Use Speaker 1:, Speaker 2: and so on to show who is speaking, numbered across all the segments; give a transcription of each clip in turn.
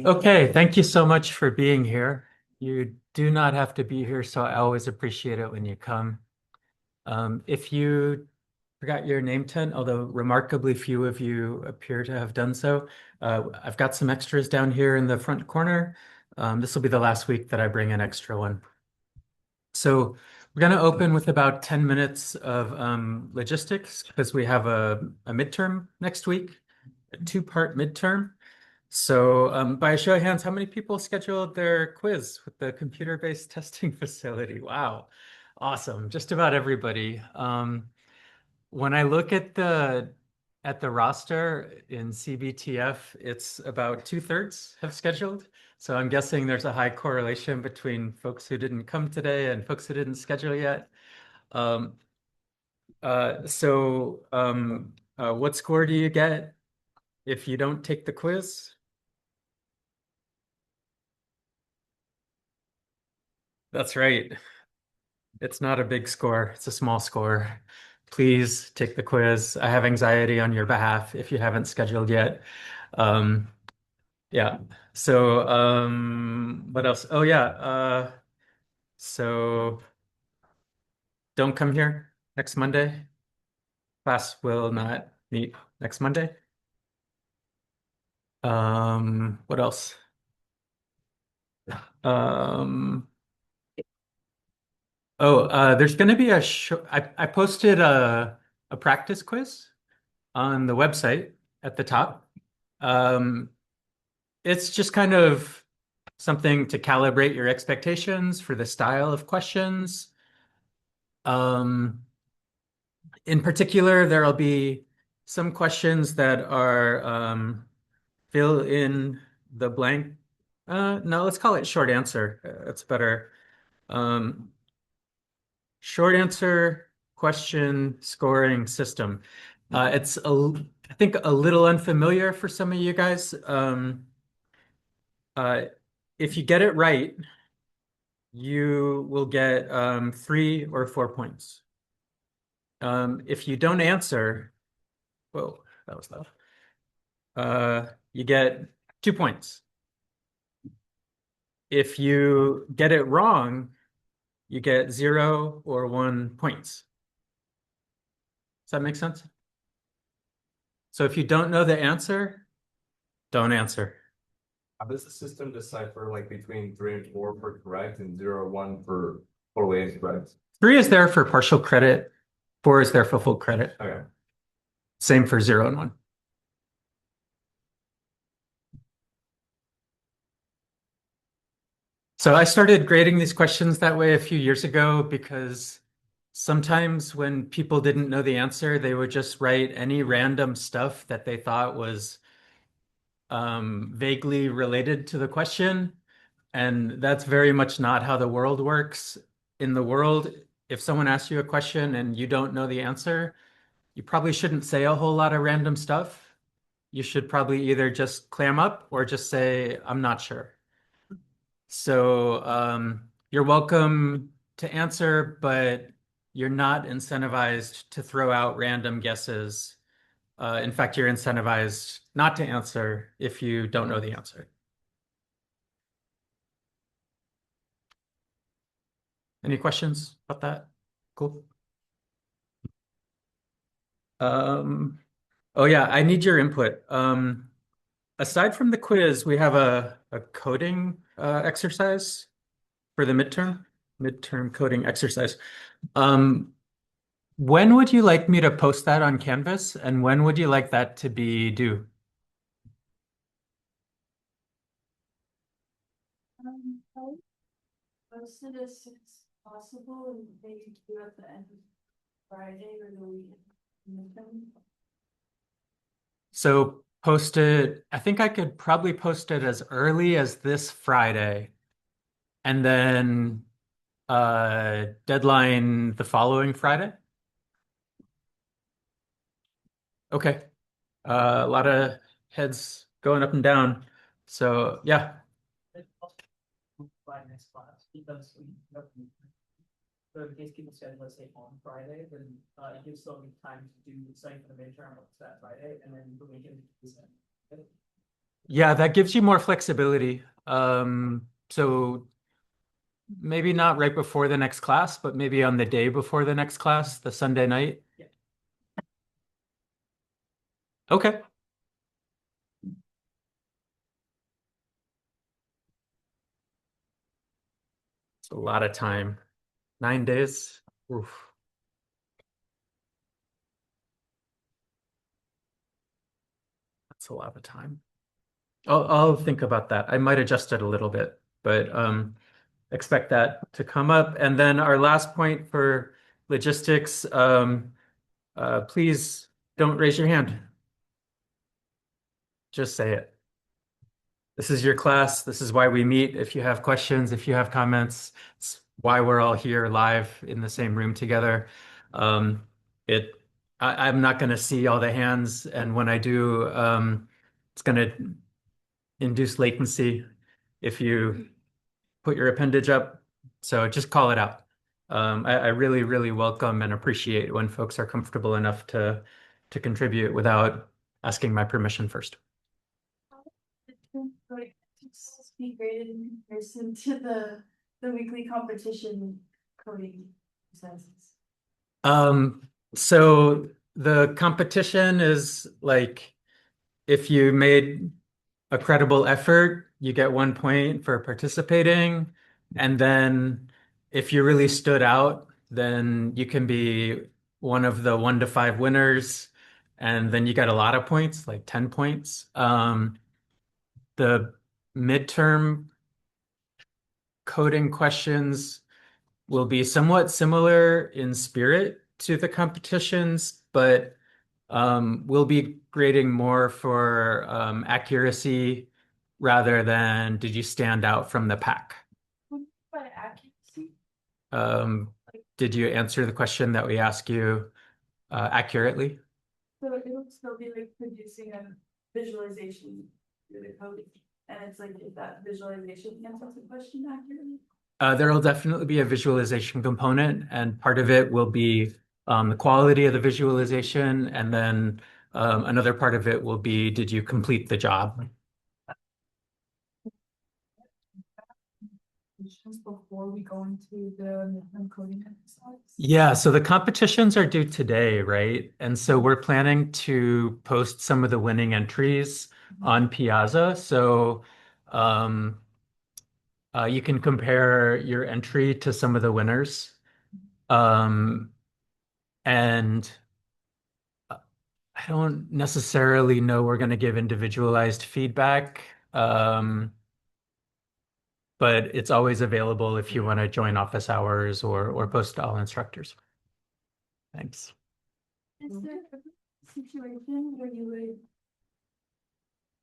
Speaker 1: Okay, thank you so much for being here. You do not have to be here, so I always appreciate it when you come. If you forgot your name tent, although remarkably few of you appear to have done so, I've got some extras down here in the front corner. This will be the last week that I bring an extra one. So we're going to open with about 10 minutes of logistics because we have a midterm next week, a two-part midterm. So by a show of hands, how many people scheduled their quiz with the computer-based testing facility? Wow, awesome. Just about everybody. When I look at the roster in CBTF, it's about 2/3 have scheduled. So I'm guessing there's a high correlation between folks who didn't come today and folks who didn't schedule yet. Um, what score do you get if you don't take the quiz? That's right. It's not a big score. It's a small score. Please take the quiz. I have anxiety on your behalf if you haven't scheduled yet. Um, yeah. So, what else? Oh, yeah. So don't come here next Monday. Class will not meet next Monday. What else? Um, there's going to be I posted a practice quiz on the website at the top. Um, it's just kind of something to calibrate your expectations for the style of questions. Um, in particular, there'll be some questions that are fill in the blank. No, let's call it short answer. That's better. Um, Short answer question scoring system. I think, a little unfamiliar for some of you guys. Uh, if you get it right, you will get 3 or 4 points. If you don't answer, whoa, that was loud. You get 2 points. If you get it wrong, you get 0 or 1 points. Does that make sense? So if you don't know the answer, don't answer.
Speaker 2: How does the system decipher like between 3 and 4 for correct and 0 or 1 for totally incorrect?
Speaker 1: 3 is there for partial credit. 4 is there for full credit.
Speaker 2: Okay.
Speaker 1: Same for 0 and 1. So I started grading these questions that way a few years ago because sometimes when people didn't know the answer, they would just write any random stuff that they thought was vaguely related to the question. And that's very much not how the world works. In the world, if someone asks you a question and you don't know the answer, you probably shouldn't say a whole lot of random stuff. You should probably either just clam up or just say, I'm not sure. So you're welcome to answer, but you're not incentivized to throw out random guesses. In fact, you're incentivized not to answer if you don't know the answer. Any questions about that? Cool. Oh yeah, I need your input. Aside from the quiz, we have a coding exercise for the midterm coding exercise. When would you like me to post that on Canvas, and when would you like that to be due?
Speaker 3: I'll post it as soon as possible and maybe do it at the end of Friday or the weekend.
Speaker 1: So post it, I think I could probably post it as early as this Friday, and then deadline the following Friday. Okay. A lot of heads going up and down. So yeah.
Speaker 4: But in case people schedule, let's say on Friday, then you still need time to do the study for the midterm on that Friday, and then the weekend.
Speaker 1: Yeah, that gives you more flexibility. So maybe not right before the next class, but maybe on the day before the next class, the Sunday night.
Speaker 4: Yeah.
Speaker 1: Okay. It's a lot of time. 9 days. Oof. That's a lot of time. I'll think about that. I might adjust it a little bit, but expect that to come up. And then our last point for logistics, please don't raise your hand. Just say it. This is your class. This is why we meet. If you have questions, if you have comments, it's why we're all here live in the same room together. I'm not going to see all the hands, and when I do, it's going to induce latency if you put your appendage up. So just call it out. I really, really welcome and appreciate when folks are comfortable enough to contribute without asking my permission first.
Speaker 3: Be graded in comparison to the weekly competition coding exercises.
Speaker 1: So the competition is like if you made a credible effort, you get 1 point for participating. And then if you really stood out, then you can be one of the 1 to 5 winners. And then you get a lot of points, like 10 points. The midterm coding questions will be somewhat similar in spirit to the competitions, but we'll be grading more for accuracy rather than did you stand out from the pack.
Speaker 3: By accuracy?
Speaker 1: Did you answer the question that we ask you accurately?
Speaker 3: So it'll still be like producing a visualization through the coding. And it's like, if that visualization answers the question accurately?
Speaker 1: There will definitely be a visualization component, and part of it will be the quality of the visualization, and then another part of it will be, did you complete the job?
Speaker 3: Before we go into the midterm coding exercise?
Speaker 1: Yeah, so the competitions are due today, right? And so we're planning to post some of the winning entries on Piazza. So you can compare your entry to some of the winners. And I don't necessarily know we're going to give individualized feedback, but it's always available if you want to join office hours or post to all instructors. Thanks.
Speaker 3: Is there a situation where you would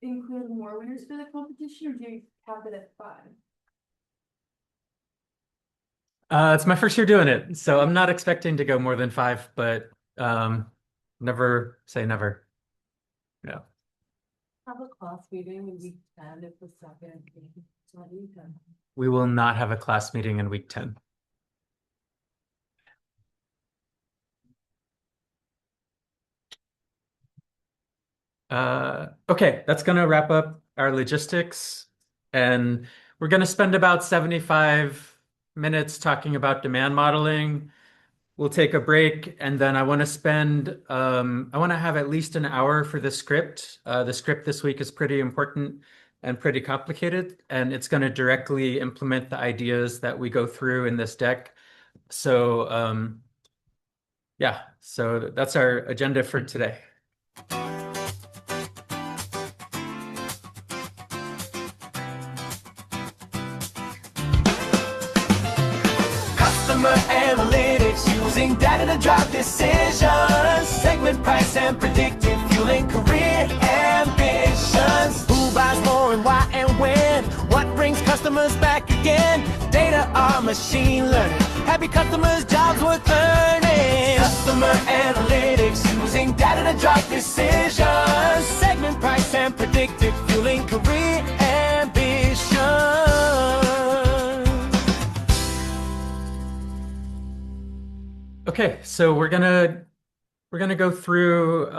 Speaker 3: include more winners for the competition, or do you have it at 5?
Speaker 1: It's my first year doing it, so I'm not expecting to go more than 5, but never say never. Yeah.
Speaker 5: Have a class meeting in week 10 if the second week.
Speaker 1: We will not have a class meeting in week 10. Okay, that's going to wrap up our logistics. And we're going to spend about 75 minutes talking about demand modeling. We'll take a break, and then I want to have at least an hour for the script. The script this week is pretty important and pretty complicated, and it's going to directly implement the ideas that we go through in this deck. So yeah, so that's our agenda for today.
Speaker 6: Customer analytics using data to drive decisions. Segment price and predictive fueling career ambitions. Who buys more and why and when? What brings customers back again? Data are machine learning. Happy customers, jobs worth earning. Customer analytics using data to drive decisions. Segment price and predictive fueling career ambitions.
Speaker 1: Okay, so we're gonna go through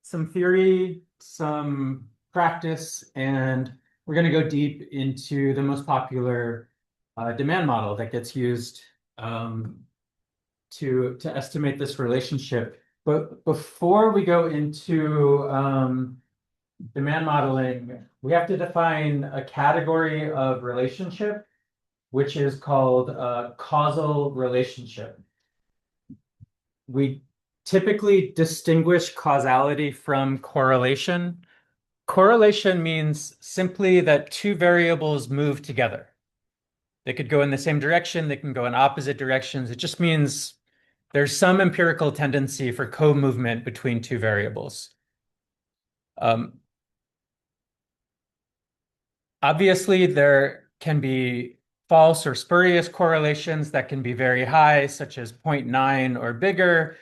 Speaker 1: some theory, some practice, and we're gonna go deep into the most popular demand model that gets used to estimate this relationship. But before we go into demand modeling, we have to define a category of relationship, which is called a causal relationship. We typically distinguish causality from correlation. Correlation means simply that two variables move together. They could go in the same direction, they can go in opposite directions. It just means there's some empirical tendency for co-movement between two variables. Obviously, there can be false or spurious correlations that can be very high, such as 0.9 or bigger.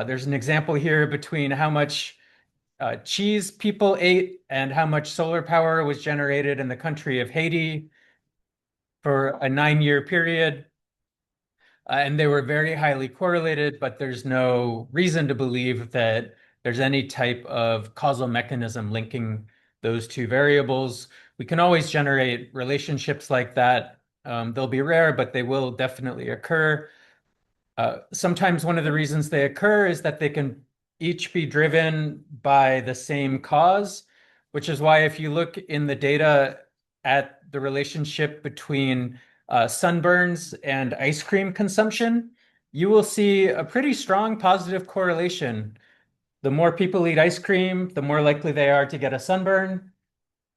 Speaker 1: There's an example here between how much cheese people ate and how much solar power was generated in the country of Haiti for a 9-year period. And they were very highly correlated, but there's no reason to believe that there's any type of causal mechanism linking those two variables. We can always generate relationships like that. They'll be rare, but they will definitely occur. Sometimes one of the reasons they occur is that they can each be driven by the same cause, which is why if you look in the data at the relationship between sunburns and ice cream consumption, you will see a pretty strong positive correlation. The more people eat ice cream, the more likely they are to get a sunburn.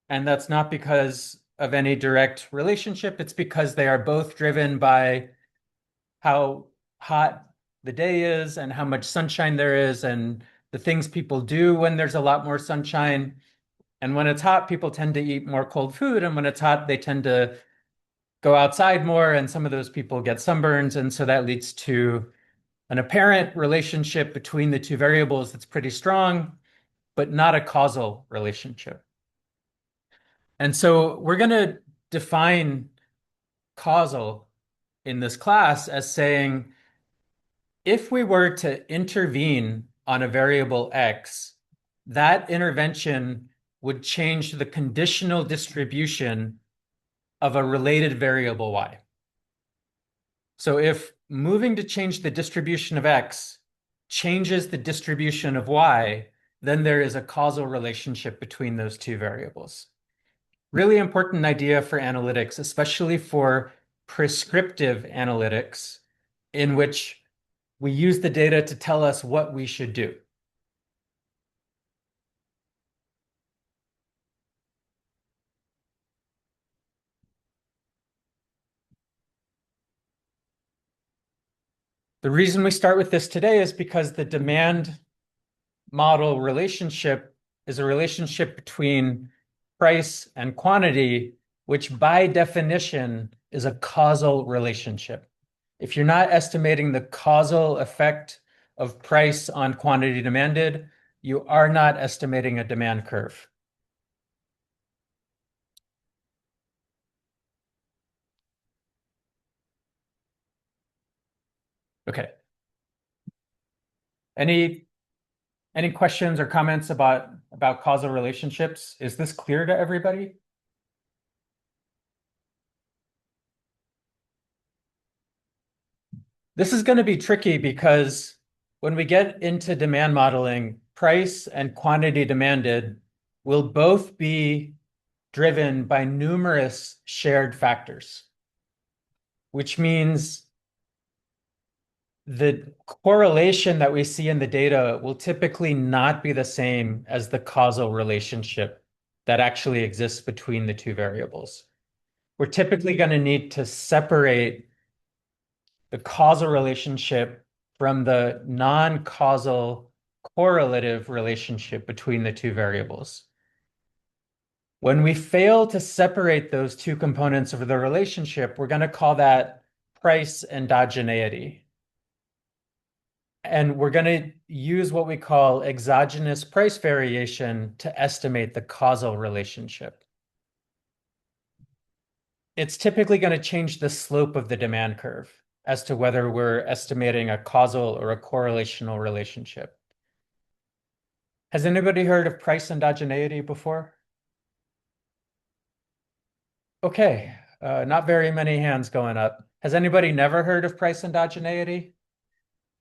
Speaker 1: And that's not because of any direct relationship. It's because they are both driven by how hot the day is and how much sunshine there is and the things people do when there's a lot more sunshine. And when it's hot, people tend to eat more cold food. And when it's hot, they tend to go outside more. And some of those people get sunburns. And so that leads to an apparent relationship between the two variables that's pretty strong, but not a causal relationship. And so we're going to define causal in this class as saying, if we were to intervene on a variable x, that intervention would change the conditional distribution of a related variable y. So if moving to change the distribution of x changes the distribution of y, then there is a causal relationship between those two variables. Really important idea for analytics, especially for prescriptive analytics, in which we use the data to tell us what we should do. The reason we start with this today is because the demand model relationship is a relationship between price and quantity, which by definition is a causal relationship. If you're not estimating the causal effect of price on quantity demanded, you are not estimating a demand curve. Okay. Any questions or comments about causal relationships? Is this clear to everybody? This is going to be tricky because when we get into demand modeling, price and quantity demanded will both be driven by numerous shared factors, which means the correlation that we see in the data will typically not be the same as the causal relationship that actually exists between the two variables. We're typically going to need to separate the causal relationship from the non-causal correlative relationship between the two variables. When we fail to separate those two components of the relationship, we're going to call that price endogeneity. And we're going to use what we call exogenous price variation to estimate the causal relationship. It's typically going to change the slope of the demand curve. as to whether we're estimating a causal or a correlational relationship. Has anybody heard of price endogeneity before? Okay, not very many hands going up. Has anybody never heard of price endogeneity?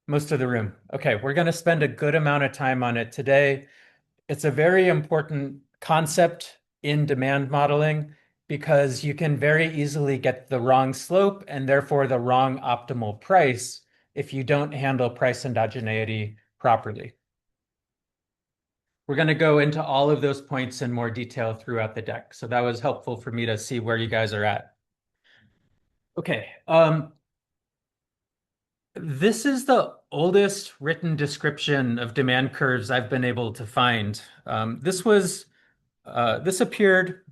Speaker 1: Most of the room. Okay, we're going to spend a good amount of time on it today. It's a very important concept in demand modeling because you can very easily get the wrong slope and therefore the wrong optimal price if you don't handle price endogeneity properly. We're going to go into all of those points in more detail throughout the deck. So that was helpful for me to see where you guys are at. Okay. This is the oldest written description of demand curves I've been able to find. This appeared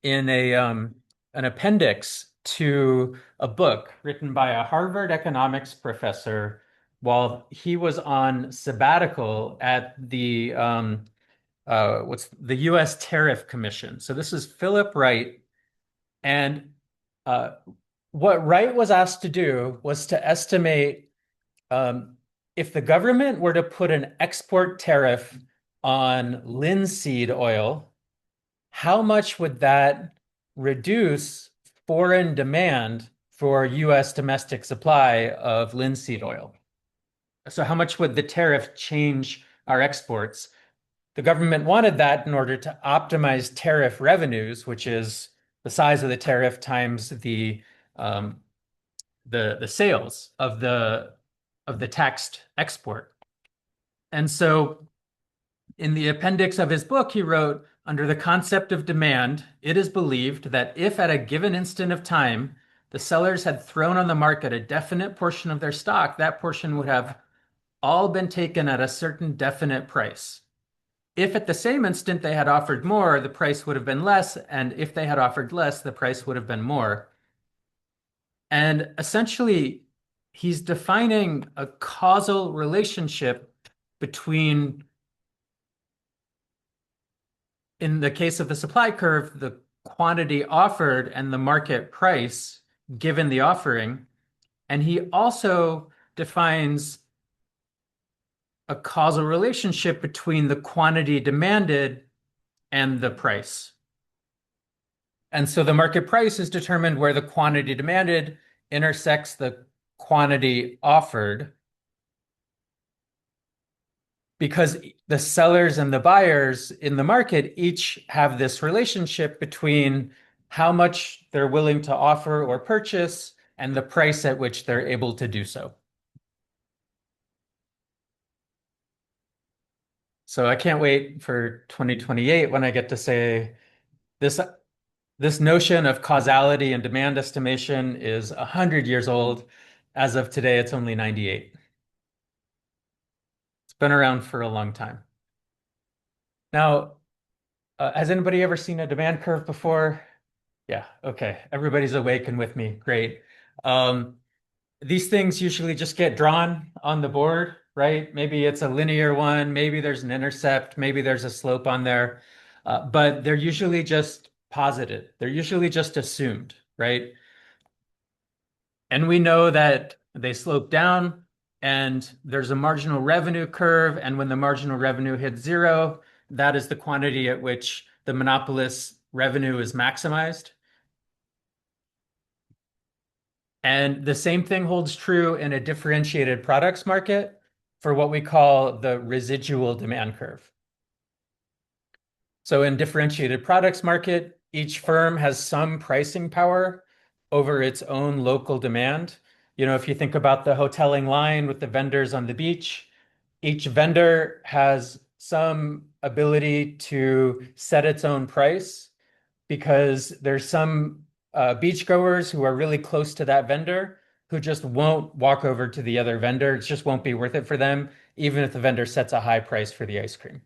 Speaker 1: in an appendix to a book written by a Harvard economics professor while he was on sabbatical at the U.S. Tariff Commission. So this is Philip Wright, and what Wright was asked to do was to estimate if the government were to put an export tariff on linseed oil, how much would that reduce foreign demand for US domestic supply of linseed oil? So how much would the tariff change our exports? The government wanted that in order to optimize tariff revenues, which is the size of the tariff times the sales of the taxed export. And so in the appendix of his book, he wrote, under the concept of demand, it is believed that if at a given instant of time, the sellers had thrown on the market a definite portion of their stock, that portion would have all been taken at a certain definite price. If at the same instant they had offered more, the price would have been less, and if they had offered less, the price would have been more. And essentially, he's defining a causal relationship between, in the case of the supply curve, the quantity offered and the market price given the offering. And he also defines a causal relationship between the quantity demanded and the price. And so the market price is determined where the quantity demanded intersects the quantity offered, because the sellers and the buyers in the market each have this relationship between how much they're willing to offer or purchase and the price at which they're able to do so. So I can't wait for 2028 when I get to say this notion of causality and demand estimation is 100 years old. As of today, it's only 98. It's been around for a long time. Now, has anybody ever seen a demand curve before? Yeah, okay. Everybody's awake and with me. Great. These things usually just get drawn on the board, right? Maybe it's a linear one, maybe there's an intercept, maybe there's a slope on there, but they're usually just posited. They're usually just assumed, right? And we know that they slope down and there's a marginal revenue curve. And when the marginal revenue hits zero, that is the quantity at which the monopolist's revenue is maximized. And the same thing holds true in a differentiated products market for what we call the residual demand curve. So in differentiated products market, each firm has some pricing power over its own local demand. You know, if you think about the hoteling line with the vendors on the beach, each vendor has some ability to set its own price because there's some beachgoers who are really close to that vendor who just won't walk over to the other vendor. It just won't be worth it for them, even if the vendor sets a high price for the ice cream.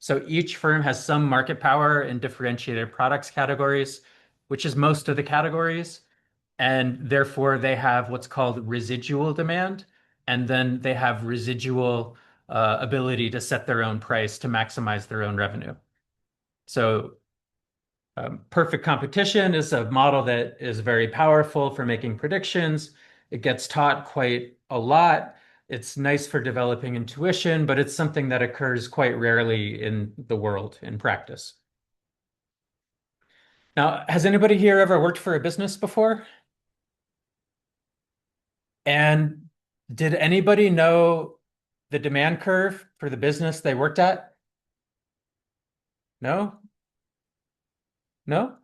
Speaker 1: So each firm has some market power in differentiated products categories, which is most of the categories. And therefore, they have what's called residual demand. And then they have residual ability to set their own price to maximize their own revenue. So perfect competition is a model that is very powerful for making predictions. It gets taught quite a lot. It's nice for developing intuition, but it's something that occurs quite rarely in the world in practice. Now, has anybody here ever worked for a business before? And did anybody know the demand curve for the business they worked at? No? No?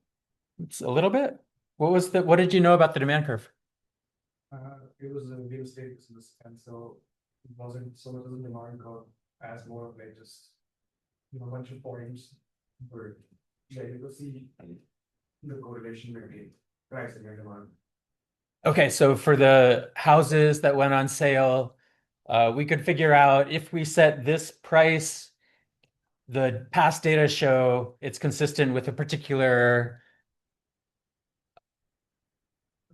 Speaker 1: It's a little bit. What did you know about the demand curve?
Speaker 2: It was a real estate business, and so it wasn't so much as a demand curve as more of like just, you know, a bunch of points where you're able to see the correlation between price and demand.
Speaker 1: Okay, so for the houses that went on sale, we could figure out if we set this price, the past data show it's consistent with a particular.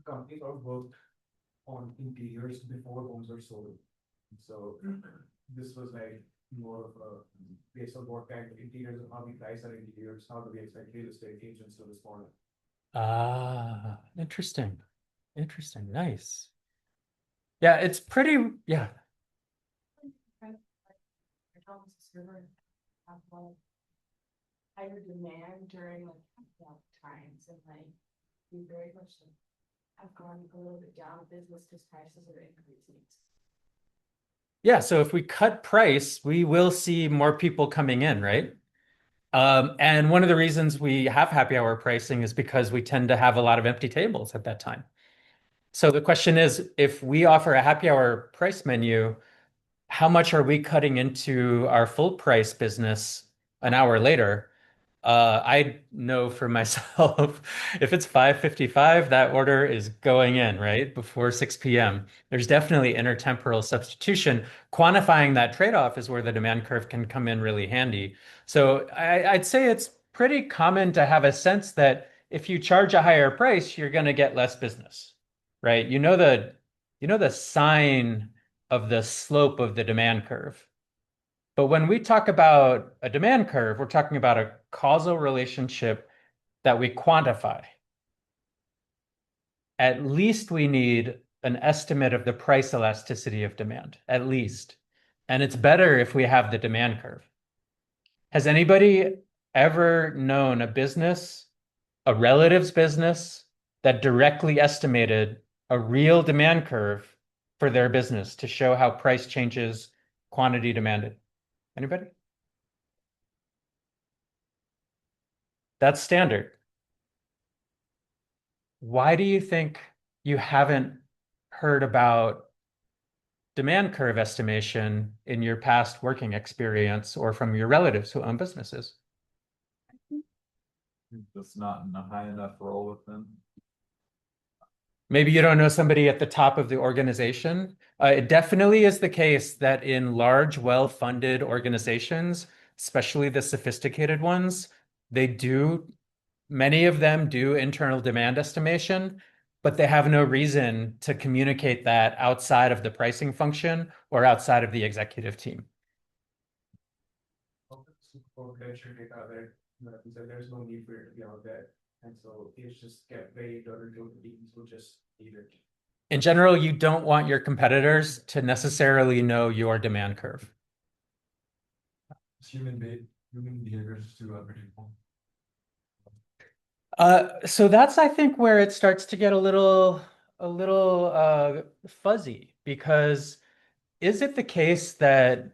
Speaker 2: Companies all worked on interiors before homes were sold. So this was like more of a based on what kind of interiors and how we price our interiors, how do we expect real estate agents to respond?
Speaker 1: Ah, interesting. Interesting. Nice. Yeah, it's pretty, yeah.
Speaker 5: Higher demand during like times and like we very much have gone a little bit down business because prices are increasing.
Speaker 1: Yeah, so if we cut price, we will see more people coming in, right? And one of the reasons we have happy hour pricing is because we tend to have a lot of empty tables at that time. So the question is, if we offer a happy hour price menu, how much are we cutting into our full price business an hour later? I know for myself, if it's 5:55, that order is going in, right? Before 6 p.m. There's definitely intertemporal substitution. Quantifying that trade-off is where the demand curve can come in really handy. So I'd say it's pretty common to have a sense that if you charge a higher price, you're going to get less business, right? You know the sign of the slope of the demand curve. But when we talk about a demand curve, we're talking about a causal relationship that we quantify. At least we need an estimate of the price elasticity of demand, at least. And it's better if we have the demand curve. Has anybody ever known a business, a relatives business, that directly estimated a real demand curve for their business to show how price changes quantity demanded? Anybody? That's standard. Why do you think you haven't heard about demand curve estimation in your past working experience or from your relatives who own businesses?
Speaker 7: Just not in a high enough role with them.
Speaker 1: Maybe you don't know somebody at the top of the organization. It definitely is the case that in large, well-funded organizations, especially the sophisticated ones, many of them do internal demand estimation, but they have no reason to communicate that outside of the pricing function or outside of the executive team.
Speaker 2: There's no need for it to be out there. And so it's just get very internal to the teams who just need it.
Speaker 1: In general, you don't want your competitors to necessarily know your demand curve.
Speaker 7: Human behaviors to predictable.
Speaker 1: So that's, I think, where it starts to get a little fuzzy, because is it the case that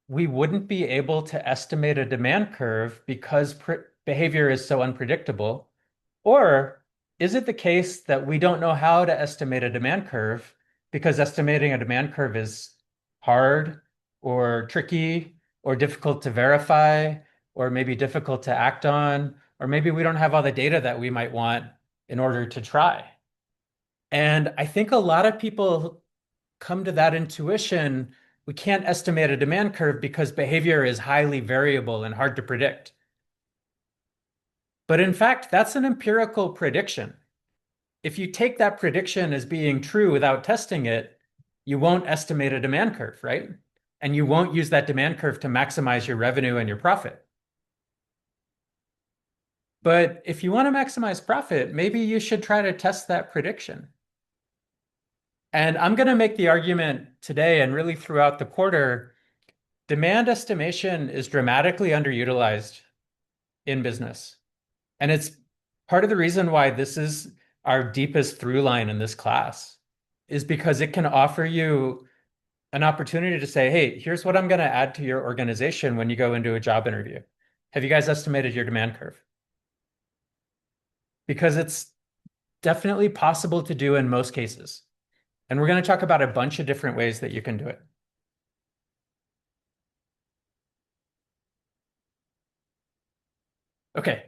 Speaker 1: we wouldn't be able to estimate a demand curve because behavior is so unpredictable? Or is it the case that we don't know how to estimate a demand curve because estimating a demand curve is hard or tricky or difficult to verify or maybe difficult to act on, or maybe we don't have all the data that we might want in order to try? And I think a lot of people come to that intuition. We can't estimate a demand curve because behavior is highly variable and hard to predict. But in fact, that's an empirical prediction. If you take that prediction as being true without testing it, you won't estimate a demand curve, right? And you won't use that demand curve to maximize your revenue and your profit. But if you want to maximize profit, maybe you should try to test that prediction. And I'm going to make the argument today and really throughout the quarter, demand estimation is dramatically underutilized in business. And it's part of the reason why this is our deepest through line in this class, is because it can offer you an opportunity to say, hey, here's what I'm going to add to your organization when you go into a job interview. Have you guys estimated your demand curve? Because it's definitely possible to do in most cases. And we're going to talk about a bunch of different ways that you can do it. Okay,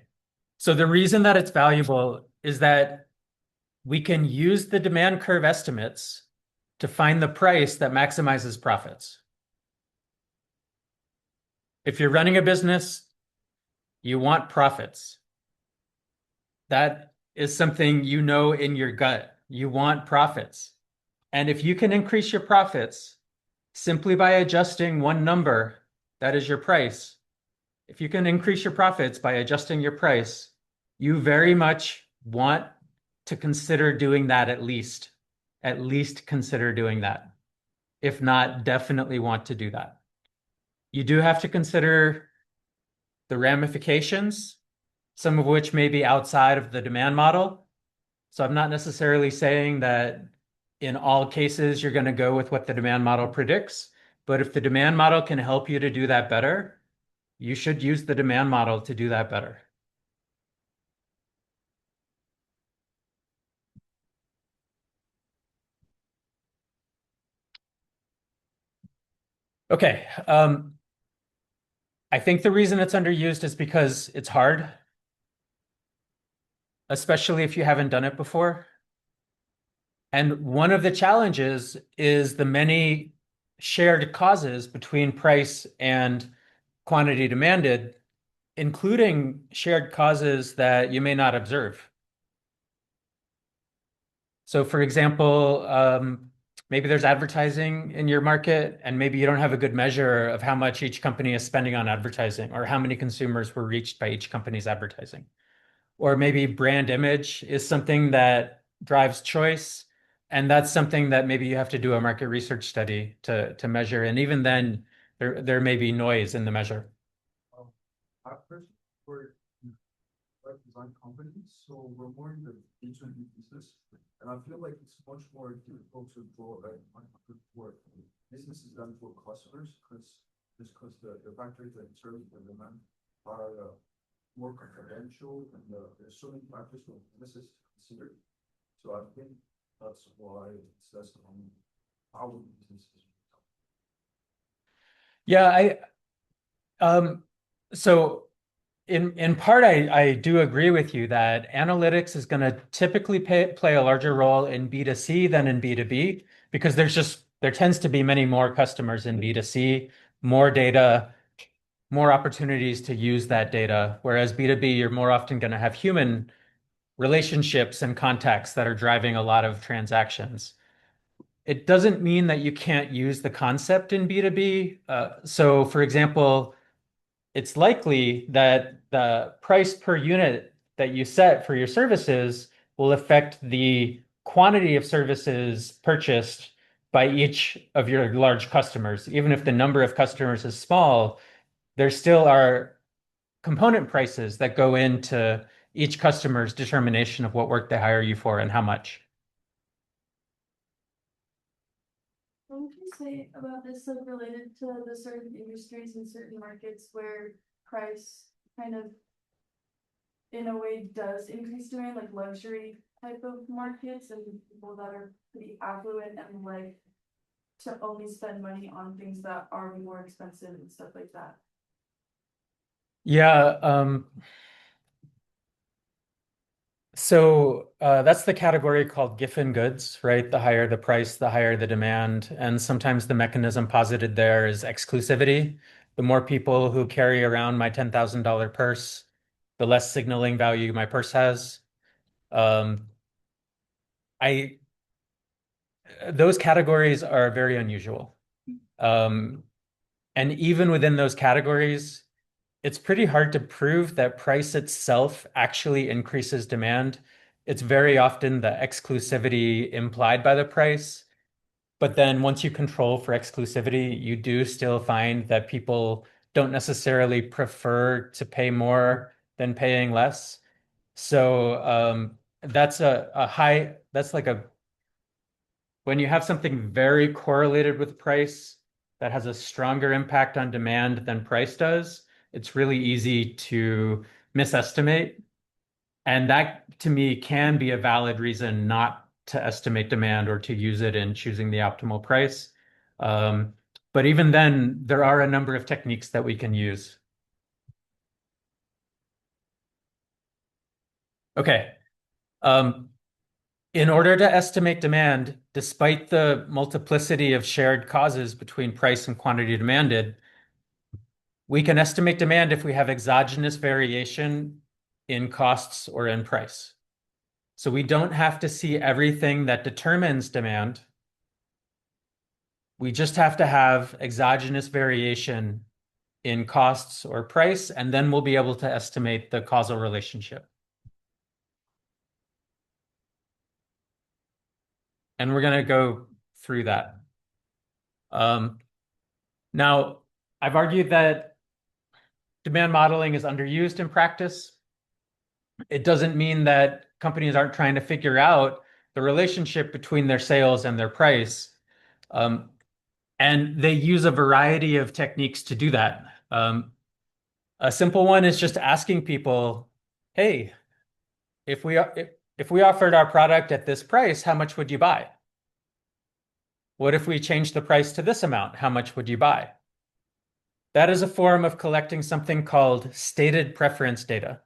Speaker 1: so the reason that it's valuable is that we can use the demand curve estimates to find the price that maximizes profits. If you're running a business, you want profits. That is something you know in your gut. You want profits. And if you can increase your profits simply by adjusting one number, that is your price. If you can increase your profits by adjusting your price, you very much want to consider doing that at least. At least consider doing that. If not, definitely want to do that. You do have to consider the ramifications, some of which may be outside of the demand model. So I'm not necessarily saying that in all cases you're going to go with what the demand model predicts, but if the demand model can help you to do that better, you should use the demand model to do that better. Okay. I think the reason it's underused is because it's hard, especially if you haven't done it before. And one of the challenges is the many shared causes between price and quantity demanded, including shared causes that you may not observe. So, for example, maybe there's advertising in your market, and maybe you don't have a good measure of how much each company is spending on advertising or how many consumers were reached by each company's advertising. Or maybe brand image is something that drives choice. And that's something that maybe you have to do a market research study to measure. And even then, there may be noise in the measure.
Speaker 7: At first, we're web design companies, so we're more in the B2B business. And I feel like it's much more difficult to draw a market for businesses than for customers, because the factors that serve the demand are more confidential, and there's so many factors for businesses to consider. So I think that's why it's less on our businesses.
Speaker 1: Yeah, so in part, I do agree with you that analytics is going to typically play a larger role in B2C than in B2B, because there tends to be many more customers in B2C, more data, more opportunities to use that data. Whereas B2B, you're more often going to have human relationships and contacts that are driving a lot of transactions. It doesn't mean that you can't use the concept in B2B. So, for example, it's likely that the price per unit that you set for your services will affect the quantity of services purchased by each of your large customers. Even if the number of customers is small, there still are component prices that go into each customer's determination of what work they hire you for and how much.
Speaker 3: What would you say about this, like related to the certain industries and certain markets where price kind of in a way does increase demand, like luxury type of markets and people that are pretty affluent and like to only spend money on things that are more expensive and stuff like that?
Speaker 1: Yeah, so that's the category called Giffen goods, right? The higher the price, the higher the demand. And sometimes the mechanism posited there is exclusivity. The more people who carry around my $10,000 purse, the less signaling value my purse has. Um, I those categories are very unusual. Um, and even within those categories, it's pretty hard to prove that price itself actually increases demand. It's very often the exclusivity implied by the price But then once you control for exclusivity, you do still find that people don't necessarily prefer to pay more than paying less. So that's a high, that's like a, when you have something very correlated with price that has a stronger impact on demand than price does, it's really easy to misestimate. And that to me can be a valid reason not to estimate demand or to use it in choosing the optimal price. Um, but even then, there are a number of techniques that we can use. Okay. Um, in order to estimate demand, despite the multiplicity of shared causes between price and quantity demanded, we can estimate demand if we have exogenous variation in costs or in price. So we don't have to see everything that determines demand. We just have to have exogenous variation in costs or price, and then we'll be able to estimate the causal relationship. And we're going to go through that. Now, I've argued that demand modeling is underused in practice. It doesn't mean that companies aren't trying to figure out the relationship between their sales and their price. And they use a variety of techniques to do that. A simple one is just asking people, hey, if we offered our product at this price, how much would you buy? What if we changed the price to this amount? How much would you buy? That is a form of collecting something called stated preference data.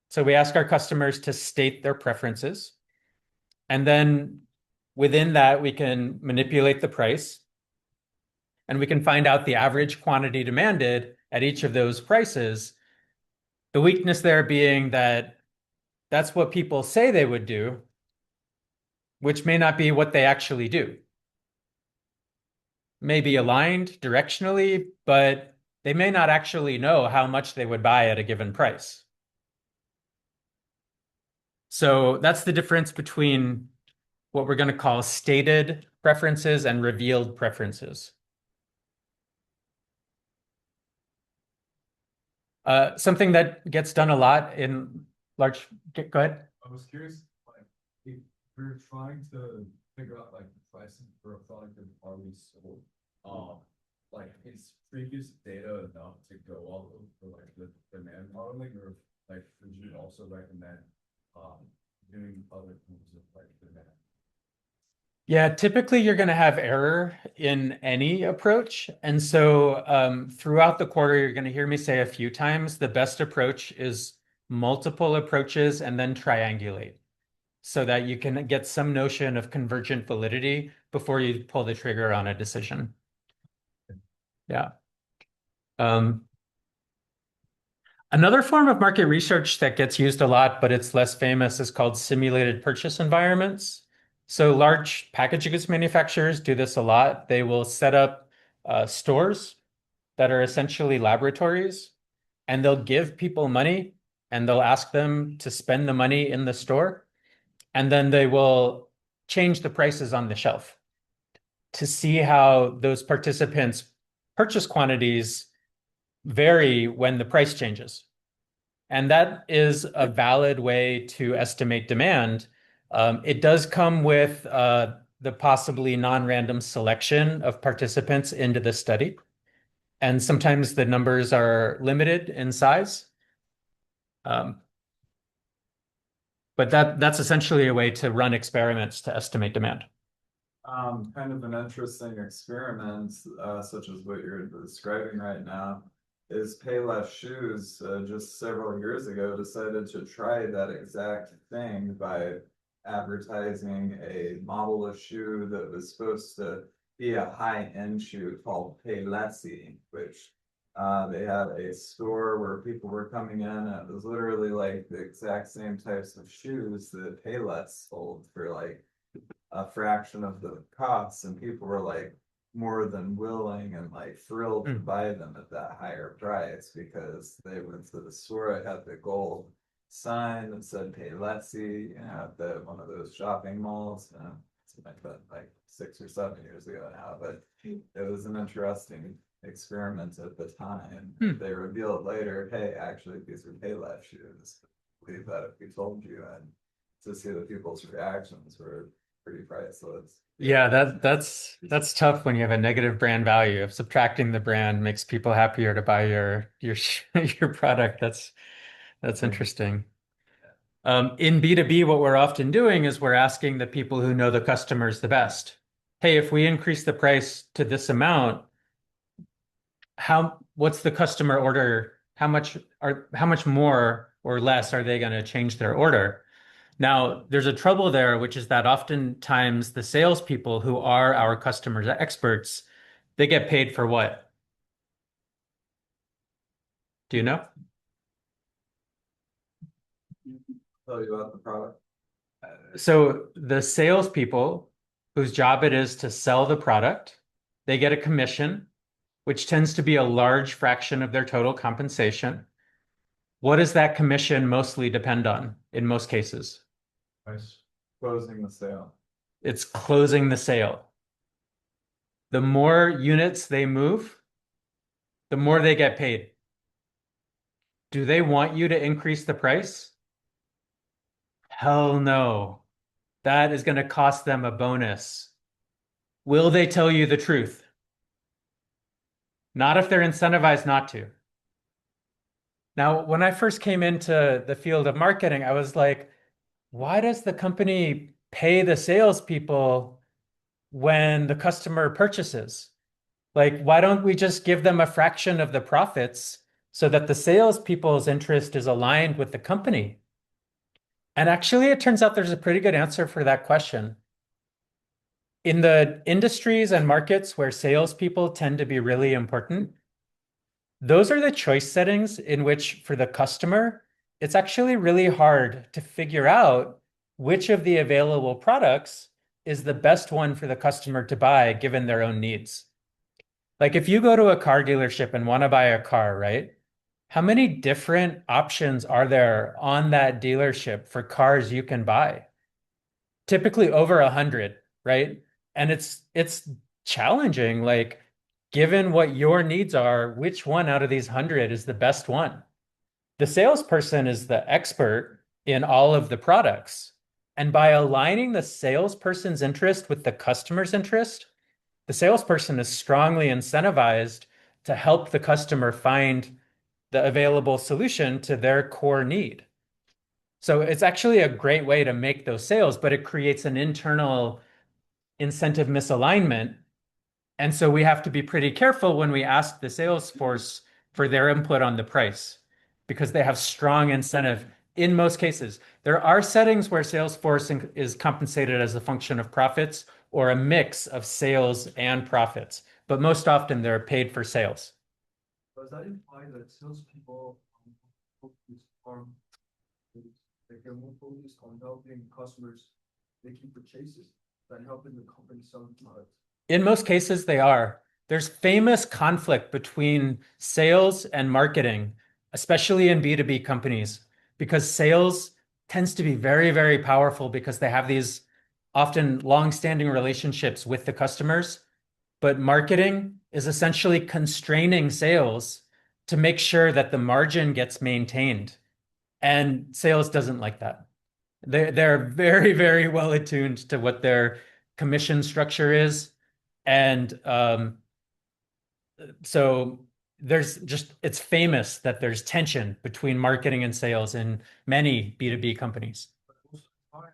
Speaker 1: So we ask our customers to state their preferences. And then within that, we can manipulate the price. And we can find out the average quantity demanded at each of those prices. The weakness there being that that's what people say they would do, which may not be what they actually do. May be aligned directionally, but they may not actually know how much they would buy at a given price. So that's the difference between what we're going to call stated preferences and revealed preferences. Something that gets done a lot in large, go ahead.
Speaker 7: I was curious, like, if we're trying to figure out like the pricing for a product that already sold, like is previous data enough to go all over for like the demand modeling, or like would you also recommend doing other forms of like demand?
Speaker 1: Yeah, typically you're going to have error in any approach. And so throughout the quarter, you're going to hear me say a few times, the best approach is multiple approaches and then triangulate so that you can get some notion of convergent validity before you pull the trigger on a decision. Yeah. Another form of market research that gets used a lot, but it's less famous, is called simulated purchase environments. So large packaged goods manufacturers do this a lot. They will set up stores that are essentially laboratories, and they'll give people money and they'll ask them to spend the money in the store. And then they will change the prices on the shelf to see how those participants' purchase quantities vary when the price changes. And that is a valid way to estimate demand. It does come with the possibly non-random selection of participants into the study. And sometimes the numbers are limited in size. But that's essentially a way to run experiments to estimate demand.
Speaker 8: Kind of an interesting experiment, such as what you're describing right now, is Payless Shoes, just several years ago, decided to try that exact thing by advertising a model of shoe that was supposed to be a high-end shoe called Paylessy, which they had a store where people were coming in, and it was literally like the exact same types of shoes that Payless sold for like a fraction of the costs, and people were like more than willing and like thrilled to buy them at that higher price because they went to the store. It had the gold sign that said "Pay Letsy," you know, at one of those shopping malls. might have been like 6 or 7 years ago now, but it was an interesting experiment at the time. They revealed later, hey, actually, these are Payless shoes. Believe that if we told you, and to see the people's reactions were pretty priceless.
Speaker 1: Yeah, that's tough when you have a negative brand value. If subtracting the brand makes people happier to buy your your product, that's interesting. In B2B, what we're often doing is we're asking the people who know the customers the best. Hey, if we increase the price to this amount, what's the customer order? How much more or less are they going to change their order? Now, there's a trouble there, which is that oftentimes the salespeople who are our customers experts, they get paid for what? Do you know?
Speaker 8: Tell you about the product.
Speaker 1: So the salespeople whose job it is to sell the product, they get a commission, which tends to be a large fraction of their total compensation. What does that commission mostly depend on in most cases?
Speaker 8: Nice. Closing the sale.
Speaker 1: It's closing the sale. The more units they move, the more they get paid. Do they want you to increase the price? Hell no. That is going to cost them a bonus. Will they tell you the truth? Not if they're incentivized not to. Now, when I first came into the field of marketing, I was like, why does the company pay the salespeople when the customer purchases? Like, why don't we just give them a fraction of the profits so that the salespeople's interest is aligned with the company? And actually, it turns out there's a pretty good answer for that question. In the industries and markets where salespeople tend to be really important, those are the choice settings in which, for the customer, it's actually really hard to figure out which of the available products is the best one for the customer to buy given their own needs. Like if you go to a car dealership and want to buy a car, right? How many different options are there on that dealership for cars you can buy? Typically over 100, right? And it's challenging. Like, given what your needs are, which one out of these 100 is the best one? The salesperson is the expert in all of the products. And by aligning the salesperson's interest with the customer's interest, the salesperson is strongly incentivized to help the customer find the available solution to their core need. So it's actually a great way to make those sales, but it creates an internal incentive misalignment. And so we have to be pretty careful when we ask the sales force for their input on the price because they have strong incentive in most cases. There are settings where Salesforce is compensated as a function of profits or a mix of sales and profits, but most often they're paid for sales.
Speaker 7: Does that imply that salespeople focus on, like they're more focused on helping customers making purchases than helping the company selling products?
Speaker 1: In most cases, they are. There's famous conflict between sales and marketing, especially in B2B companies, because sales tends to be very, very powerful because they have these often long-standing relationships with the customers. But marketing is essentially constraining sales to make sure that the margin gets maintained. And sales doesn't like that. They're very, very well attuned to what their commission structure is. And so it's famous that there's tension between marketing and sales in many B2B companies.
Speaker 7: But most of the time,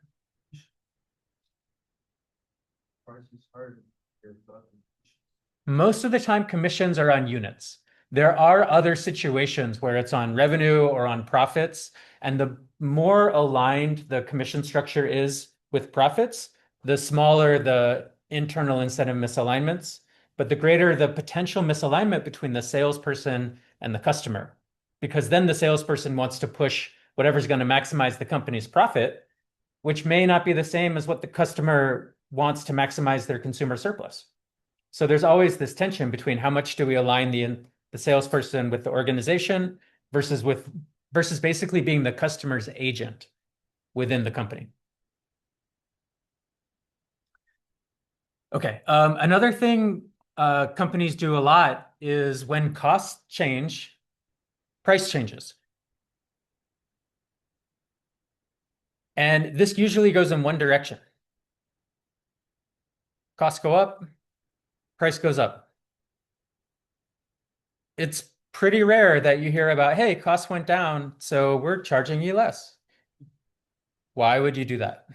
Speaker 7: price is higher than their product.
Speaker 1: Most of the time, commissions are on units. There are other situations where it's on revenue or on profits. And the more aligned the commission structure is with profits, the smaller the internal incentive misalignments, but the greater the potential misalignment between the salesperson and the customer. Because then the salesperson wants to push whatever's going to maximize the company's profit, which may not be the same as what the customer wants to maximize their consumer surplus. So there's always this tension between how much do we align the salesperson with the organization versus basically being the customer's agent within the company. Okay. Another thing companies do a lot is when costs change, price changes. And this usually goes in one direction. Costs go up, price goes up. It's pretty rare that you hear about, hey, costs went down, so we're charging you less. Why would you do that?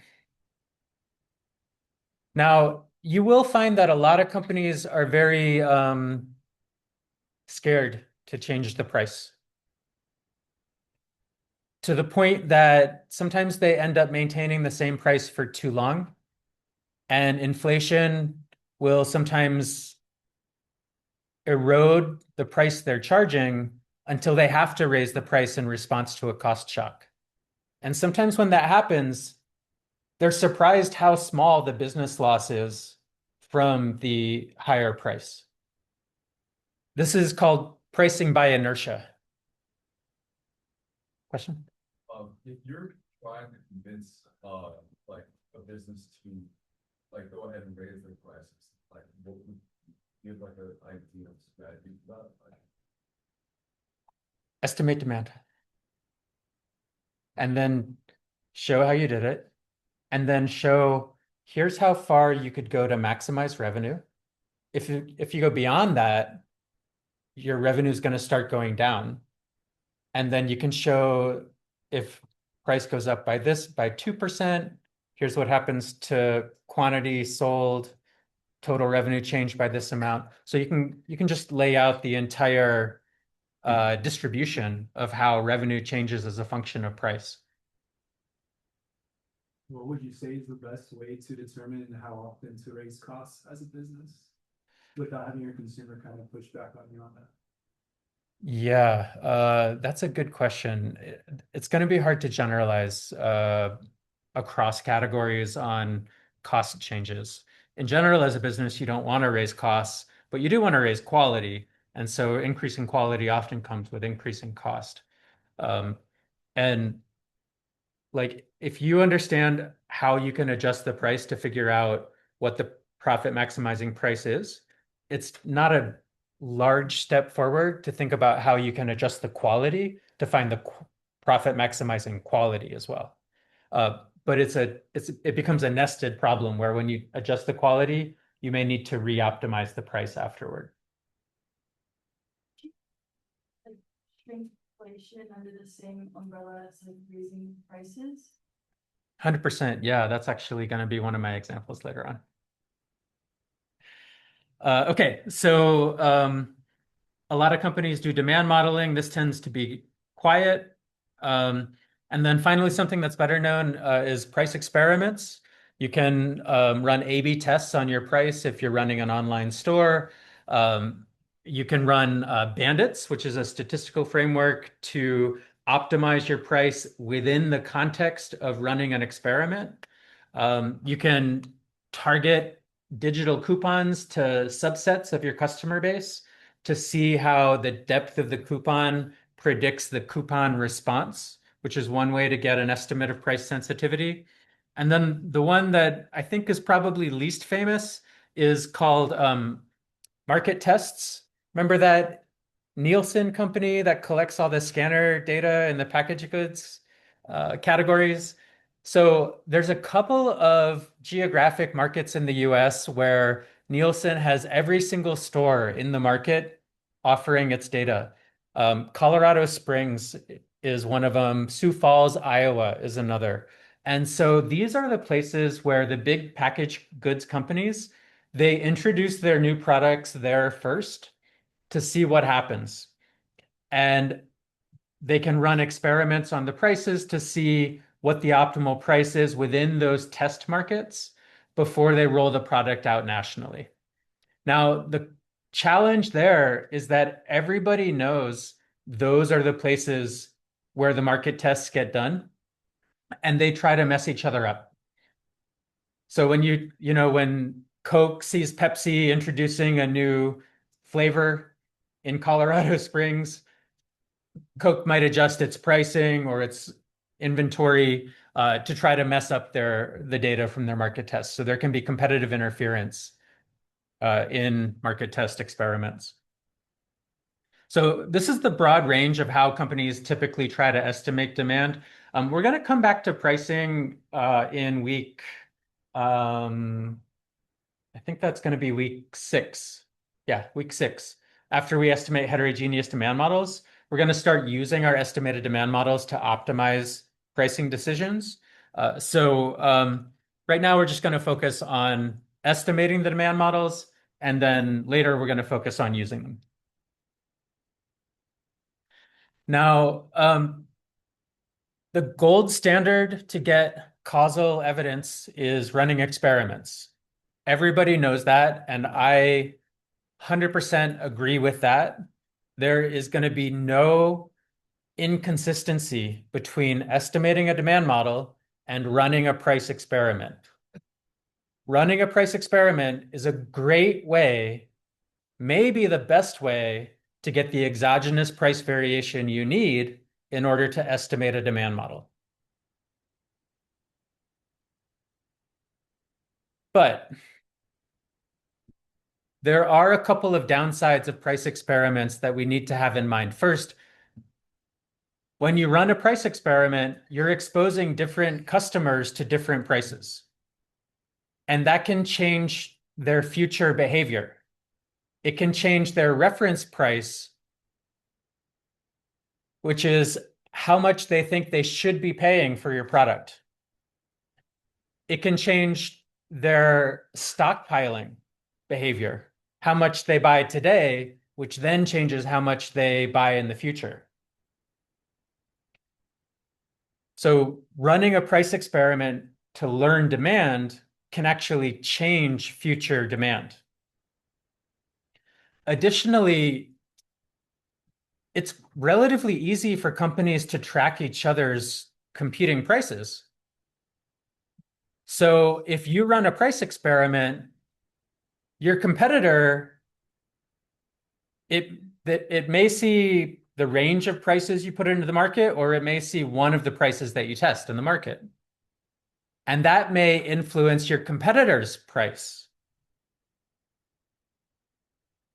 Speaker 1: Now, you will find that a lot of companies are very scared to change the price to the point that sometimes they end up maintaining the same price for too long. And inflation will sometimes erode the price they're charging until they have to raise the price in response to a cost shock. And sometimes when that happens, they're surprised how small the business loss is from the higher price. This is called pricing by inertia. Question?
Speaker 7: If you're trying to convince, like a business to, like, go ahead and raise their prices, like, what would you have like an idea of strategy for that? Like,
Speaker 1: Estimate demand. And then show how you did it. And then show here's how far you could go to maximize revenue. If you go beyond that, your revenue is going to start going down. And then you can show if price goes up by 2%, here's what happens to quantity sold, total revenue change by this amount. So you can just lay out the entire distribution of how revenue changes as a function of price.
Speaker 2: What would you say is the best way to determine how often to raise costs as a business? Without having your consumer kind of push back on you on that?
Speaker 1: Yeah, that's a good question. It's going to be hard to generalize across categories on cost changes. In general, as a business, you don't want to raise costs, but you do want to raise quality. And so increasing quality often comes with increasing cost. And like if you understand how you can adjust the price to figure out what the profit maximizing price is, it's not a large step forward to think about how you can adjust the quality to find the profit maximizing quality as well. But it becomes a nested problem where when you adjust the quality, you may need to re-optimize the price afterward.
Speaker 3: Like shrinkflation under the same umbrella as like raising prices.
Speaker 1: 100%. Yeah, that's actually going to be one of my examples later on. Okay, so a lot of companies do demand modeling. This tends to be quiet. And then finally, something that's better known is price experiments. You can run A/B tests on your price if you're running an online store. You can run bandits, which is a statistical framework to optimize your price within the context of running an experiment. You can target digital coupons to subsets of your customer base to see how the depth of the coupon predicts the coupon response, which is one way to get an estimate of price sensitivity. And then the one that I think is probably least famous is called market tests. Remember that Nielsen company that collects all the scanner data in the packaged goods categories? So there's a couple of geographic markets in the US where Nielsen has every single store in the market offering its data. Colorado Springs is one of them. Sioux Falls, Iowa is another. And so these are the places where the big packaged goods companies, they introduce their new products there first to see what happens. And they can run experiments on the prices to see what the optimal price is within those test markets before they roll the product out nationally. Now, the challenge there is that everybody knows those are the places where the market tests get done, and they try to mess each other up. So when Coke sees Pepsi introducing a new flavor in Colorado Springs, Coke might adjust its pricing or its inventory to try to mess up the data from their market tests. So there can be competitive interference in market test experiments. So this is the broad range of how companies typically try to estimate demand. We're going to come back to pricing in week, I think that's going to be week 6. Yeah, week 6. After we estimate heterogeneous demand models, we're going to start using our estimated demand models to optimize pricing decisions. Right now we're just going to focus on estimating the demand models, and then later we're going to focus on using them. Now, the gold standard to get causal evidence is running experiments. Everybody knows that, and I 100% agree with that. There is going to be no inconsistency between estimating a demand model and running a price experiment. Running a price experiment is a great way, maybe the best way, to get the exogenous price variation you need in order to estimate a demand model. But there are a couple of downsides of price experiments that we need to have in mind. First, when you run a price experiment, you're exposing different customers to different prices. And that can change their future behavior. It can change their reference price, which is how much they think they should be paying for your product. It can change their stockpiling behavior, how much they buy today, which then changes how much they buy in the future. So running a price experiment to learn demand can actually change future demand. Additionally, it's relatively easy for companies to track each other's competing prices. So if you run a price experiment, your competitor, it may see the range of prices you put into the market, or it may see one of the prices that you test in the market. And that may influence your competitor's price.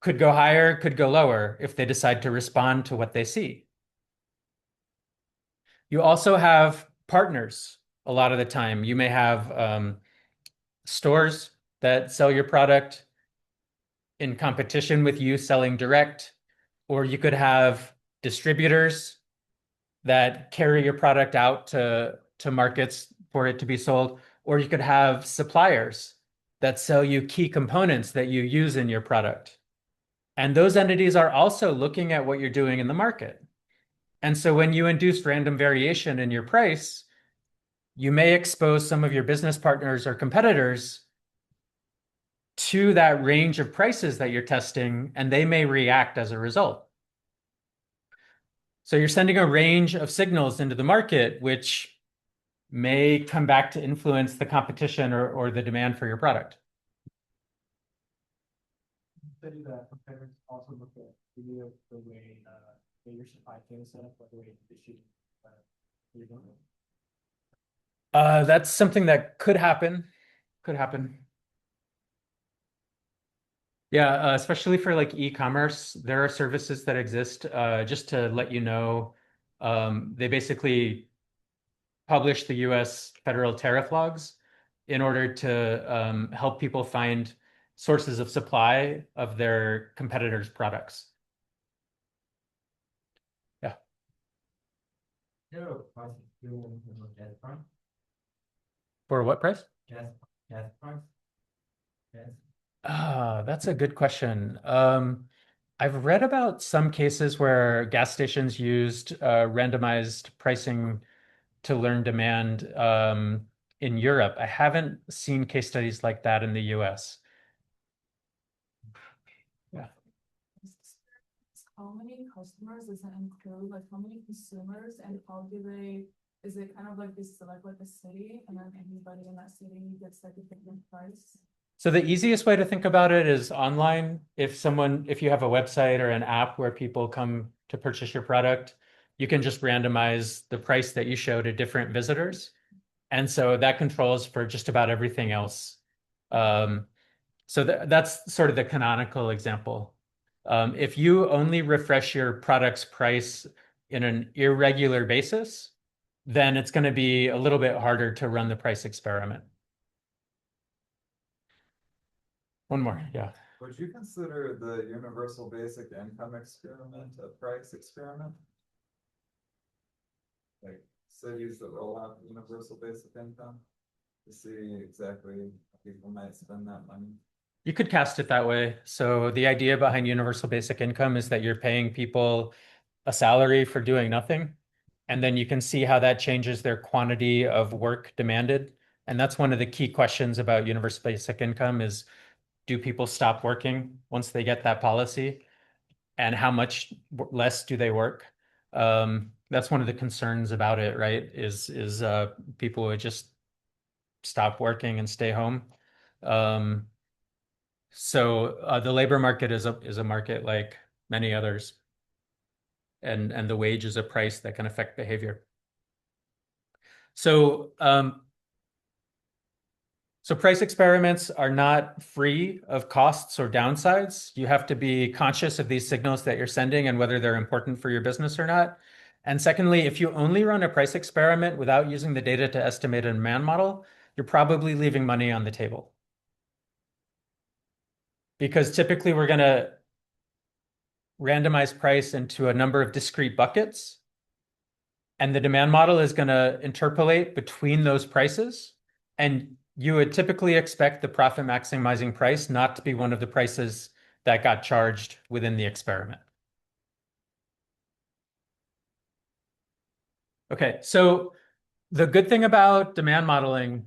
Speaker 1: Could go higher, could go lower if they decide to respond to what they see. You also have partners a lot of the time. You may have stores that sell your product in competition with you selling direct, or you could have distributors that carry your product out to markets for it to be sold, or you could have suppliers that sell you key components that you use in your product. And those entities are also looking at what you're doing in the market. And so when you induce random variation in your price, you may expose some of your business partners or competitors to that range of prices that you're testing, and they may react as a result. So you're sending a range of signals into the market, which may come back to influence the competition or the demand for your product.
Speaker 2: Say that competitors also look at the way your supply chain is set up, the way you issue.
Speaker 1: That's something that could happen. Could happen. Yeah, especially for like e-commerce, there are services that exist just to let you know. They basically publish the US federal tariff logs in order to help people find sources of supply of their competitors' products. Yeah. For what price?
Speaker 2: Gas price. Gas.
Speaker 1: That's a good question. I've read about some cases where gas stations used randomized pricing to learn demand in Europe. I haven't seen case studies like that in the US. Yeah.
Speaker 5: How many customers does that include? Like how many consumers, and how do they, is it kind of like they select like a city and then anybody in that city gets like a different price?
Speaker 1: So the easiest way to think about it is online. If you have a website or an app where people come to purchase your product, you can just randomize the price that you show to different visitors. And so that controls for just about everything else. So that's sort of the canonical example. If you only refresh your product's price in an irregular basis, then it's going to be a little bit harder to run the price experiment. One more, yeah.
Speaker 8: Would you consider the universal basic income experiment a price experiment? Like cities that roll out universal basic income to see exactly how people might spend that money?
Speaker 1: You could cast it that way. So the idea behind universal basic income is that you're paying people a salary for doing nothing. And then you can see how that changes their quantity of work demanded. And that's one of the key questions about universal basic income is, do people stop working once they get that policy? And how much less do they work? That's one of the concerns about it, right? Is people would just stop working and stay home. So the labor market is a market like many others, and the wage is a price that can affect behavior. So so price experiments are not free of costs or downsides. You have to be conscious of these signals that you're sending and whether they're important for your business or not. And secondly, if you only run a price experiment without using the data to estimate a demand model, you're probably leaving money on the table. Because typically we're going to randomize price into a number of discrete buckets, and the demand model is going to interpolate between those prices. And you would typically expect the profit maximizing price not to be one of the prices that got charged within the experiment. Okay, so the good thing about demand modeling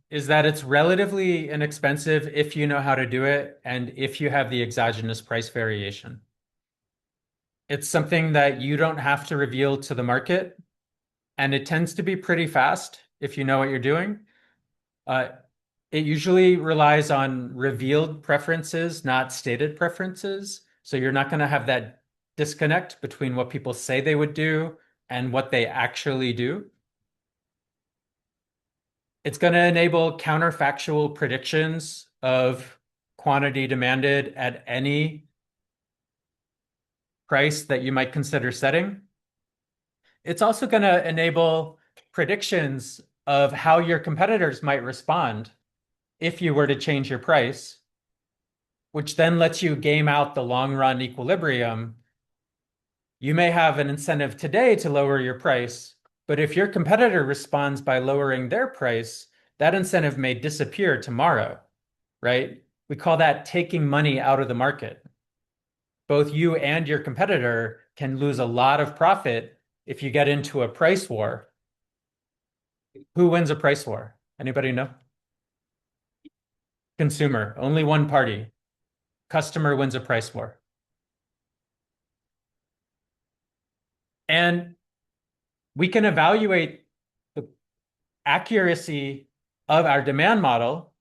Speaker 1: is that it's relatively inexpensive if you know how to do it and if you have the exogenous price variation. It's something that you don't have to reveal to the market, and it tends to be pretty fast if you know what you're doing. It usually relies on revealed preferences, not stated preferences. So you're not going to have that disconnect between what people say they would do and what they actually do. It's going to enable counterfactual predictions of quantity demanded at any price that you might consider setting. It's also going to enable predictions of how your competitors might respond if you were to change your price, which then lets you game out the long run equilibrium. You may have an incentive today to lower your price, but if your competitor responds by lowering their price, that incentive may disappear tomorrow, right? We call that taking money out of the market. Both you and your competitor can lose a lot of profit if you get into a price war. Who wins a price war? Anybody know? Consumer, only one party. Customer wins a price war. And we can evaluate the accuracy of our demand model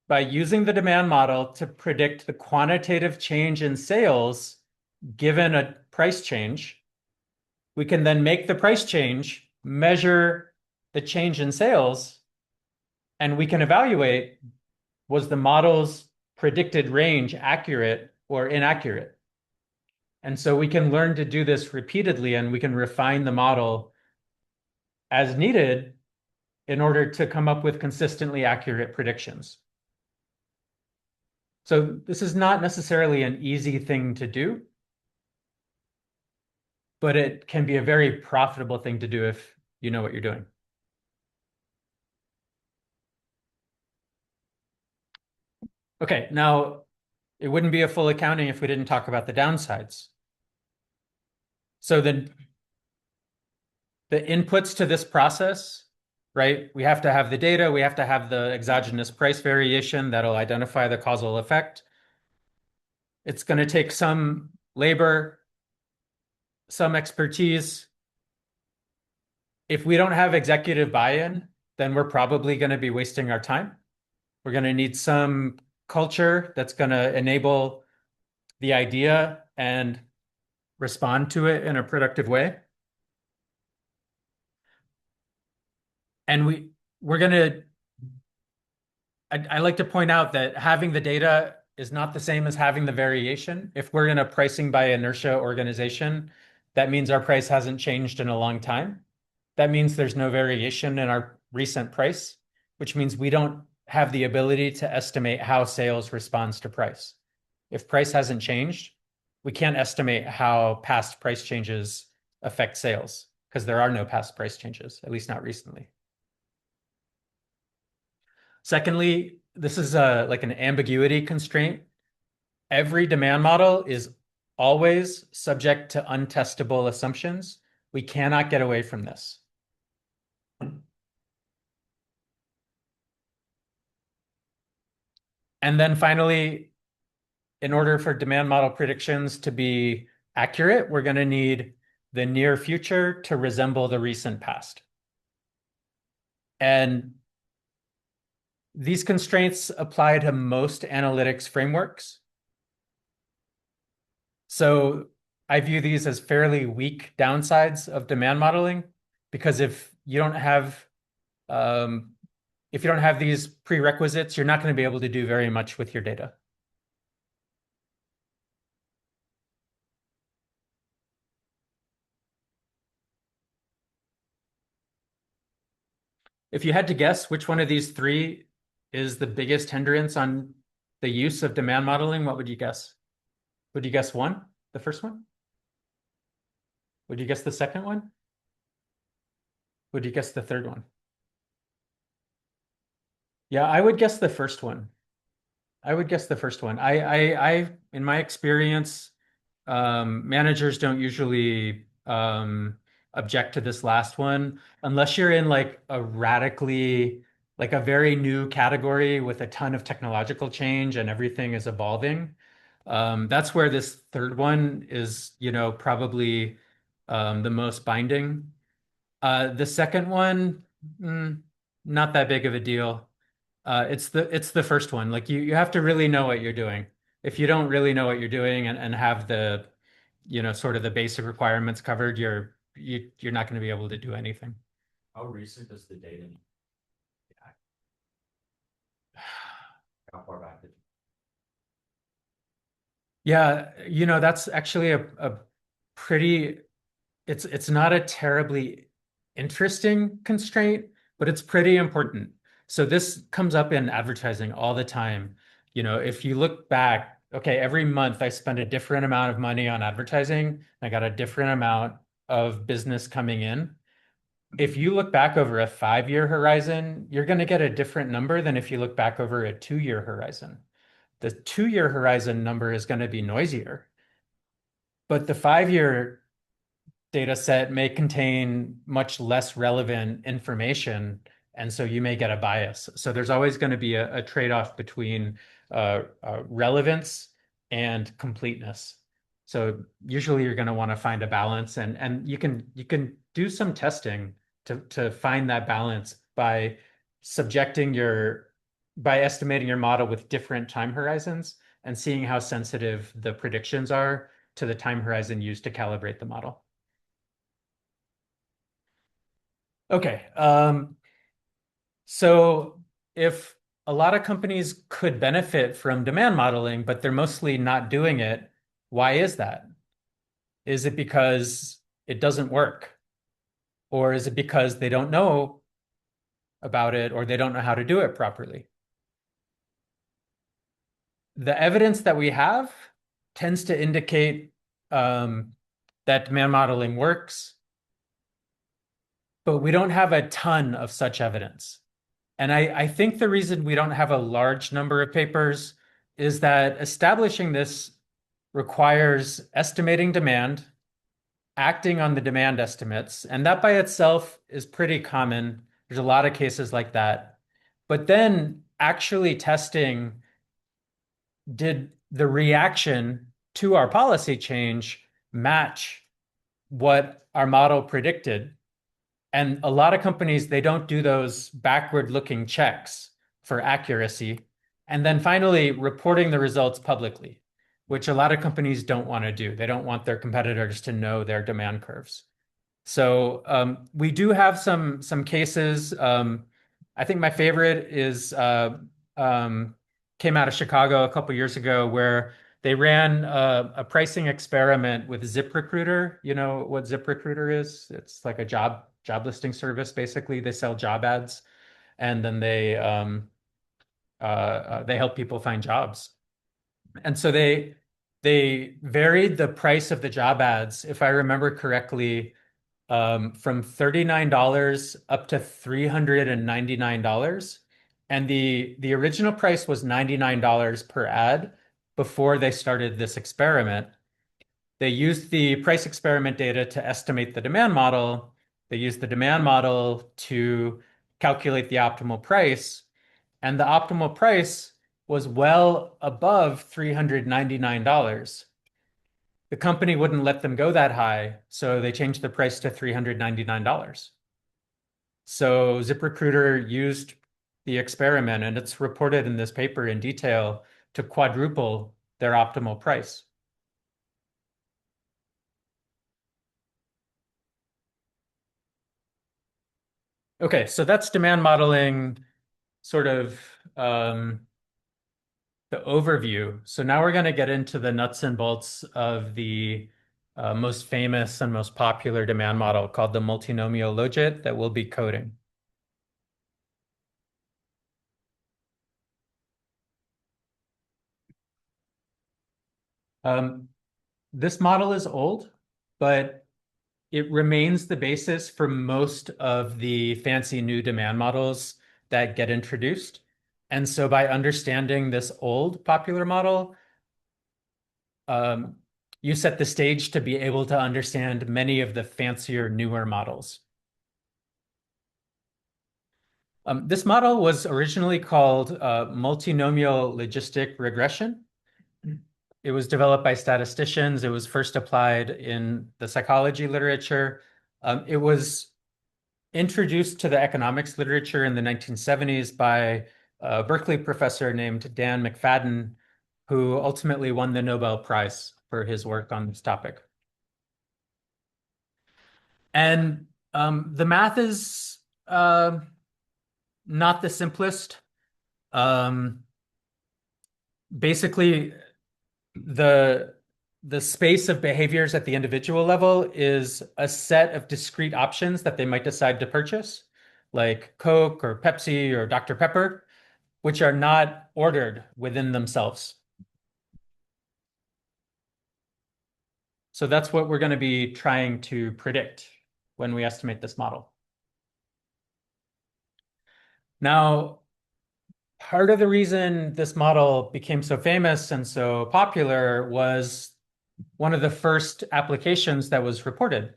Speaker 1: by using the demand model to predict the quantitative change in sales given a price change. We can then make the price change, measure the change in sales, and we can evaluate, was the model's predicted range accurate or inaccurate? And so we can learn to do this repeatedly, and we can refine the model as needed in order to come up with consistently accurate predictions. So this is not necessarily an easy thing to do, but it can be a very profitable thing to do if you know what you're doing. Okay, now it wouldn't be a full accounting if we didn't talk about the downsides. So the inputs to this process, right? We have to have the data, we have to have the exogenous price variation that'll identify the causal effect. It's going to take some labor, some expertise. If we don't have executive buy-in, then we're probably going to be wasting our time. We're going to need some culture that's going to enable the idea and respond to it in a productive way. And we're going to, I like to point out that having the data is not the same as having the variation. If we're in a pricing by inertia organization, that means our price hasn't changed in a long time. That means there's no variation in our recent price, which means we don't have the ability to estimate how sales responds to price. If price hasn't changed, we can't estimate how past price changes affect sales because there are no past price changes, at least not recently. Secondly, this is like an ambiguity constraint. Every demand model is always subject to untestable assumptions. We cannot get away from this. And then finally, in order for demand model predictions to be accurate, we're going to need the near future to resemble the recent past. And these constraints apply to most analytics frameworks. So I view these as fairly weak downsides of demand modeling because um, if you don't have these prerequisites, you're not going to be able to do very much with your data. If you had to guess which one of these three is the biggest hindrance on the use of demand modeling, what would you guess? Would you guess one, the first one? Would you guess the second one? Would you guess the third one? Yeah, I would guess the first one. I would guess the first one. In my experience, managers don't usually object to this last one unless you're in like a very new category with a ton of technological change and everything is evolving. That's where this third one is, probably the most binding. The second one, not that big of a deal. It's the first one. Like you have to really know what you're doing. If you don't really know what you're doing and have the, sort of the basic requirements covered, you're not going to be able to do anything.
Speaker 9: How recent is the data? How far back did
Speaker 1: Yeah, that's actually a pretty it's not a terribly interesting constraint, but it's pretty important. So this comes up in advertising all the time. If you look back, okay, every month I spend a different amount of money on advertising. I got a different amount of business coming in. If you look back over a 5-year horizon, you're going to get a different number than if you look back over a 2-year horizon. The 2-year horizon number is going to be noisier, but the 5-year data set may contain much less relevant information, and so you may get a bias. So there's always going to be a trade-off between relevance and completeness. So usually you're going to want to find a balance, and you can do some testing to find that balance by estimating your model with different time horizons and seeing how sensitive the predictions are to the time horizon used to calibrate the model. Okay. So if a lot of companies could benefit from demand modeling, but they're mostly not doing it, why is that? Is it because it doesn't work? Or is it because they don't know about it or they don't know how to do it properly? The evidence that we have tends to indicate that demand modeling works, but we don't have a ton of such evidence. And I think the reason we don't have a large number of papers is that establishing this requires estimating demand, acting on the demand estimates, and that by itself is pretty common. There's a lot of cases like that. But then actually testing, did the reaction to our policy change match what our model predicted? And a lot of companies, they don't do those backward-looking checks for accuracy. And then finally, reporting the results publicly, which a lot of companies don't want to do. They don't want their competitors to know their demand curves. So we do have some cases. I think my favorite is came out of Chicago a couple years ago where they ran a pricing experiment with ZipRecruiter. You know what ZipRecruiter is? It's like a job listing service. Basically, they sell job ads, and then they help people find jobs. And so they varied the price of the job ads, if I remember correctly, from $39 up to $399. And the original price was $99 per ad before they started this experiment. They used the price experiment data to estimate the demand model. They used the demand model to calculate the optimal price. And the optimal price was well above $399. The company wouldn't let them go that high, so they changed the price to $399. So ZipRecruiter used the experiment, and it's reported in this paper in detail, to quadruple their optimal price. Okay, so that's demand modeling, sort of the overview. So now we're going to get into the nuts and bolts of the most famous and most popular demand model called the multinomial logit that we'll be coding. This model is old, but it remains the basis for most of the fancy new demand models that get introduced. And so by understanding this old popular model, you set the stage to be able to understand many of the fancier, newer models. This model was originally called multinomial logistic regression. It was developed by statisticians. It was first applied in the psychology literature. It was introduced to the economics literature in the 1970s by a Berkeley professor named Dan McFadden, who ultimately won the Nobel Prize for his work on this topic. And the math is not the simplest. Basically, the space of behaviors at the individual level is a set of discrete options that they might decide to purchase, like Coke or Pepsi or Dr. Pepper, which are not ordered within themselves. So that's what we're going to be trying to predict when we estimate this model. Now, part of the reason this model became so famous and so popular was one of the first applications that was reported.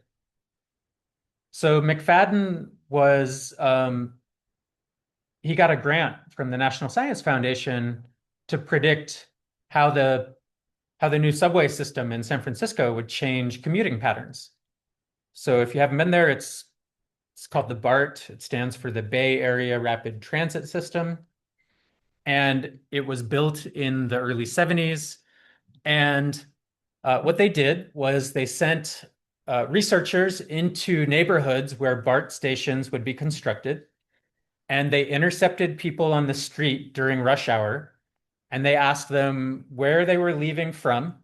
Speaker 1: So McFadden was, he got a grant from the National Science Foundation to predict how the new subway system in San Francisco would change commuting patterns. So if you haven't been there, it's called the BART. It stands for the Bay Area Rapid Transit System. And it was built in the early 70s. And what they did was they sent researchers into neighborhoods where BART stations would be constructed. And they intercepted people on the street during rush hour. And they asked them where they were leaving from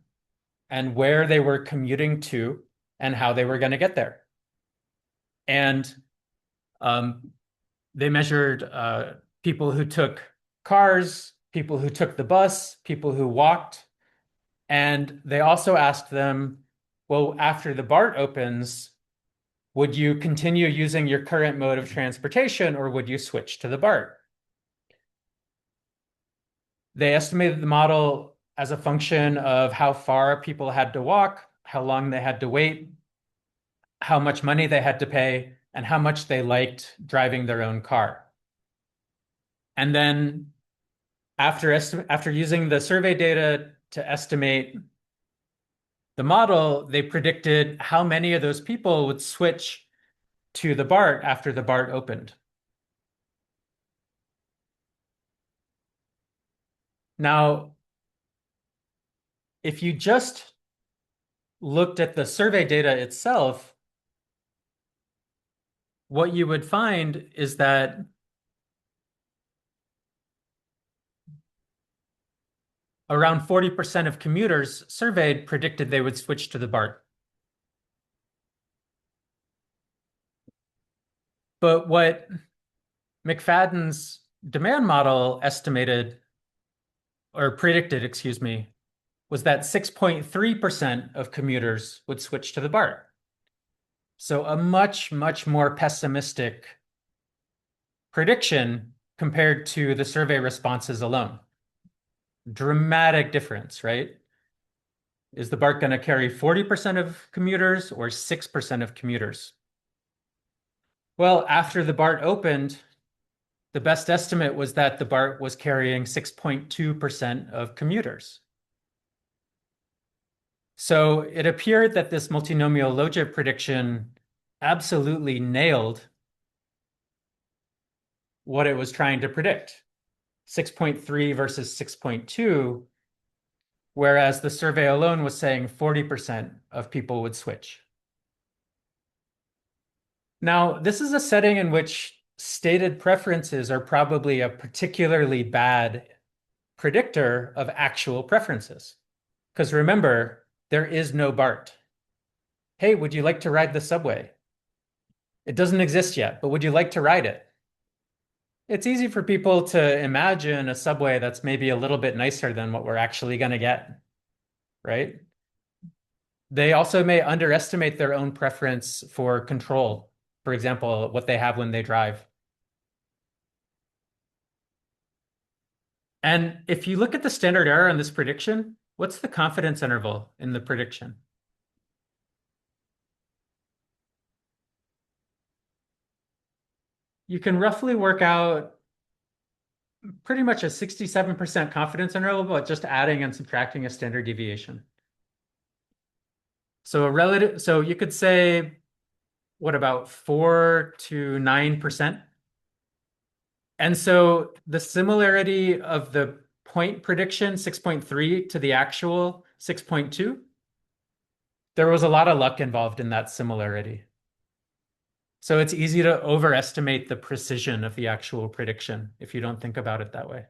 Speaker 1: and where they were commuting to and how they were going to get there. And they measured people who took cars, people who took the bus, people who walked. And they also asked them, well, after the BART opens, would you continue using your current mode of transportation or would you switch to the BART? They estimated the model as a function of how far people had to walk, how long they had to wait, how much money they had to pay, and how much they liked driving their own car. And then after using the survey data to estimate the model, they predicted how many of those people would switch to the BART after the BART opened. Now, if you just looked at the survey data itself, what you would find is that around 40% of commuters surveyed predicted they would switch to the BART. But what McFadden's demand model estimated, or predicted, excuse me, was that 6.3% of commuters would switch to the BART. So a much, much more pessimistic prediction compared to the survey responses alone. Dramatic difference, right? Is the BART going to carry 40% of commuters or 6% of commuters? Well, after the BART opened, the best estimate was that the BART was carrying 6.2% of commuters. So it appeared that this multinomial logit prediction absolutely nailed what it was trying to predict. 6.3 versus 6.2, whereas the survey alone was saying 40% of people would switch. Now, this is a setting in which stated preferences are probably a particularly bad predictor of actual preferences. Because remember, there is no BART. Hey, would you like to ride the subway? It doesn't exist yet, but would you like to ride it? It's easy for people to imagine a subway that's maybe a little bit nicer than what we're actually going to get, right? They also may underestimate their own preference for control. For example, what they have when they drive. And if you look at the standard error in this prediction, what's the confidence interval in the prediction? You can roughly work out pretty much a 67% confidence interval, but just adding and subtracting a standard deviation. So you could say, what about 4 to 9%? And so the similarity of the point prediction, 6.3 to the actual 6.2, there was a lot of luck involved in that similarity. So it's easy to overestimate the precision of the actual prediction if you don't think about it that way.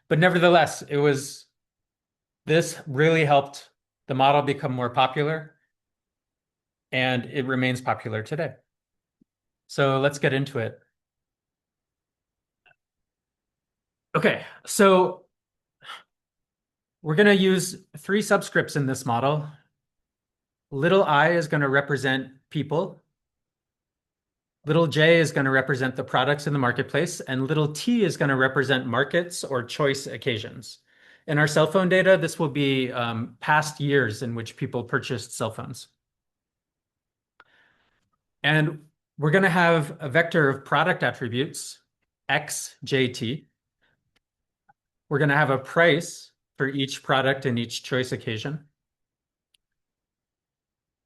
Speaker 1: But nevertheless, this really helped the model become more popular, and it remains popular today. So let's get into it. Okay, so we're going to use 3 subscripts in this model. Little I is going to represent people. Little j is going to represent the products in the marketplace, and little t is going to represent markets or choice occasions. In our cell phone data, this will be past years in which people purchased cell phones. And we're going to have a vector of product attributes, x, j, t. We're going to have a price for each product and each choice occasion.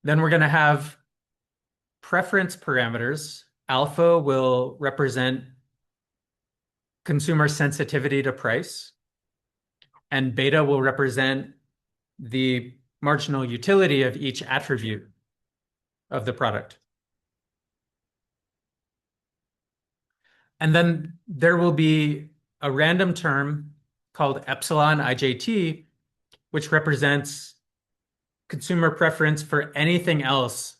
Speaker 1: Then we're going to have preference parameters. Alpha will represent consumer sensitivity to price, and beta will represent the marginal utility of each attribute of the product. And then there will be a random term called epsilon ijt, which represents consumer preference for anything else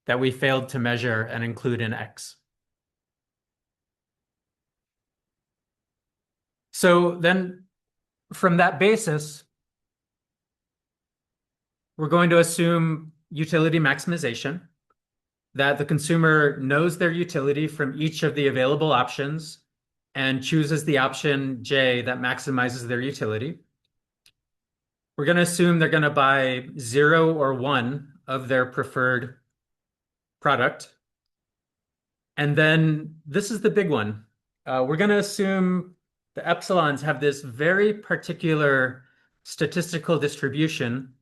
Speaker 1: that we failed to measure and include in X. So then from that basis, we're going to assume utility maximization, that the consumer knows their utility from each of the available options and chooses the option J that maximizes their utility. We're going to assume they're going to buy 0 or 1 of their preferred product. And then this is the big one. We're going to assume the epsilons have this very particular statistical distribution,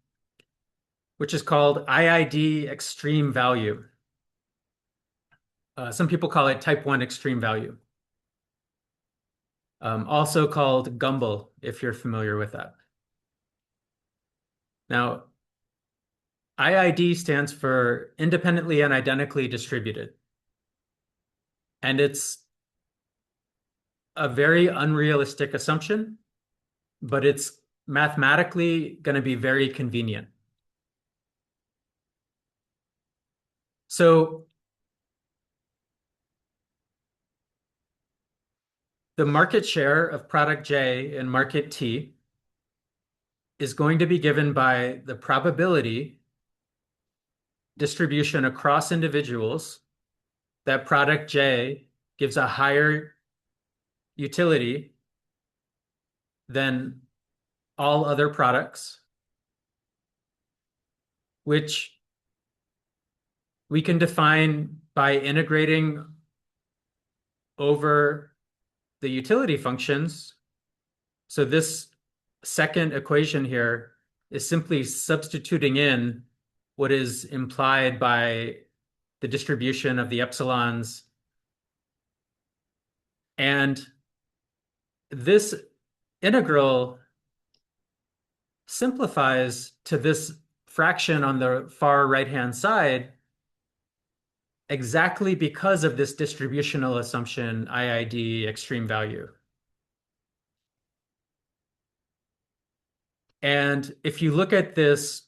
Speaker 1: which is called IID extreme value. Some people call it type 1 extreme value. Also called Gumbel, if you're familiar with that. Now, IID stands for independently and identically distributed. And it's a very unrealistic assumption but it's mathematically going to be very convenient. So the market share of product J in market T is going to be given by the probability distribution across individuals that product J gives a higher utility than all other products, which we can define by integrating over the utility functions. So this second equation here is simply substituting in what is implied by the distribution of the epsilons. And this integral simplifies to this fraction on the far right-hand side exactly because of this distributional assumption, IID extreme value. And if you look at this,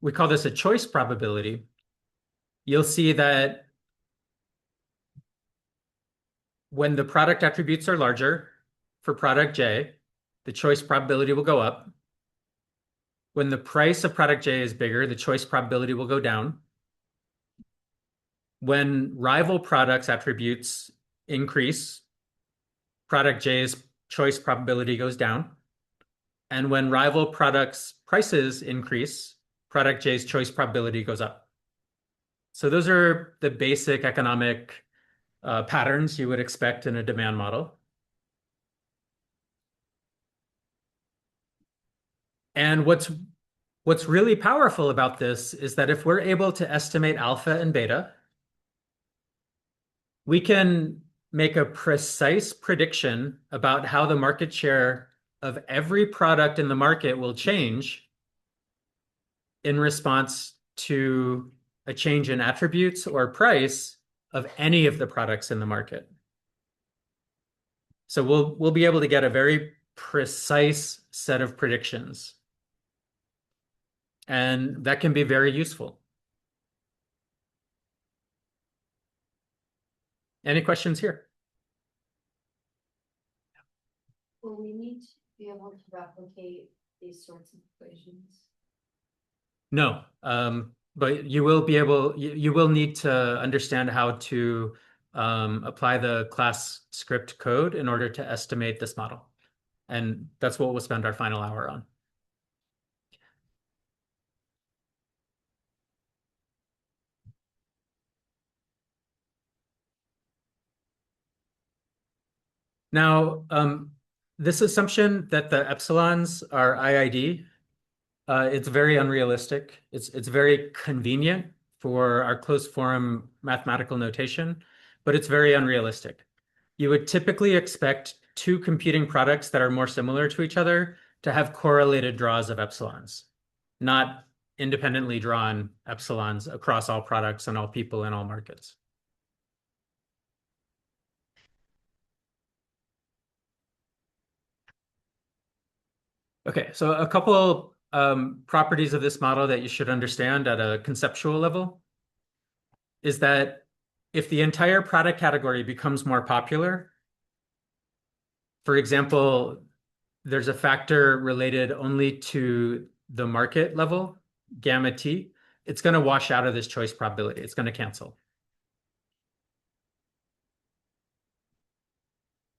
Speaker 1: we call this a choice probability, you'll see that when the product attributes are larger for product J, the choice probability will go up. When the price of product J is bigger, the choice probability will go down. When rival products attributes increase, product J's choice probability goes down. And when rival products' prices increase, product J's choice probability goes up. So those are the basic economic patterns you would expect in a demand model. And what's really powerful about this is that if we're able to estimate alpha and beta, we can make a precise prediction about how the market share of every product in the market will change in response to a change in attributes or price of any of the products in the market. So we'll be able to get a very precise set of predictions. And that can be very useful. Any questions here?
Speaker 10: Will we need to be able to replicate these sorts of equations?
Speaker 1: No, but you will be able, you will need to understand how to apply the class script code in order to estimate this model. And that's what we'll spend our final hour on. Now, this assumption that the epsilons are IID, it's very unrealistic. It's very convenient for our closed form mathematical notation, but it's very unrealistic. You would typically expect two competing products that are more similar to each other to have correlated draws of epsilons, not independently drawn epsilons across all products and all people in all markets. Okay, so a couple properties of this model that you should understand at a conceptual level is that if the entire product category becomes more popular, for example, there's a factor related only to the market level, gamma T, it's going to wash out of this choice probability. It's going to cancel.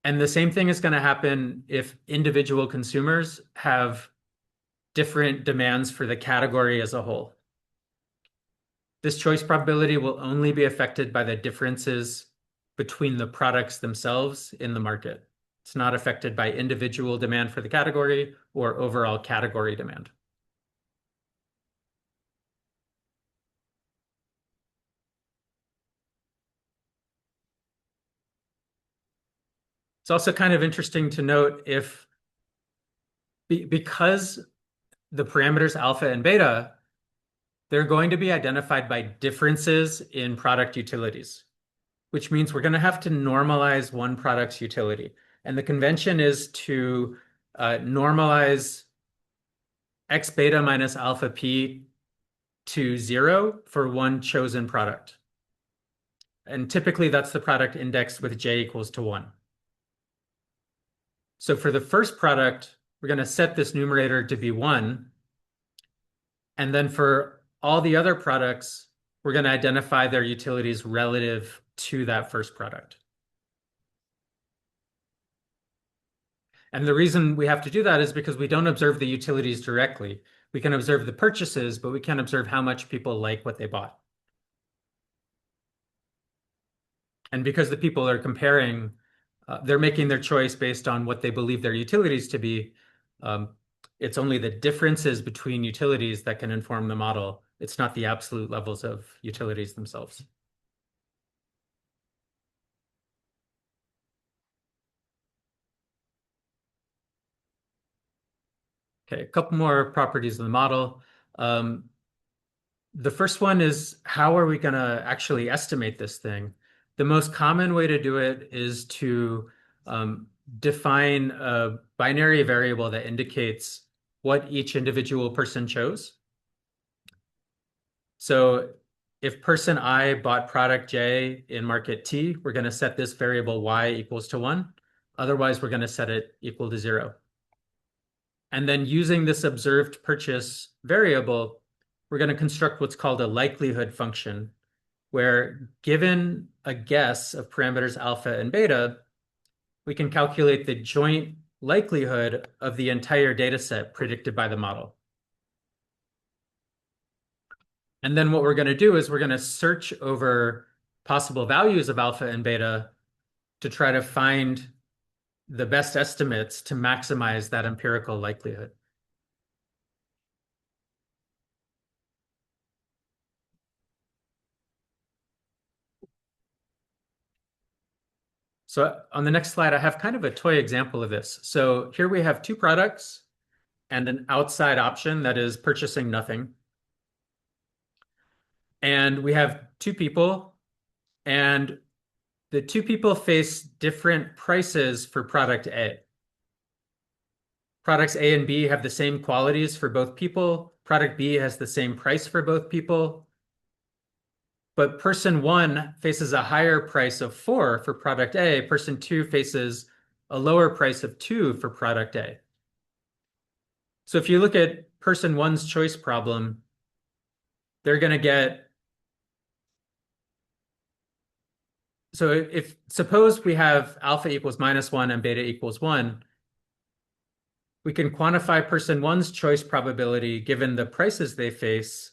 Speaker 1: And the same thing is going to happen if individual consumers have different demands for the category as a whole. This choice probability will only be affected by the differences between the products themselves in the market. It's not affected by individual demand for the category or overall category demand. It's also kind of interesting to note if, because the parameters alpha and beta, they're going to be identified by differences in product utilities. which means we're going to have to normalize one product's utility. And the convention is to normalize x beta minus alpha p to 0 for one chosen product. And typically that's the product indexed with j equals to 1. So for the first product, we're going to set this numerator to be 1. And then for all the other products, we're going to identify their utilities relative to that first product. And the reason we have to do that is because we don't observe the utilities directly. We can observe the purchases, but we can't observe how much people like what they bought. And because the people are comparing, they're making their choice based on what they believe their utilities to be. It's only the differences between utilities that can inform the model. It's not the absolute levels of utilities themselves. Okay, a couple more properties of the model. The first one is, how are we going to actually estimate this thing? The most common way to do it is to define a binary variable that indicates what each individual person chose. So if person I bought product J in market T, we're going to set this variable y equals to 1. Otherwise, we're going to set it equal to 0. And then using this observed purchase variable, we're going to construct what's called a likelihood function, where given a guess of parameters alpha and beta, we can calculate the joint likelihood of the entire data set predicted by the model. And then what we're going to do is we're going to search over possible values of alpha and beta to try to find the best estimates to maximize that empirical likelihood. So on the next slide, I have kind of a toy example of this. So here we have two products and an outside option that is purchasing nothing. And we have two people, and the two people face different prices for product A. Products A and B have the same qualities for both people. Product B has the same price for both people. But person 1 faces a higher price of 4 for product A. Person 2 faces a lower price of 2 for product A. So if you look at person 1's choice problem, they're going to get... So if suppose we have alpha equals -1 and beta equals 1, we can quantify person 1's choice probability given the prices they face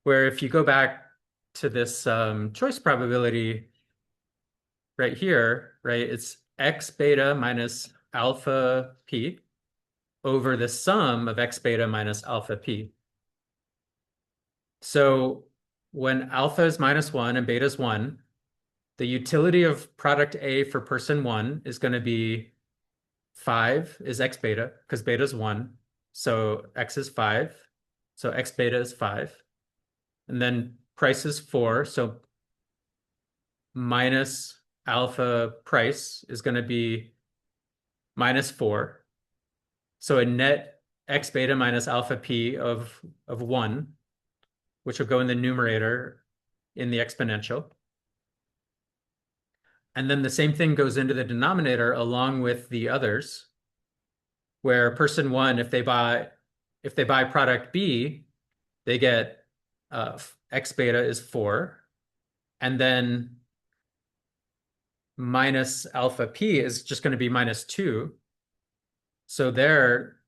Speaker 1: where if you go back to this choice probability right here, right, it's x beta minus alpha p over the sum of x beta minus alpha p. So when alpha is -1 and beta is 1, the utility of product A for person 1 is going to be 5 is x beta, because beta is 1. So x is 5. So x beta is 5. And then price is 4. So minus alpha price is going to be -4. So a net x beta minus alpha p of 1, which will go in the numerator in the exponential. And then the same thing goes into the denominator along with the others, where person 1, if they buy product B, they get x beta is 4, and then minus alpha p is just going to be -2. So there,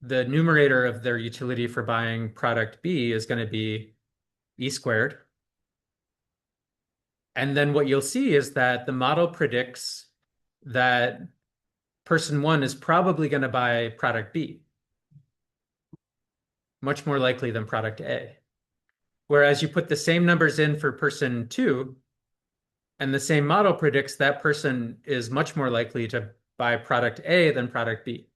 Speaker 1: the numerator of their utility for buying product B is going to be e squared. And then what you'll see is that the model predicts that person 1 is probably going to buy product B, much more likely than product A. Whereas you put the same numbers in for person 2, and the same model predicts that person is much more likely to buy product A than product B.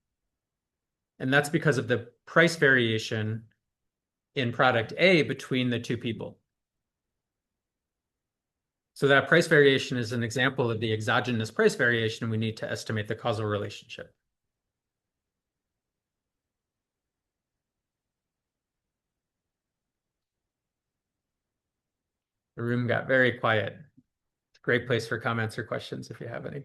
Speaker 1: And that's because of the price variation in product A between the two people. So that price variation is an example of the exogenous price variation we need to estimate the causal relationship. The room got very quiet. It's a great place for comments or questions if you have any.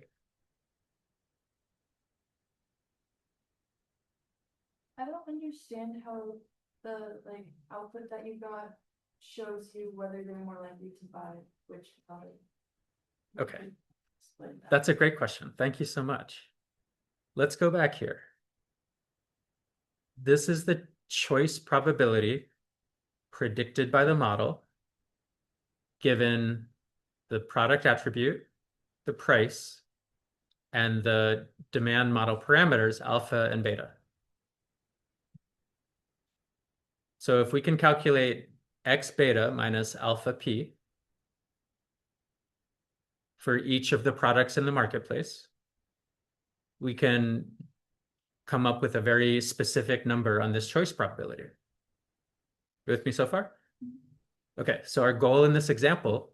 Speaker 3: I don't understand how the like output that you got shows you whether you're more likely to buy which product.
Speaker 1: Okay.
Speaker 3: Explain that.
Speaker 1: That's a great question. Thank you so much. Let's go back here. This is the choice probability predicted by the model given the product attribute, the price, and the demand model parameters, alpha and beta. So if we can calculate x beta minus alpha p for each of the products in the marketplace, we can come up with a very specific number on this choice probability. You with me so far? Okay, so our goal in this example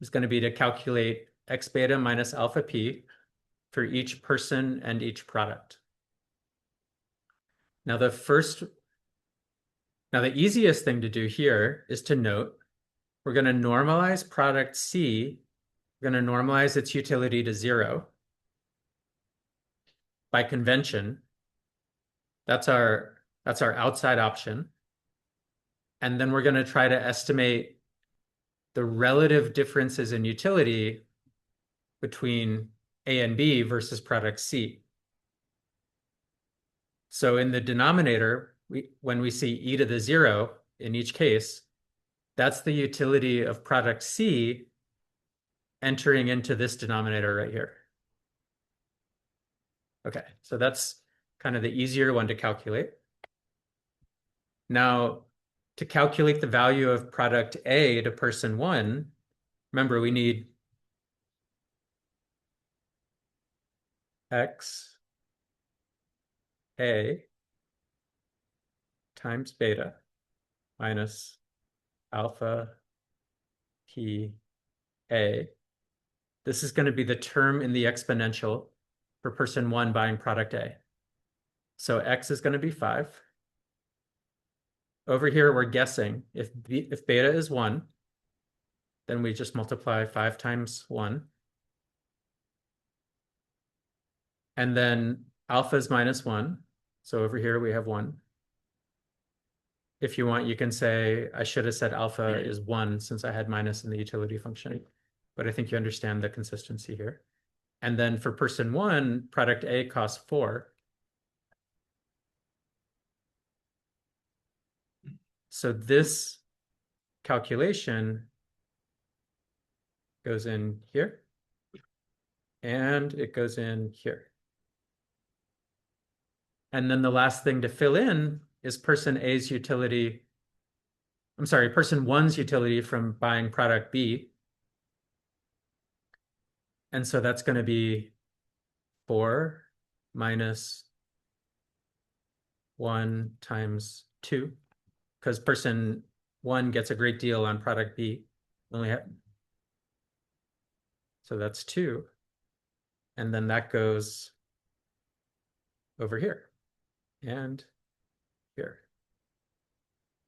Speaker 1: is going to be to calculate x beta minus alpha p for each person and each product. Now the easiest thing to do here is to note we're going to normalize product C. We're going to normalize its utility to 0 by convention. That's our outside option. And then we're going to try to estimate the relative differences in utility between A and B versus product C. So in the denominator, when we see e to the 0 in each case, that's the utility of product C entering into this denominator right here. Okay, so that's kind of the easier one to calculate. Now, to calculate the value of product A to person 1, remember we need x A times beta minus alpha p A. This is going to be the term in the exponential for person 1 buying product A. So x is going to be 5. Over here, we're guessing if beta is 1, then we just multiply 5 times 1. And then alpha is minus 1. So over here, we have 1. If you want, you can say, I should have said alpha is 1 since I had minus in the utility function. But I think you understand the consistency here. And then for person 1, product A costs 4. So this calculation goes in here, and it goes in here. And then the last thing to fill in is person 1's utility from buying product B. And so that's going to be 4 minus 1 times 2. Because person 1 gets a great deal on product B. So that's 2. And then that goes over here, and here,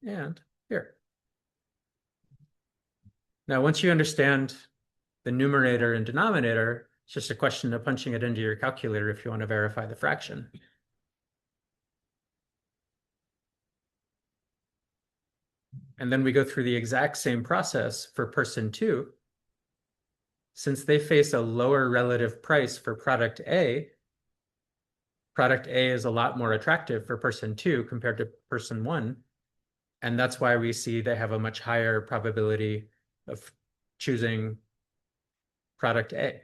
Speaker 1: and here. Now, once you understand the numerator and denominator, it's just a question of punching it into your calculator if you want to verify the fraction. And then we go through the exact same process for person 2. Since they face a lower relative price for product A is a lot more attractive for person 2 compared to person 1. And that's why we see they have a much higher probability of choosing product A.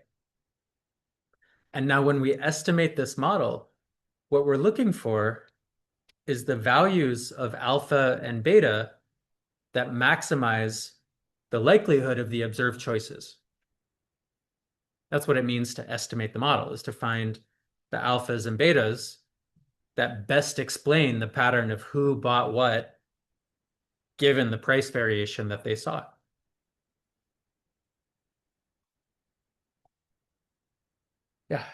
Speaker 1: And now when we estimate this model, what we're looking for is the values of alpha and beta that maximize the likelihood of the observed choices. That's what it means to estimate the model, is to find the alphas and betas that best explain the pattern of who bought what given the price variation that they saw. Yeah.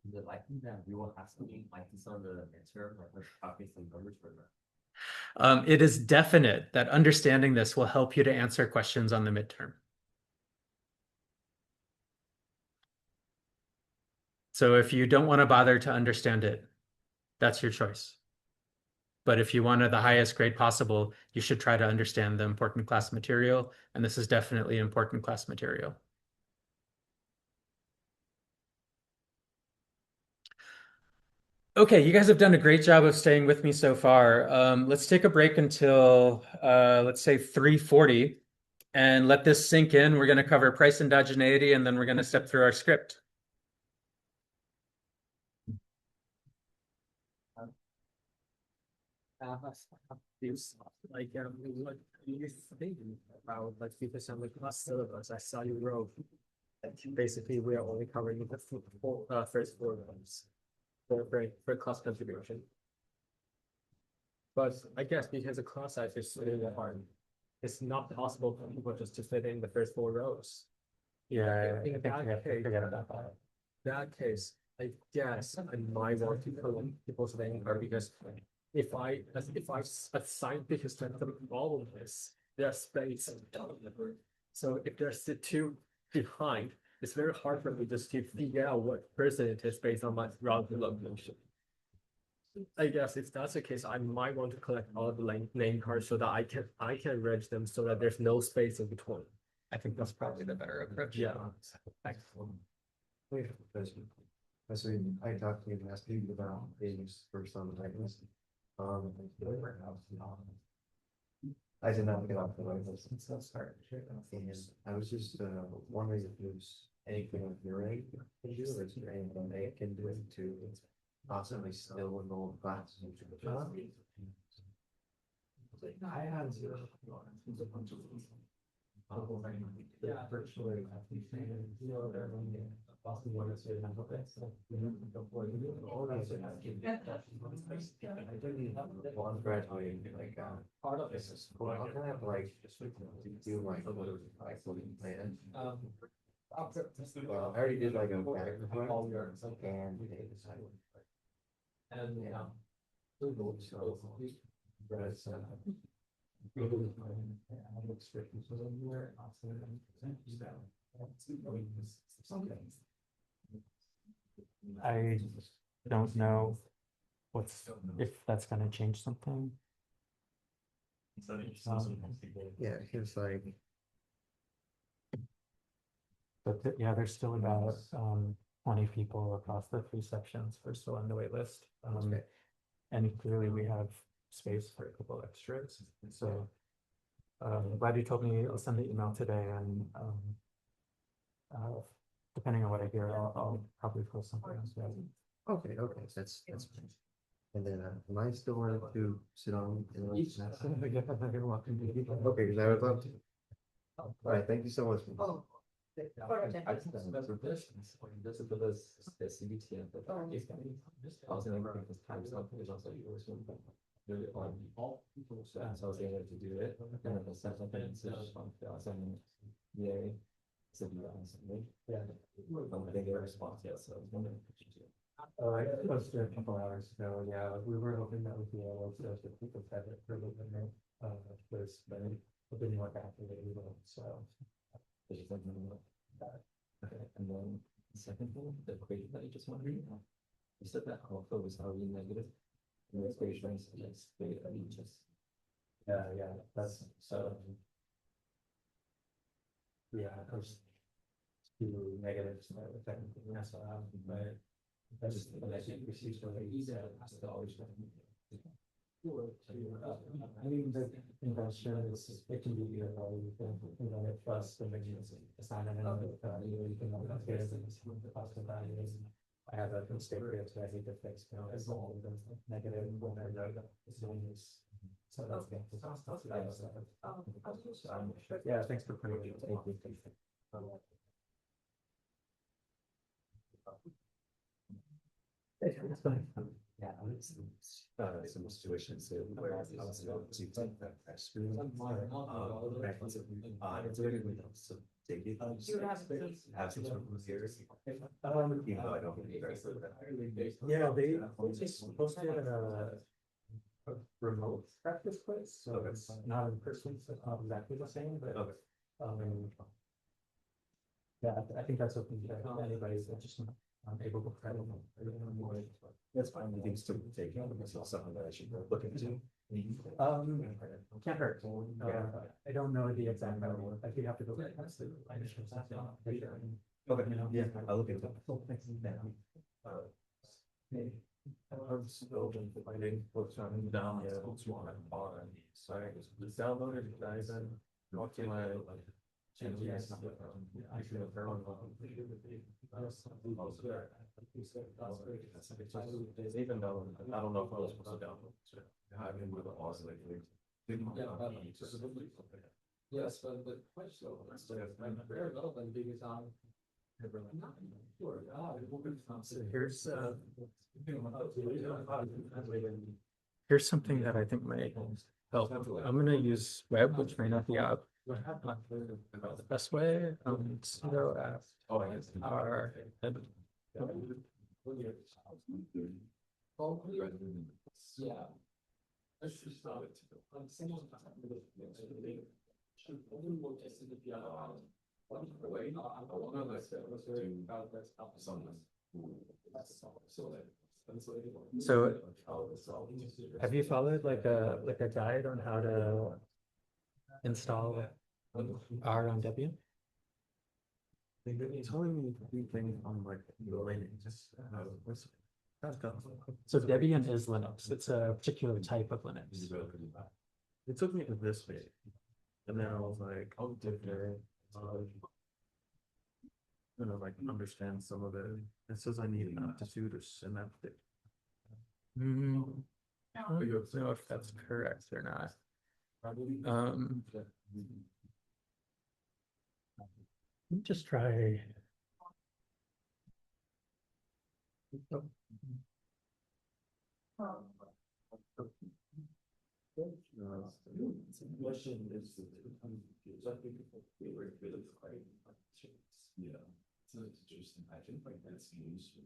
Speaker 9: Is it likely that we will have something like this on the midterm, like let's copy some numbers for that?
Speaker 1: It is definite that understanding this will help you to answer questions on the midterm. So if you don't want to bother to understand it, that's your choice. But if you want the highest grade possible, you should try to understand the important class material, and this is definitely important class material. Okay, you guys have done a great job of staying with me so far. Let's take a break until, let's say 3:40 and let this sink in. We're going to cover price endogeneity, and then we're going to step through our script.
Speaker 11: Like what you thinking about like 3% like last syllabus? I saw you wrote. Basically, we are only covering the first 4 ones for class contribution. But I guess because the class size is really hard, it's not possible for people just to fit in the first 4 rows.
Speaker 1: Yeah,
Speaker 11: In that case, I guess I might want to put people's name here because if I assign because the problem is there's space. So if there's the 2 behind, it's very hard for me just to figure out what person it is based on my routing location. I guess if that's the case, I might want to collect all of the name cards so that I can arrange them so that there's no space in between.
Speaker 1: I think that's probably the better approach.
Speaker 11: Yeah.
Speaker 7: Excellent. So I talked to you last week about being first on the whitelist. I did not get off the whitelist. And I was just wondering if there's anything on your end can do, or is there anything they can do to possibly still enroll classes? I had zero. Yeah, virtually. Well, I'm graduating like part of this is cool. I'll kind of like do like a little like plan. Well, I already did like a back report and yeah. So,
Speaker 1: I don't know if that's going to change something.
Speaker 7: yeah, it's like.
Speaker 1: But yeah, there's still about 20 people across the 3 sections who are still on the wait list.
Speaker 7: Okay.
Speaker 1: And clearly we have space for a couple extras. So glad you told me. I'll send the email today, and depending on what I hear, I'll probably post something else.
Speaker 7: Okay, that's fine. And then am I still wanting to sit on in the
Speaker 1: You're welcome to be.
Speaker 7: Okay, because I would love to. All right, thank you so much.
Speaker 1: I posted a couple hours ago. Yeah, we were hoping that we'd be able to keep it private for a little bit more. There's been a bit more activity, so.
Speaker 9: Okay, and then the second thing, the equation that you just want to read. You said that alpha was already negative. And the equation is beta just.
Speaker 1: Yeah, that's so. Yeah, there's 2 negatives technically, that's but that's I think we see sort of easy. I mean, the invention is, it can be either way. You can invent it first and then you assign it another value, you can update it and see what the cost of value is. I have a mistake here, so I need to fix now. It's all the negative when I know that it's doing this. So that's good. Yeah, thanks for putting it. Thank you.
Speaker 9: Yeah. some situations where I was able to take that extra. It's really so take it. Have some sort of years. Even though I don't think you guys live that.
Speaker 11: Yeah, they just posted a remote practice place, so it's not in person, so it's not exactly the same, but
Speaker 9: Okay.
Speaker 11: yeah, I think that's open to anybody that's just not able to travel.
Speaker 9: That's fine. You think still take it, it's not something that I should look into.
Speaker 11: Can't hurt. I don't know the exact value. I think you have to go.
Speaker 9: Okay, yeah, I'll look into it. I'm still finding what's on down. Yeah, what's on the site. It's downloaded, I then walk to my GPS. I should have found even though I don't know if I was supposed to download. I've been with the laws lately.
Speaker 11: Yes, but the question is very relevant because
Speaker 1: Here's something that I think might help. I'm gonna use web, which may not be out the best way. Pseudo app are
Speaker 11: yeah.
Speaker 1: So have you followed like a guide on how to install R on Debian?
Speaker 9: It's telling me everything on like Linux.
Speaker 1: So Debian is Linux. It's a particular type of Linux.
Speaker 9: It took me to this page, and then I was like, oh, different. Like understand some of it. It says I need an aptitude or synaptic.
Speaker 1: I don't know if that's correct or not. Let me just try. Oh.
Speaker 9: Question is, yeah, it's interesting. I think like that's useful.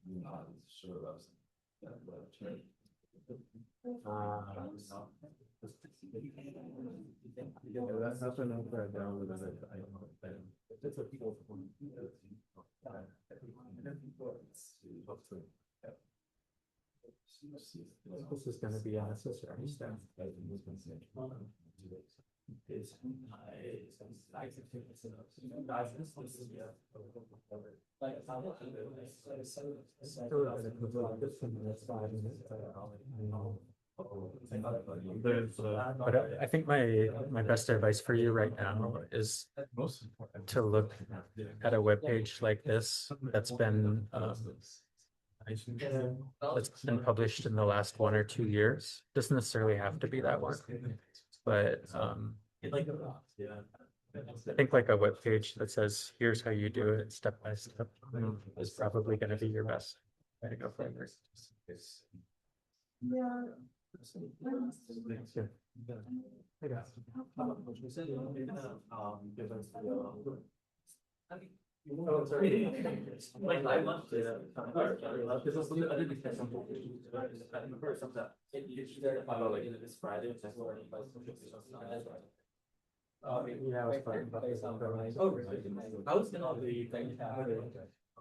Speaker 9: Not sure about that. That's what I downloaded. I don't know. That's what people.
Speaker 1: This is going to be unnecessary stuff. But I think my best advice for you right now is to look at a web page like this that's been published in the last 1 or 2 years. Doesn't necessarily have to be that one, but I think like a web page that says, here's how you do it step by step is probably going to be your best way to go forward.
Speaker 3: Yeah.
Speaker 4: Like I love to. This Friday.
Speaker 1: Yeah, I was fine.
Speaker 4: Oh, really? I was gonna be thinking.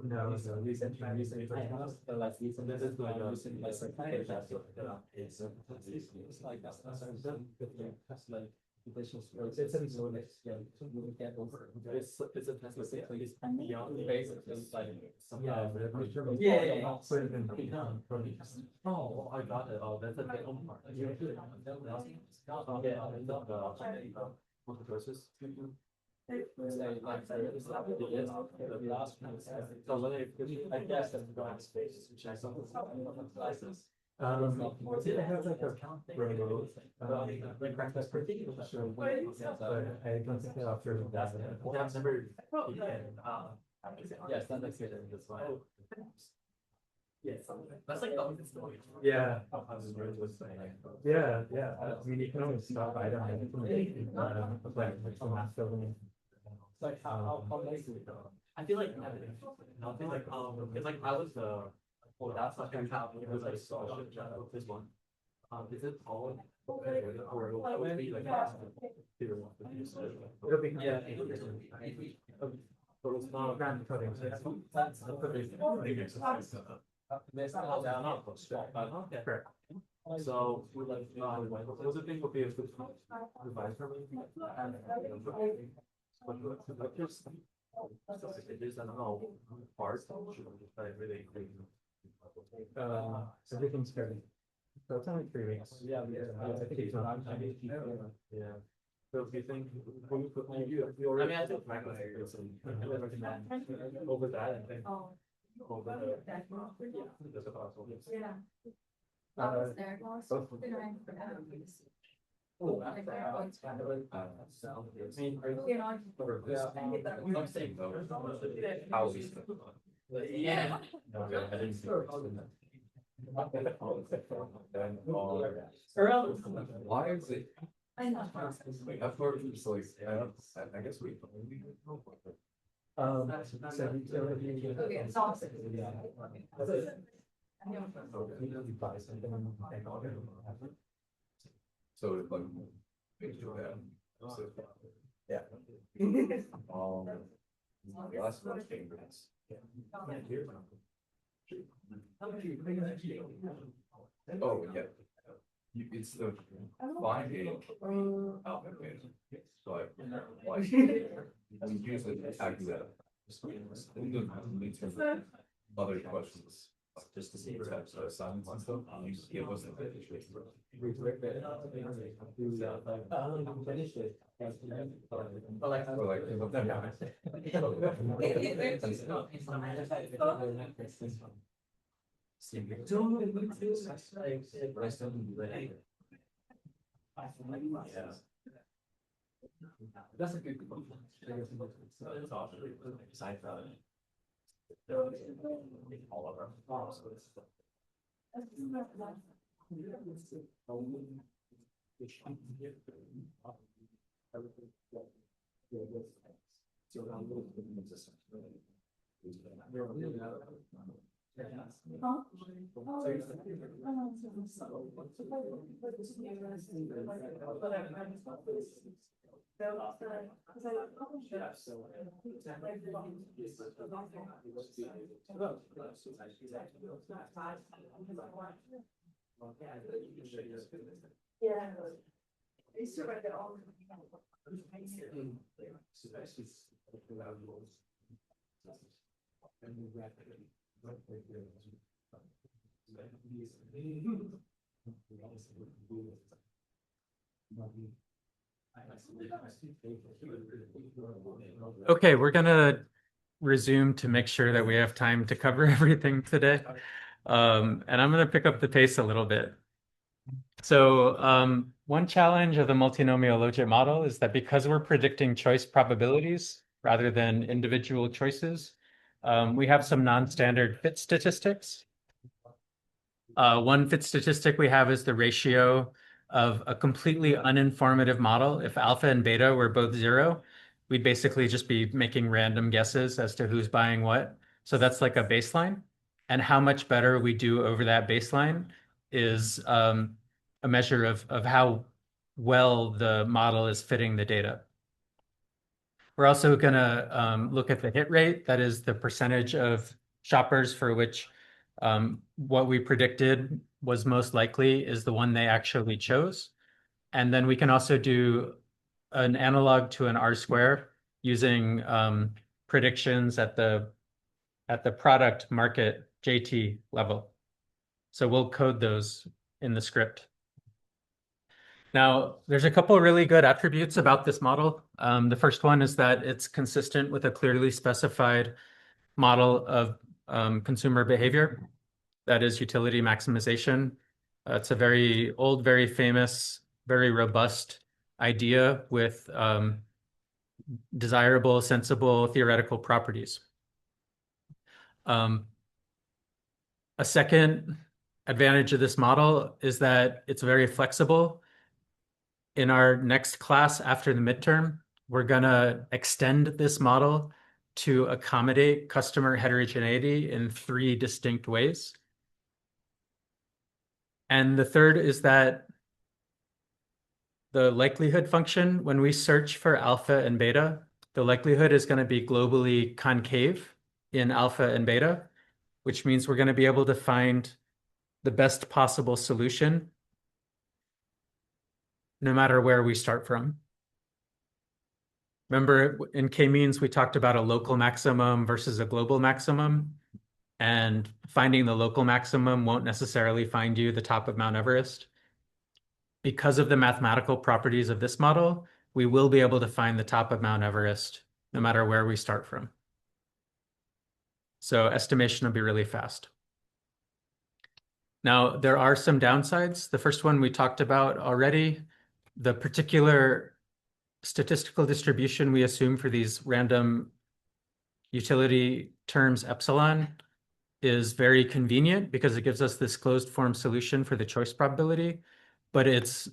Speaker 1: No,
Speaker 4: This is like it's like that's like it's a so next yeah we get over it's a test basically it's beyond the basic it's like
Speaker 1: yeah,
Speaker 4: oh I got it oh that's a bit choices I guess that's the space which I saw license.
Speaker 1: it has like a remote practice particular, but I don't think they offer that.
Speaker 4: I've never yes that makes it this way.
Speaker 11: Yeah, that's like the story.
Speaker 1: Yeah. Yeah. I mean, you can always stop item. Like the math building.
Speaker 11: It's like how nice is it? I feel like it's like I was the that's like how it was like so this one. Is it all? Or it'll be like
Speaker 1: It'll be,
Speaker 11: yeah. But it's not
Speaker 1: Grand coding.
Speaker 11: It's not down up, but straight, but okay.
Speaker 1: Correct.
Speaker 11: So we like, was the thing would be if we revise her. But just. It is, I don't know, parts. I really.
Speaker 1: Everything's fairly. So it's only 3 weeks.
Speaker 11: Yeah, I think it's not. Yeah. So if you think, I mean, I think Michael I would recommend over that, I think. Over the. There's a possible. Oh, that's kind of like, I mean, I'm saying though. Houses. Yeah. Okay, I didn't see.
Speaker 8: Why is it?
Speaker 3: I know.
Speaker 8: I've heard from just like, I guess we.
Speaker 1: So utility.
Speaker 3: Okay, it's awesome.
Speaker 1: Yeah. You buy something and order.
Speaker 8: So it's like. Yeah. Last one. Oh, yeah. It's the finding output page. So like, we usually tag that. Other questions, like just to see types of signs and stuff, you give us the
Speaker 11: That's a good question. Aside from all of our.
Speaker 3: Yeah. I used to write it all.
Speaker 1: Okay, we're gonna resume to make sure that we have time to cover everything today. And I'm gonna pick up the pace a little bit. So one challenge of the multinomial logit model is that because we're predicting choice probabilities rather than individual choices, we have some non-standard fit statistics. One fit statistic we have is the ratio of a completely uninformative model. If alpha and beta were both 0, we'd basically just be making random guesses as to who's buying what. So that's like a baseline. And how much better we do over that baseline is a measure of how well the model is fitting the data. We're also going to look at the hit rate. That is the percentage of shoppers for which what we predicted was most likely is the one they actually chose. And then we can also do an analog to an R-square using predictions at the product market JT level. So we'll code those in the script. Now, there's a couple really good attributes about this model. The first one is that it's consistent with a clearly specified model of consumer behavior. That is utility maximization. It's a very old, very famous, very robust idea with desirable, sensible theoretical properties. A second advantage of this model is that it's very flexible. In our next class after the midterm, we're gonna extend this model to accommodate customer heterogeneity in 3 distinct ways. And the third is that the likelihood function, when we search for alpha and beta, the likelihood is going to be globally concave in alpha and beta, which means we're going to be able to find the best possible solution no matter where we start from. Remember, in k-means, we talked about a local maximum versus a global maximum, and finding the local maximum won't necessarily find you the top of Mount Everest. Because of the mathematical properties of this model, we will be able to find the top of Mount Everest no matter where we start from. So estimation will be really fast. Now, there are some downsides. The first one we talked about already. The particular statistical distribution we assume for these random utility terms epsilon is very convenient because it gives us this closed form solution for the choice probability, but it's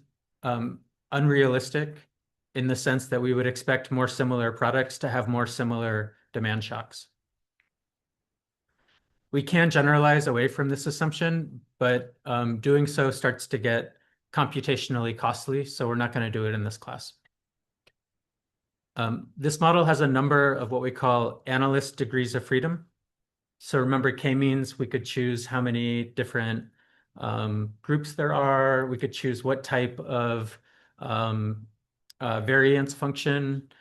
Speaker 1: unrealistic in the sense that we would expect more similar products to have more similar demand shocks. We can generalize away from this assumption, but doing so starts to get computationally costly, so we're not going to do it in this class. This model has a number of what we call analyst degrees of freedom. So remember, k-means, we could choose how many different groups there are. We could choose what type of variance function.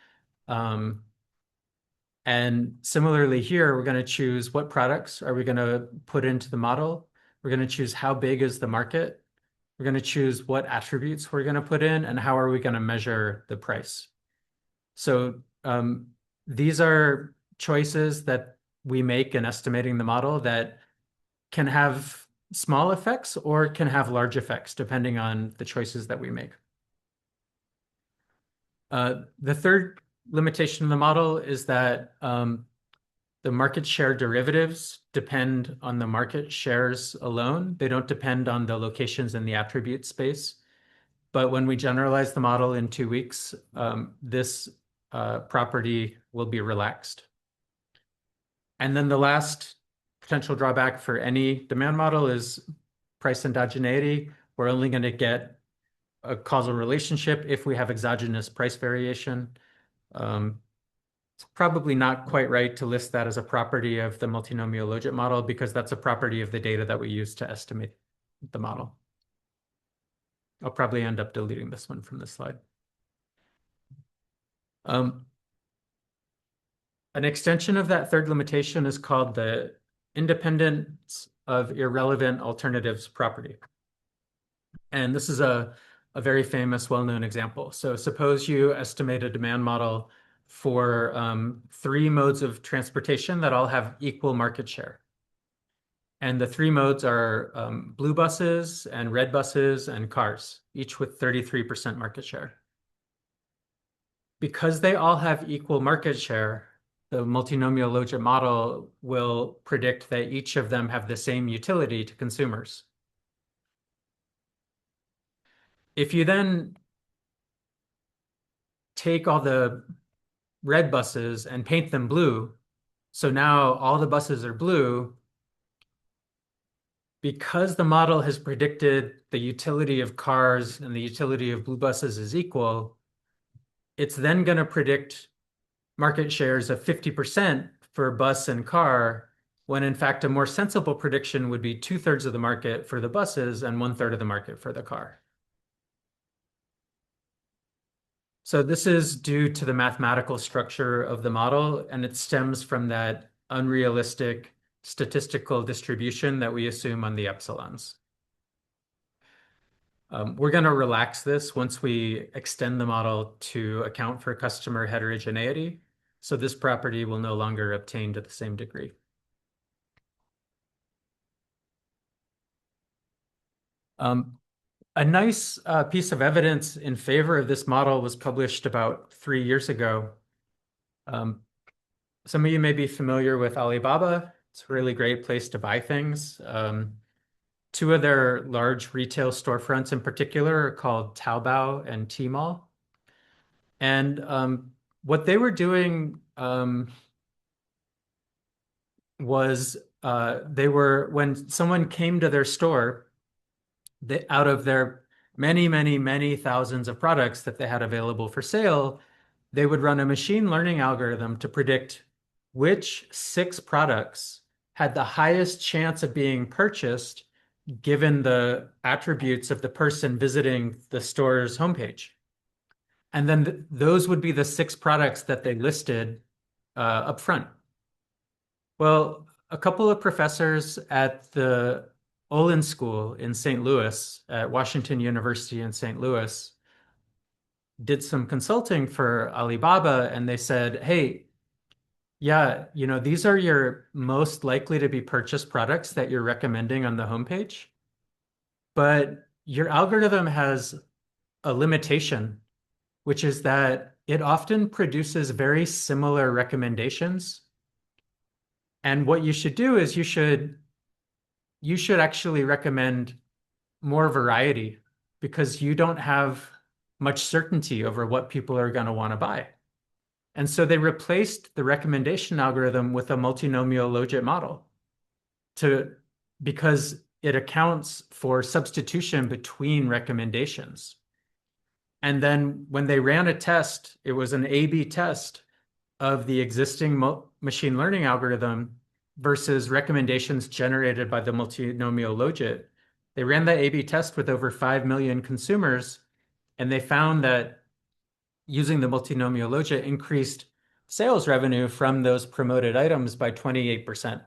Speaker 1: And similarly here, we're going to choose what products are we going to put into the model. We're going to choose how big is the market. We're going to choose what attributes we're going to put in and how are we going to measure the price. So these are choices that we make in estimating the model that can have small effects or can have large effects depending on the choices that we make. The third limitation of the model is that the market share derivatives depend on the market shares alone. They don't depend on the locations in the attribute space. But when we generalize the model in 2 weeks, this property will be relaxed. And then the last potential drawback for any demand model is price endogeneity. We're only going to get a causal relationship if we have exogenous price variation. It's probably not quite right to list that as a property of the multinomial logit model because that's a property of the data that we use to estimate the model. I'll probably end up deleting this one from this slide. An extension of that third limitation is called the independence of irrelevant alternatives property. And this is a very famous, well-known example. So suppose you estimate a demand model for 3 modes of transportation that all have equal market share. And the 3 modes are blue buses and red buses and cars, each with 33% market share. Because they all have equal market share, the multinomial logit model will predict that each of them have the same utility to consumers. If you then take all the red buses and paint them blue, so now all the buses are blue, because the model has predicted the utility of cars and the utility of blue buses is equal, it's then going to predict market shares of 50% for bus and car, when in fact a more sensible prediction would be 2/3 of the market for the buses and 1/3 of the market for the car. So this is due to the mathematical structure of the model, and it stems from that unrealistic statistical distribution that we assume on the epsilons. We're going to relax this once we extend the model to account for customer heterogeneity. So this property will no longer obtain to the same degree. A nice piece of evidence in favor of this model was published about 3 years ago. Some of you may be familiar with Alibaba. It's a really great place to buy things. Two of their large retail storefronts in particular are called Taobao and Tmall. And what they were doing was they were, when someone came to their store, out of their many, many, many thousands of products that they had available for sale, they would run a machine learning algorithm to predict which 6 products had the highest chance of being purchased given the attributes of the person visiting the store's homepage. And then those would be the 6 products that they listed up front. Well, a couple of professors at the Olin School in St. Louis, at Washington University in St. Louis, did some consulting for Alibaba, and they said, hey, yeah, these are your most likely to be purchased products that you're recommending on the homepage, but your algorithm has a limitation, which is that it often produces very similar recommendations. And what you should do is you should actually recommend more variety because you don't have much certainty over what people are going to want to buy. And so they replaced the recommendation algorithm with a multinomial logit model because it accounts for substitution between recommendations. And then when they ran a test, it was an A/B test of the existing machine learning algorithm versus recommendations generated by the multinomial logit. They ran that A/B test with over 5 million consumers, and they found that using the multinomial logit increased sales revenue from those promoted items by 28%.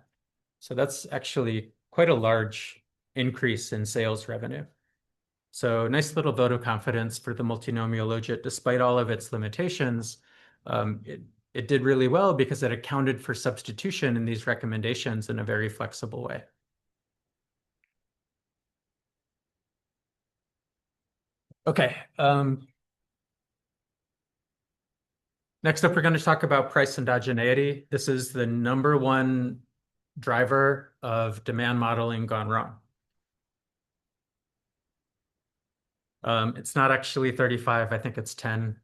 Speaker 1: So that's actually quite a large increase in sales revenue. So nice little vote of confidence for the multinomial logit, despite all of its limitations. It did really well because it accounted for substitution in these recommendations in a very flexible way. Okay. Next up, we're going to talk about price endogeneity. This is the #1 driver of demand modeling gone wrong. It's not actually 35, I think it's 10.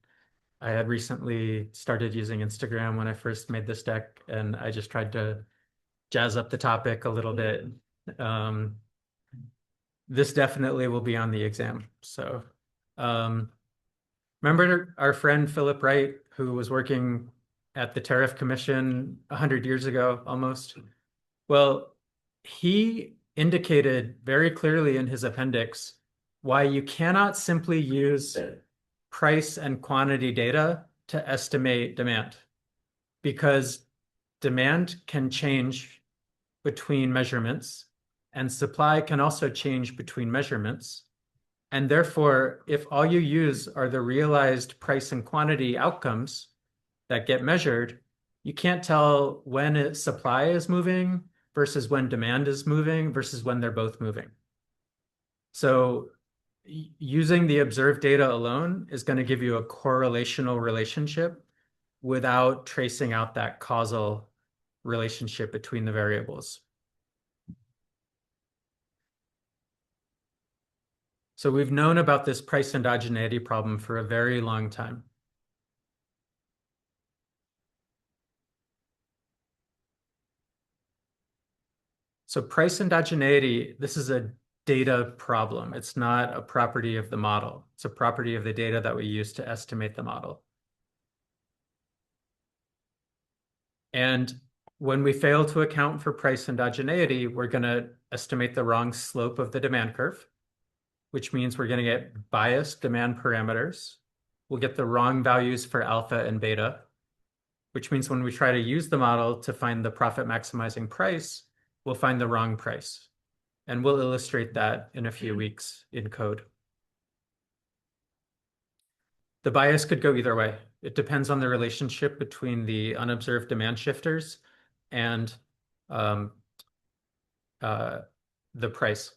Speaker 1: I had recently started using Instagram when I first made this deck, and I just tried to jazz up the topic a little bit. This definitely will be on the exam. So remember our friend Philip Wright, who was working at the Tariff Commission 100 years ago, almost? Well, he indicated very clearly in his appendix why you cannot simply use price and quantity data to estimate demand, because demand can change between measurements and supply can also change between measurements. And therefore, if all you use are the realized price and quantity outcomes that get measured, you can't tell when supply is moving versus when demand is moving versus when they're both moving. So using the observed data alone is going to give you a correlational relationship without tracing out that causal relationship between the variables. So we've known about this price endogeneity problem for a very long time. So price endogeneity, this is a data problem. It's not a property of the model. It's a property of the data that we use to estimate the model. And when we fail to account for price endogeneity, we're going to estimate the wrong slope of the demand curve, which means we're going to get biased demand parameters. We'll get the wrong values for alpha and beta, which means when we try to use the model to find the profit maximizing price, we'll find the wrong price. And we'll illustrate that in a few weeks in code. The bias could go either way. It depends on the relationship between the unobserved demand shifters and the price.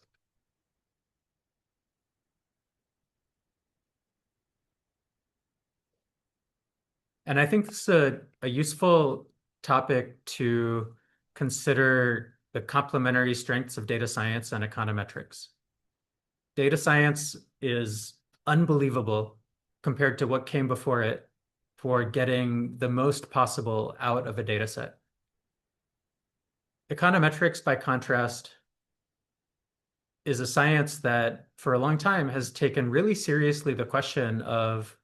Speaker 1: And I think this is a useful topic to consider the complementary strengths of data science and econometrics. Data science is unbelievable compared to what came before it for getting the most possible out of a data set. Econometrics, by contrast, is a science that for a long time has taken really seriously the question of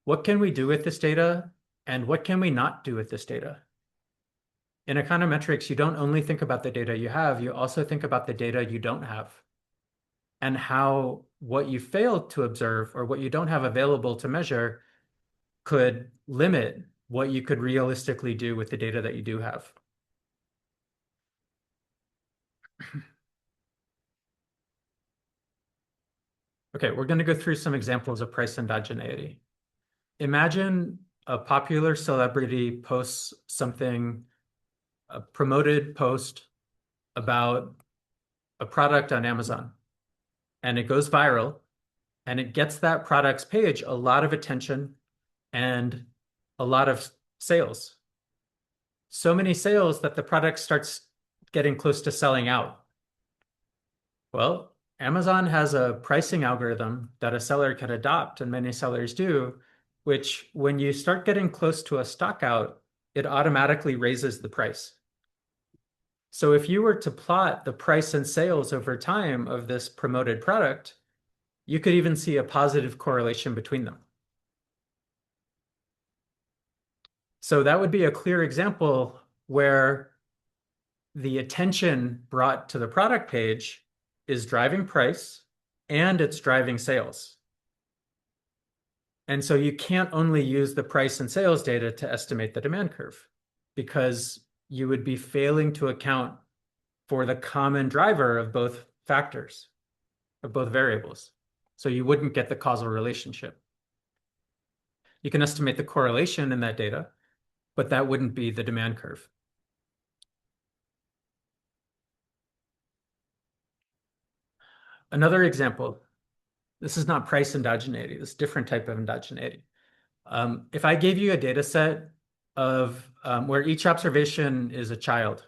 Speaker 1: what can we do with this data and what can we not do with this data? In econometrics, you don't only think about the data you have, you also think about the data you don't have and how what you failed to observe or what you don't have available to measure could limit what you could realistically do with the data that you do have. Okay, we're going to go through some examples of price endogeneity. Imagine a popular celebrity posts something, a promoted post about a product on Amazon, and it goes viral, and it gets that product's page a lot of attention and a lot of sales. So many sales that the product starts getting close to selling out. Well, Amazon has a pricing algorithm that a seller can adopt, and many sellers do, which when you start getting close to a stock out, it automatically raises the price. So if you were to plot the price and sales over time of this promoted product, you could even see a positive correlation between them. So that would be a clear example where the attention brought to the product page is driving price and it's driving sales. And so you can't only use the price and sales data to estimate the demand curve because you would be failing to account for the common driver of both factors, of both variables. So you wouldn't get the causal relationship. You can estimate the correlation in that data, but that wouldn't be the demand curve. Another example, this is not price endogeneity, this is a different type of endogeneity. If I gave you a data set of where each observation is a child,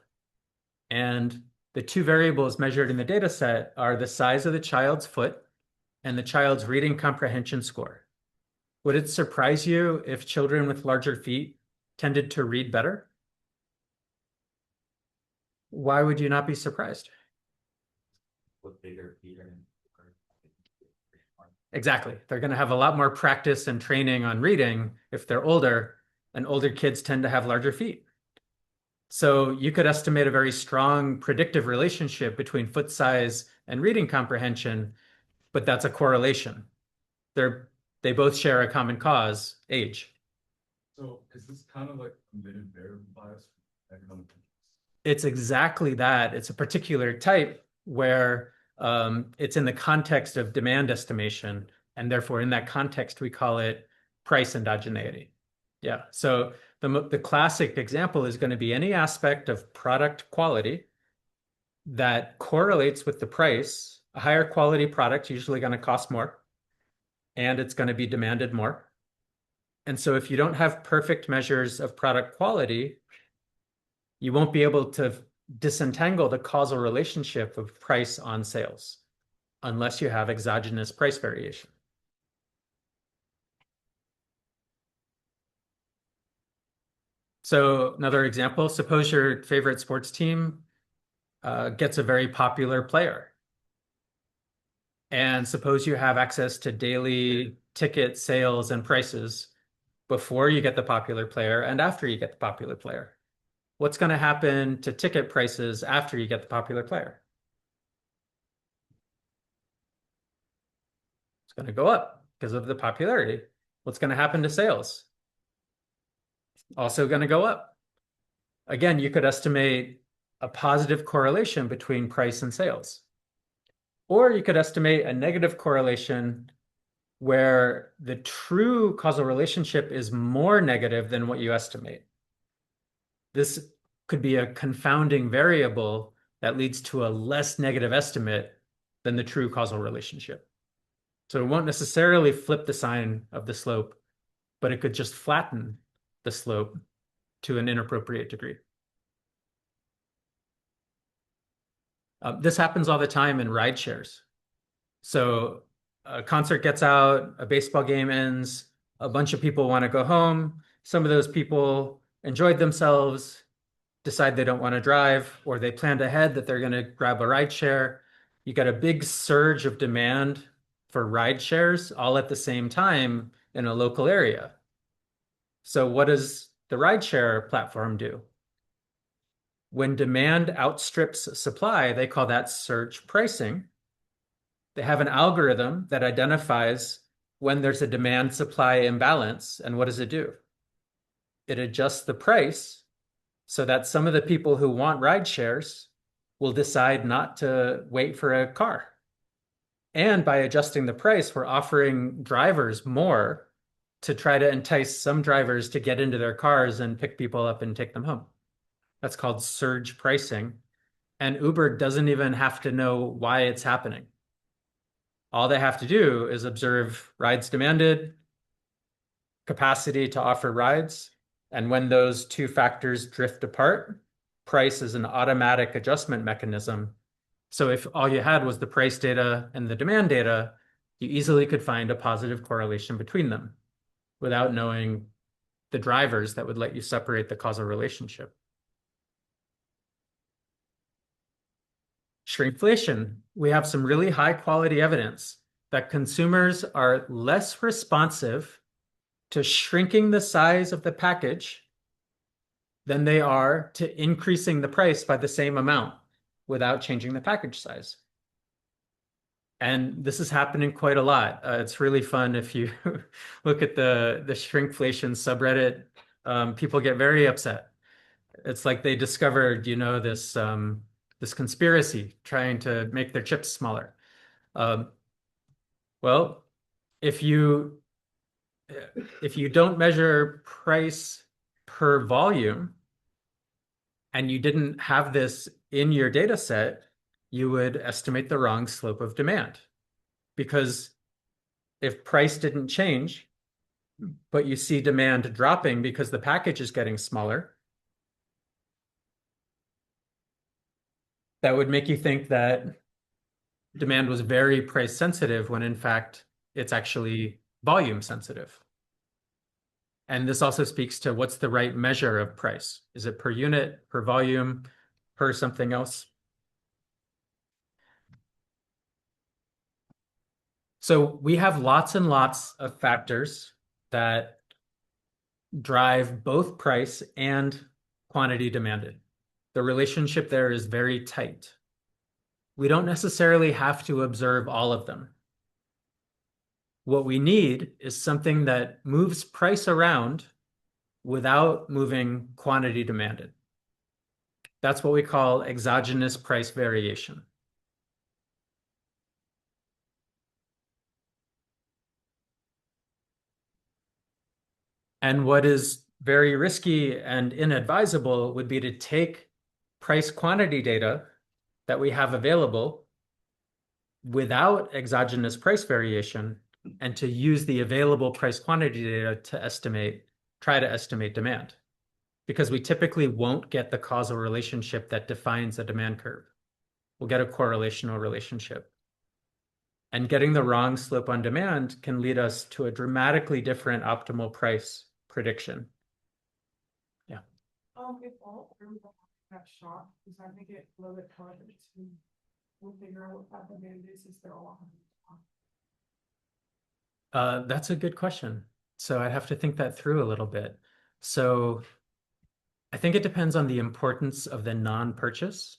Speaker 1: and the two variables measured in the data set are the size of the child's foot and the child's reading comprehension score, would it surprise you if children with larger feet tended to read better? Why would you not be surprised?
Speaker 9: With bigger feet are.
Speaker 1: Exactly. They're going to have a lot more practice and training on reading if they're older, and older kids tend to have larger feet. So you could estimate a very strong predictive relationship between foot size and reading comprehension, but that's a correlation. They both share a common cause, age.
Speaker 7: So is this kind of like committed variable bias?
Speaker 1: It's exactly that. It's a particular type where it's in the context of demand estimation, and therefore in that context we call it price endogeneity. Yeah, so the classic example is going to be any aspect of product quality that correlates with the price. A higher quality product usually going to cost more, and it's going to be demanded more. And so if you don't have perfect measures of product quality, you won't be able to disentangle the causal relationship of price on sales unless you have exogenous price variation. So another example, suppose your favorite sports team gets a very popular player. And suppose you have access to daily ticket sales and prices before you get the popular player and after you get the popular player. What's going to happen to ticket prices after you get the popular player? It's going to go up because of the popularity. What's going to happen to sales? Also going to go up. Again, you could estimate a positive correlation between price and sales. Or you could estimate a negative correlation where the true causal relationship is more negative than what you estimate. This could be a confounding variable that leads to a less negative estimate than the true causal relationship. So it won't necessarily flip the sign of the slope, but it could just flatten the slope to an inappropriate degree. This happens all the time in ride shares. So a concert gets out, a baseball game ends, a bunch of people want to go home. Some of those people enjoyed themselves, decide they don't want to drive, or they planned ahead that they're going to grab a ride share. You got a big surge of demand for ride shares all at the same time in a local area. So what does the rideshare platform do? When demand outstrips supply, they call that surge pricing. They have an algorithm that identifies when there's a demand supply imbalance. And what does it do? It adjusts the price so that some of the people who want ride shares will decide not to wait for a car. And by adjusting the price, we're offering drivers more to try to entice some drivers to get into their cars and pick people up and take them home. That's called surge pricing. And Uber doesn't even have to know why it's happening. All they have to do is observe rides demanded, capacity to offer rides, and when those two factors drift apart, price is an automatic adjustment mechanism. So if all you had was the price data and the demand data, you easily could find a positive correlation between them without knowing the drivers that would let you separate the causal relationship. Shrinkflation. We have some really high quality evidence that consumers are less responsive to shrinking the size of the package than they are to increasing the price by the same amount without changing the package size. And this is happening quite a lot. It's really fun if you look at the shrinkflation subreddit. People get very upset. It's like they discovered, this conspiracy trying to make their chips smaller. Well, if you don't measure price per volume and you didn't have this in your data set, you would estimate the wrong slope of demand. Because if price didn't change, but you see demand dropping because the package is getting smaller, that would make you think that demand was very price sensitive when in fact it's actually volume sensitive. And this also speaks to what's the right measure of price. Is it per unit, per volume, per something else? So we have lots and lots of factors that drive both price and quantity demanded. The relationship there is very tight. We don't necessarily have to observe all of them. What we need is something that moves price around without moving quantity demanded. That's what we call exogenous price variation. And what is very risky and inadvisable would be to take price quantity data that we have available without exogenous price variation and to use the available price quantity data to try to estimate demand. Because we typically won't get the causal relationship that defines a demand curve. We'll get a correlational relationship. And getting the wrong slope on demand can lead us to a dramatically different optimal price prediction. Yeah.
Speaker 5: If all got shot, does that make it a little bit harder to figure out what that demand is there all?
Speaker 1: That's a good question. So I'd have to think that through a little bit. So I think it depends on the importance of the non-purchase.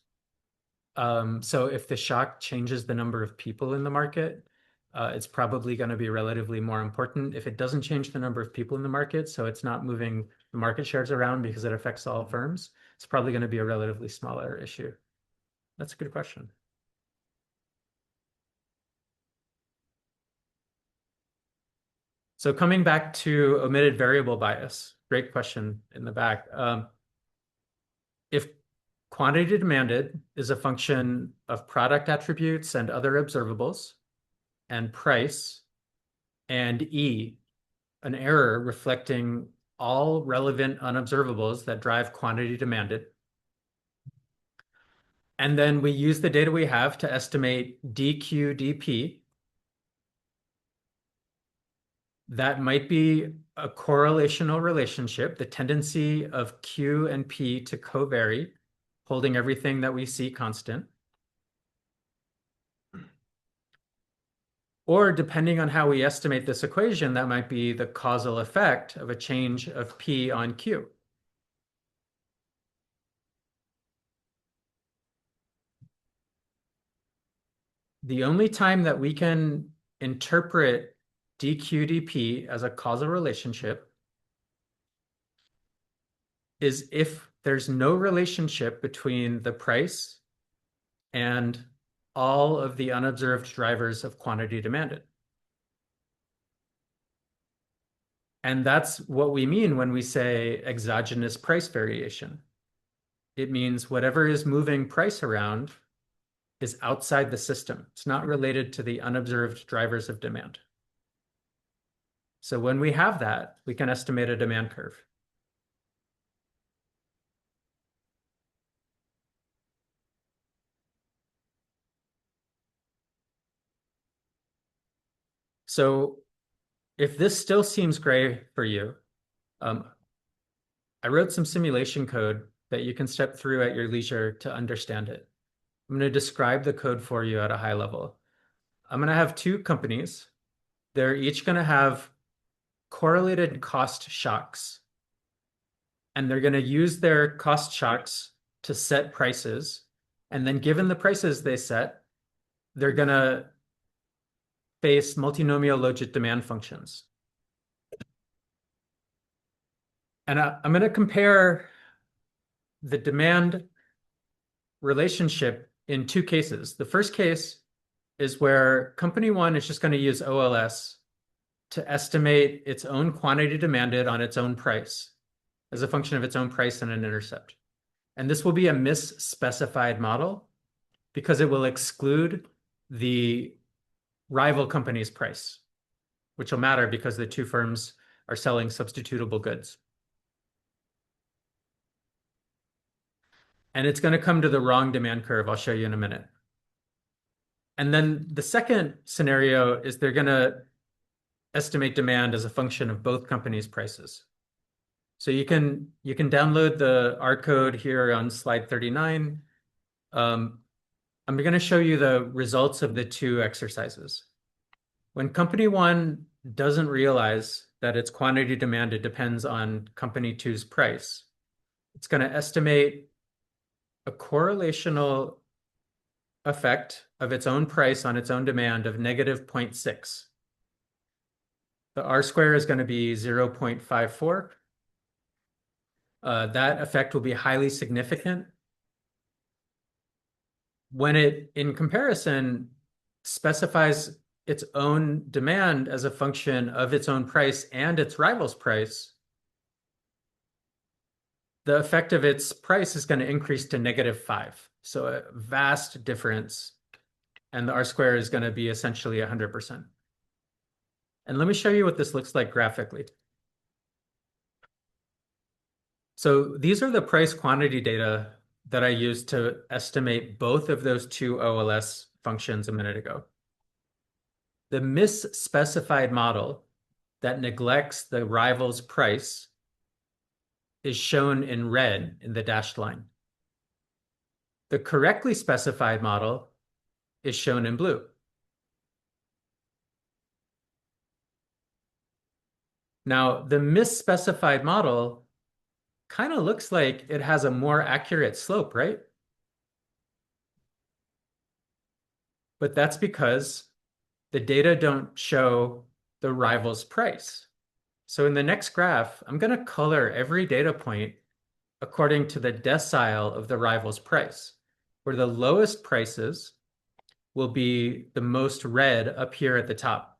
Speaker 1: So if the shock changes the number of people in the market, it's probably going to be relatively more important. If it doesn't change the number of people in the market, so it's not moving the market shares around because it affects all firms, it's probably going to be a relatively smaller issue. That's a good question. So coming back to omitted variable bias, great question in the back. If quantity demanded is a function of product attributes and other observables, and price, and E, an error reflecting all relevant unobservables that drive quantity demanded, And then we use the data we have to estimate dq dp. That might be a correlational relationship, the tendency of Q and P to covary, holding everything that we see constant. Or depending on how we estimate this equation, that might be the causal effect of a change of P on Q. The only time that we can interpret dq dp as a causal relationship is if there's no relationship between the price and all of the unobserved drivers of quantity demanded. And that's what we mean when we say exogenous price variation. It means whatever is moving price around is outside the system. It's not related to the unobserved drivers of demand. So when we have that, we can estimate a demand curve. So if this still seems gray for you, I wrote some simulation code that you can step through at your leisure to understand it. I'm going to describe the code for you at a high level. I'm going to have two companies. They're each going to have correlated cost shocks. And they're going to use their cost shocks to set prices. And then given the prices they set, they're going to face multinomial logit demand functions. And I'm going to compare the demand relationship in two cases. The first case is where company one is just going to use OLS to estimate its own quantity demanded on its own price as a function of its own price and an intercept. And this will be a misspecified model because it will exclude the rival company's price, which will matter because the two firms are selling substitutable goods. And it's going to come to the wrong demand curve. I'll show you in a minute. And then the second scenario is they're going to estimate demand as a function of both companies' prices. So you can download the R code here on slide 39. I'm going to show you the results of the two exercises. When company one doesn't realize that its quantity demanded depends on company two's price, it's going to estimate a correlational effect of its own price on its own demand of negative 0.6. The R square is going to be 0.54. That effect will be highly significant. When it, in comparison, specifies its own demand as a function of its own price and its rival's price, the effect of its price is going to increase to -5. So a vast difference. And the R square is going to be essentially 100%. And let me show you what this looks like graphically. So these are the price quantity data that I used to estimate both of those two OLS functions a minute ago. The misspecified model that neglects the rival's price is shown in red in the dashed line. The correctly specified model is shown in blue. Now, the misspecified model kind of looks like it has a more accurate slope, right? But that's because the data don't show the rival's price. So in the next graph, I'm going to color every data point according to the decile of the rival's price, where the lowest prices will be the most red up here at the top.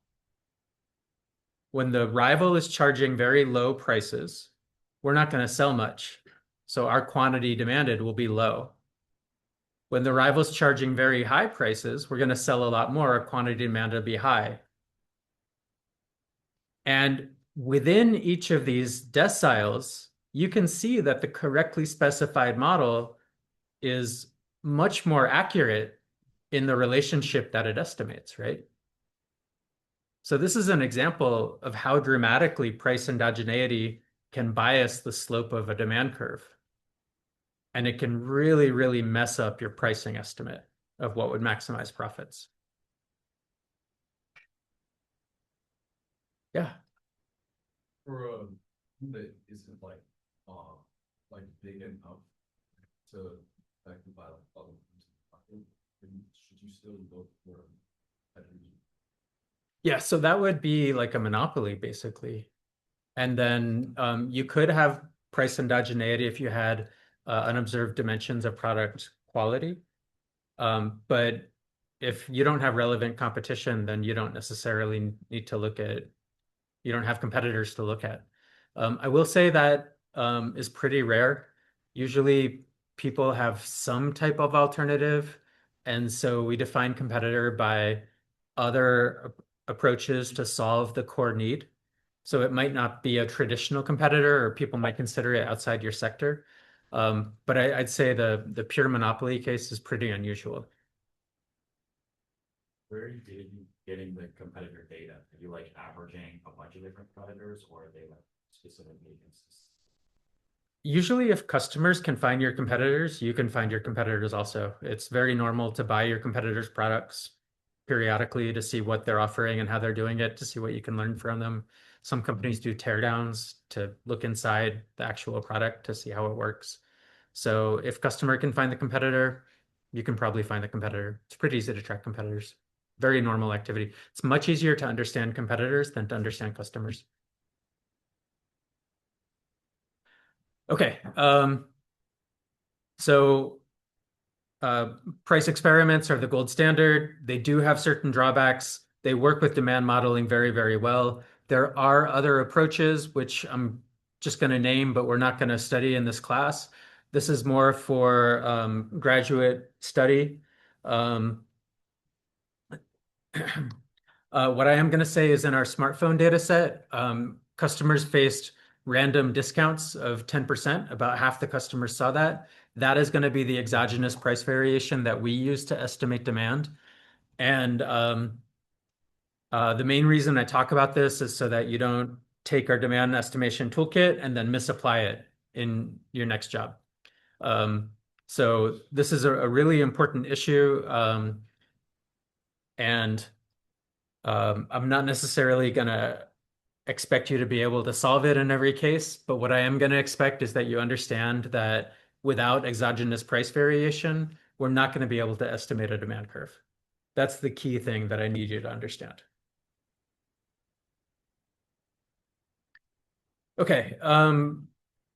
Speaker 1: When the rival is charging very low prices, we're not going to sell much. So our quantity demanded will be low. When the rival's charging very high prices, we're going to sell a lot more. Our quantity demanded will be high. And within each of these deciles, you can see that the correctly specified model is much more accurate in the relationship that it estimates, right? So this is an example of how dramatically price endogeneity can bias the slope of a demand curve. And it can really, really mess up your pricing estimate of what would maximize profits. Yeah.
Speaker 7: For a that isn't like big enough to affect by other things, should you still look for competitors?
Speaker 1: Yeah, so that would be like a monopoly, basically. And then you could have price endogeneity if you had unobserved dimensions of product quality. But if you don't have relevant competition, then you don't necessarily need to look at, you don't have competitors to look at. I will say that is pretty rare. Usually people have some type of alternative. And so we define competitor by other approaches to solve the core need. So it might not be a traditional competitor, or people might consider it outside your sector. But I'd say the pure monopoly case is pretty unusual.
Speaker 9: Where are you getting the competitor data? Are you like averaging a bunch of different competitors, or are they like specific against?
Speaker 1: Usually, if customers can find your competitors, you can find your competitors also. It's very normal to buy your competitors' products periodically to see what they're offering and how they're doing it, to see what you can learn from them. Some companies do teardowns to look inside the actual product to see how it works. So if customer can find the competitor, you can probably find the competitor. It's pretty easy to track competitors. Very normal activity. It's much easier to understand competitors than to understand customers. Okay. So price experiments are the gold standard. They do have certain drawbacks. They work with demand modeling very, very well. There are other approaches, which I'm just going to name, but we're not going to study in this class. This is more for graduate study. What I am going to say is in our smartphone data set, customers faced random discounts of 10%. About half the customers saw that. That is going to be the exogenous price variation that we use to estimate demand. And the main reason I talk about this is so that you don't take our demand estimation toolkit and then misapply it in your next job. So this is a really important issue. And I'm not necessarily going to expect you to be able to solve it in every case, but what I am going to expect is that you understand that without exogenous price variation, we're not going to be able to estimate a demand curve. That's the key thing that I need you to understand. Okay,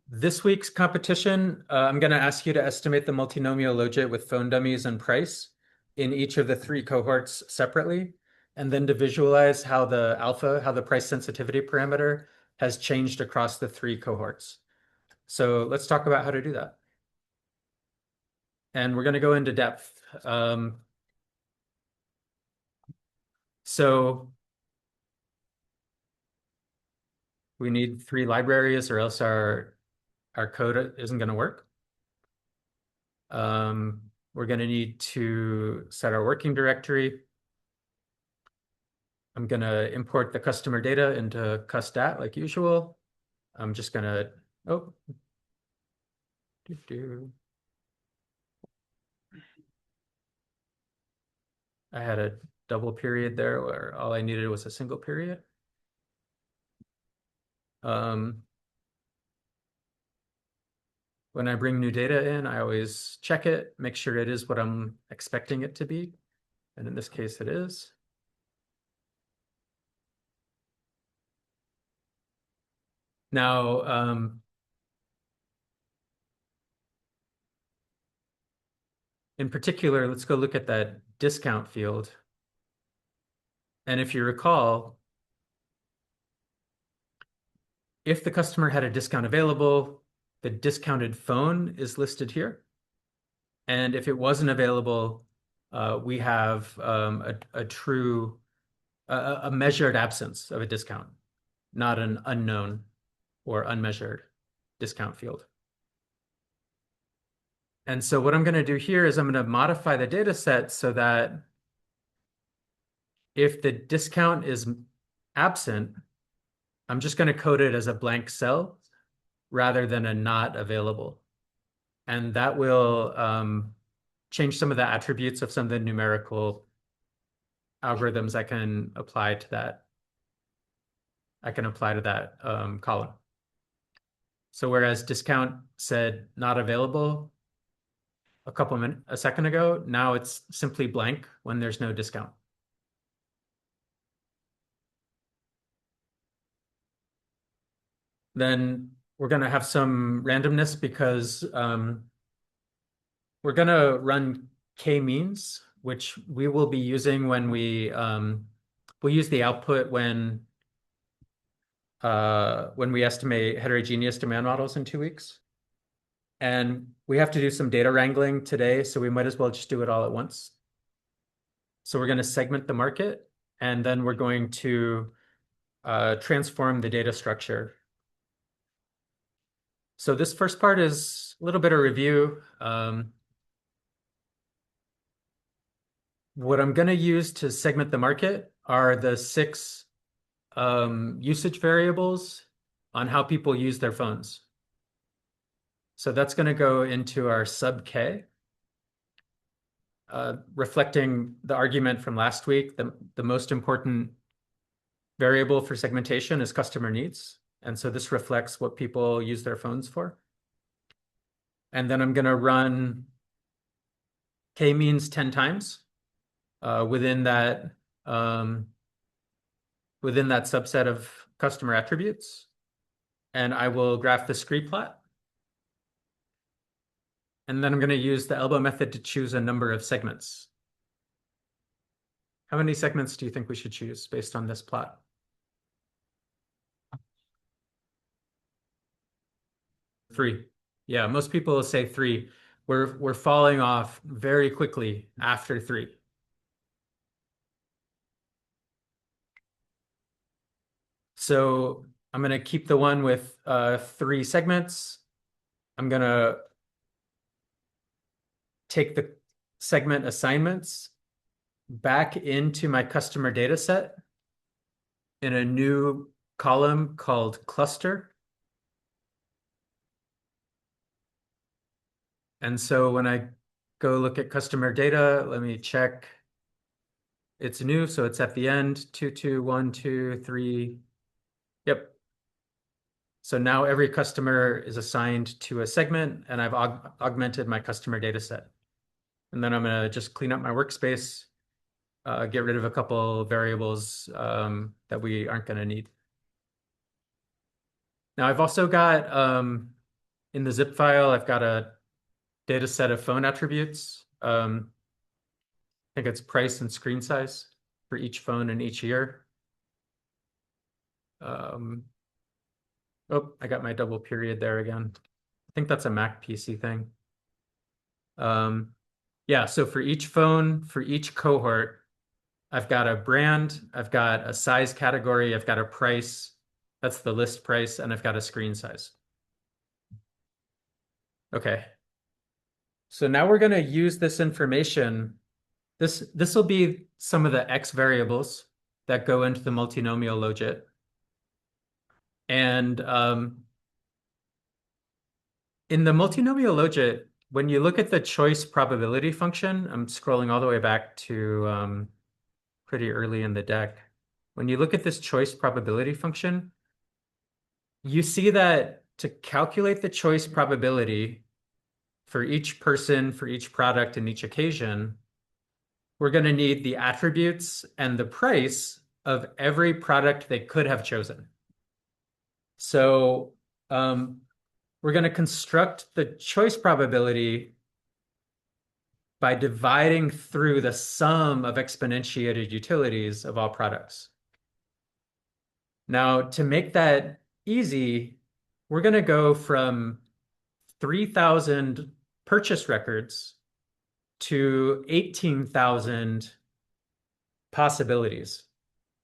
Speaker 1: this week's competition, I'm going to ask you to estimate the multinomial logit with phone dummies and price in each of the 3 cohorts separately, and then to visualize how the price sensitivity parameter has changed across the 3 cohorts. So let's talk about how to do that. And we're going to go into depth. So we need 3 libraries or else our code isn't going to work. We're going to need to set our working directory. I'm going to import the customer data into custat like usual. I'm just going to, I had a double period there where all I needed was a single period. When I bring new data in, I always check it, make sure it is what I'm expecting it to be. And in this case, it is. Now, in particular, let's go look at that discount field. And if you recall, if the customer had a discount available, the discounted phone is listed here. And if it wasn't available, we have a true, a measured absence of a discount, not an unknown or unmeasured discount field. And so what I'm going to do here is I'm going to modify the data set so that if the discount is absent, I'm just going to code it as a blank cell rather than a not available. And that will change some of the attributes of some of the numerical algorithms I can apply to that. Column. So whereas discount said not available a second ago, now it's simply blank when there's no discount. Then we're going to have some randomness because we're going to run k-means, which we will be using when we'll use the output when we estimate heterogeneous demand models in 2 weeks. And we have to do some data wrangling today, so we might as well just do it all at once. So we're going to segment the market, and then we're going to transform the data structure. So this first part is a little bit of review. What I'm going to use to segment the market are the 6 usage variables on how people use their phones. So that's going to go into our sub K, reflecting the argument from last week. The most important variable for segmentation is customer needs. And so this reflects what people use their phones for. And then I'm going to run k-means 10 times within that subset of customer attributes. And I will graph the scree plot. And then I'm going to use the elbow method to choose a number of segments. How many segments do you think we should choose based on this plot? Three. Yeah, most people will say 3. We're falling off very quickly after 3. So I'm going to keep the one with 3 segments. I'm going to take the segment assignments back into my customer data set in a new column called cluster. And so when I go look at customer data, let me check. It's new, so it's at the end, 2, 2, 1, 2, 3. Yep. So now every customer is assigned to a segment, and I've augmented my customer data set. And then I'm going to just clean up my workspace, get rid of a couple variables that we aren't going to need. Now I've also got, in the zip file, I've got a data set of phone attributes. I think it's price and screen size for each phone in each year. Oh, I got my double period there again. I think that's a Mac PC thing. Yeah, so for each phone, for each cohort, I've got a brand, I've got a size category, I've got a price, that's the list price, and I've got a screen size. Okay. So now we're going to use this information. This will be some of the X variables that go into the multinomial logit. And in the multinomial logit, when you look at the choice probability function, I'm scrolling all the way back to pretty early in the deck. When you look at this choice probability function, you see that to calculate the choice probability for each person, for each product, and each occasion, we're going to need the attributes and the price of every product they could have chosen. So we're going to construct the choice probability by dividing through the sum of exponentiated utilities of all products. Now, to make that easy, we're going to go from 3,000 purchase records to 18,000 possibilities.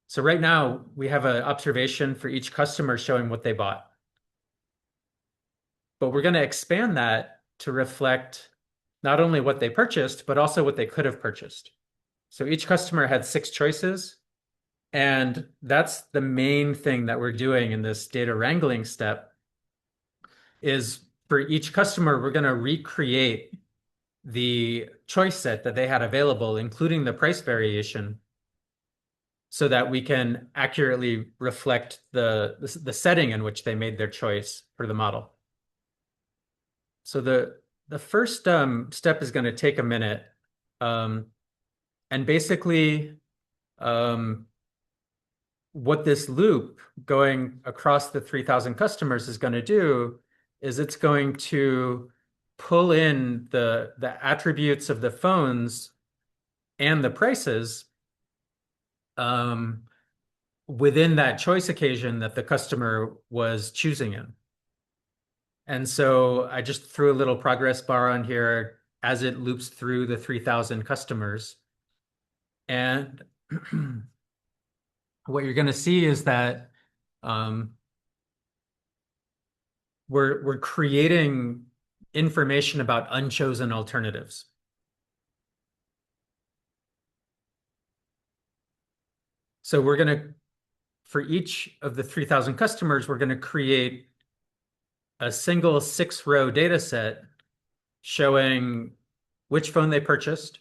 Speaker 1: So right now, we have an observation for each customer showing what they bought. But we're going to expand that to reflect not only what they purchased, but also what they could have purchased. So each customer had 6 choices. And that's the main thing that we're doing in this data wrangling step is for each customer, we're going to recreate the choice set that they had available, including the price variation, so that we can accurately reflect the setting in which they made their choice for the model. So the first step is going to take a minute. And basically, what this loop going across the 3,000 customers is going to do is it's going to pull in the attributes of the phones and the prices within that choice occasion that the customer was choosing in. And so I just threw a little progress bar on here as it loops through the 3,000 customers. And what you're going to see is that we're creating information about unchosen alternatives. So we're going to, for each of the 3,000 customers, we're going to create a single 6-row data set showing which phone they purchased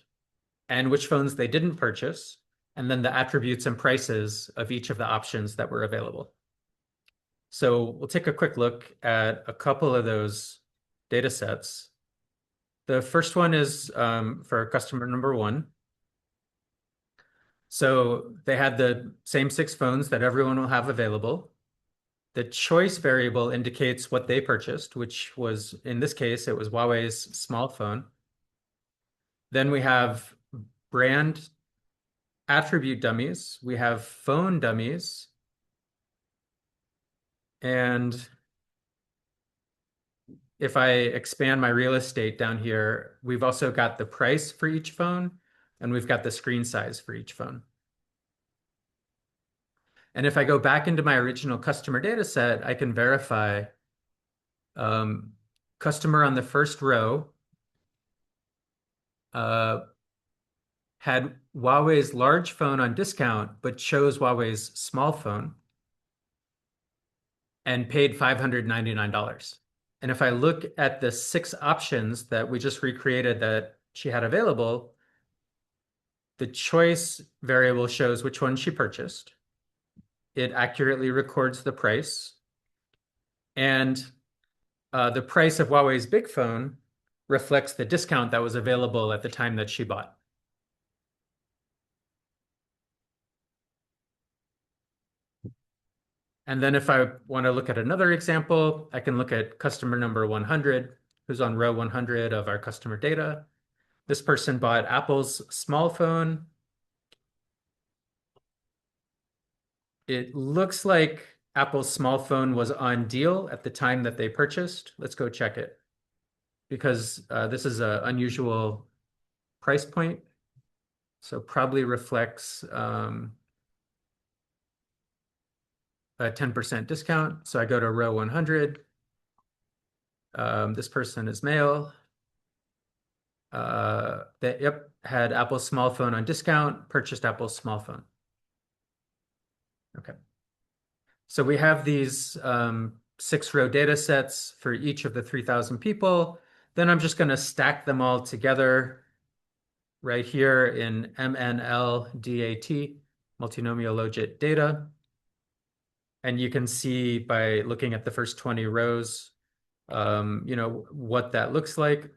Speaker 1: and which phones they didn't purchase, and then the attributes and prices of each of the options that were available. So we'll take a quick look at a couple of those data sets. The first one is for customer number 1. So they had the same 6 phones that everyone will have available. The choice variable indicates what they purchased, which was, in this case, it was Huawei's small phone. Then we have brand attribute dummies. We have phone dummies. And if I expand my real estate down here, we've also got the price for each phone, and we've got the screen size for each phone. And if I go back into my original customer data set, I can verify customer on the first row had Huawei's large phone on discount, but chose Huawei's small phone and paid $599. And if I look at the 6 options that we just recreated that she had available, the choice variable shows which one she purchased. It accurately records the price. And the price of Huawei's big phone reflects the discount that was available at the time that she bought. And then if I want to look at another example, I can look at customer number 100, who's on row 100 of our customer data. This person bought Apple's small phone. It looks like Apple's small phone was on deal at the time that they purchased. Let's go check it, because this is an unusual price point. So probably reflects a 10% discount. So I go to row 100. This person is male. Yep, had Apple's small phone on discount, purchased Apple's small phone. Okay. So we have these 6-row data sets for each of the 3,000 people. Then I'm just going to stack them all together right here in MNLDAT, multinomial logit data. And you can see by looking at the first 20 rows, what that looks like.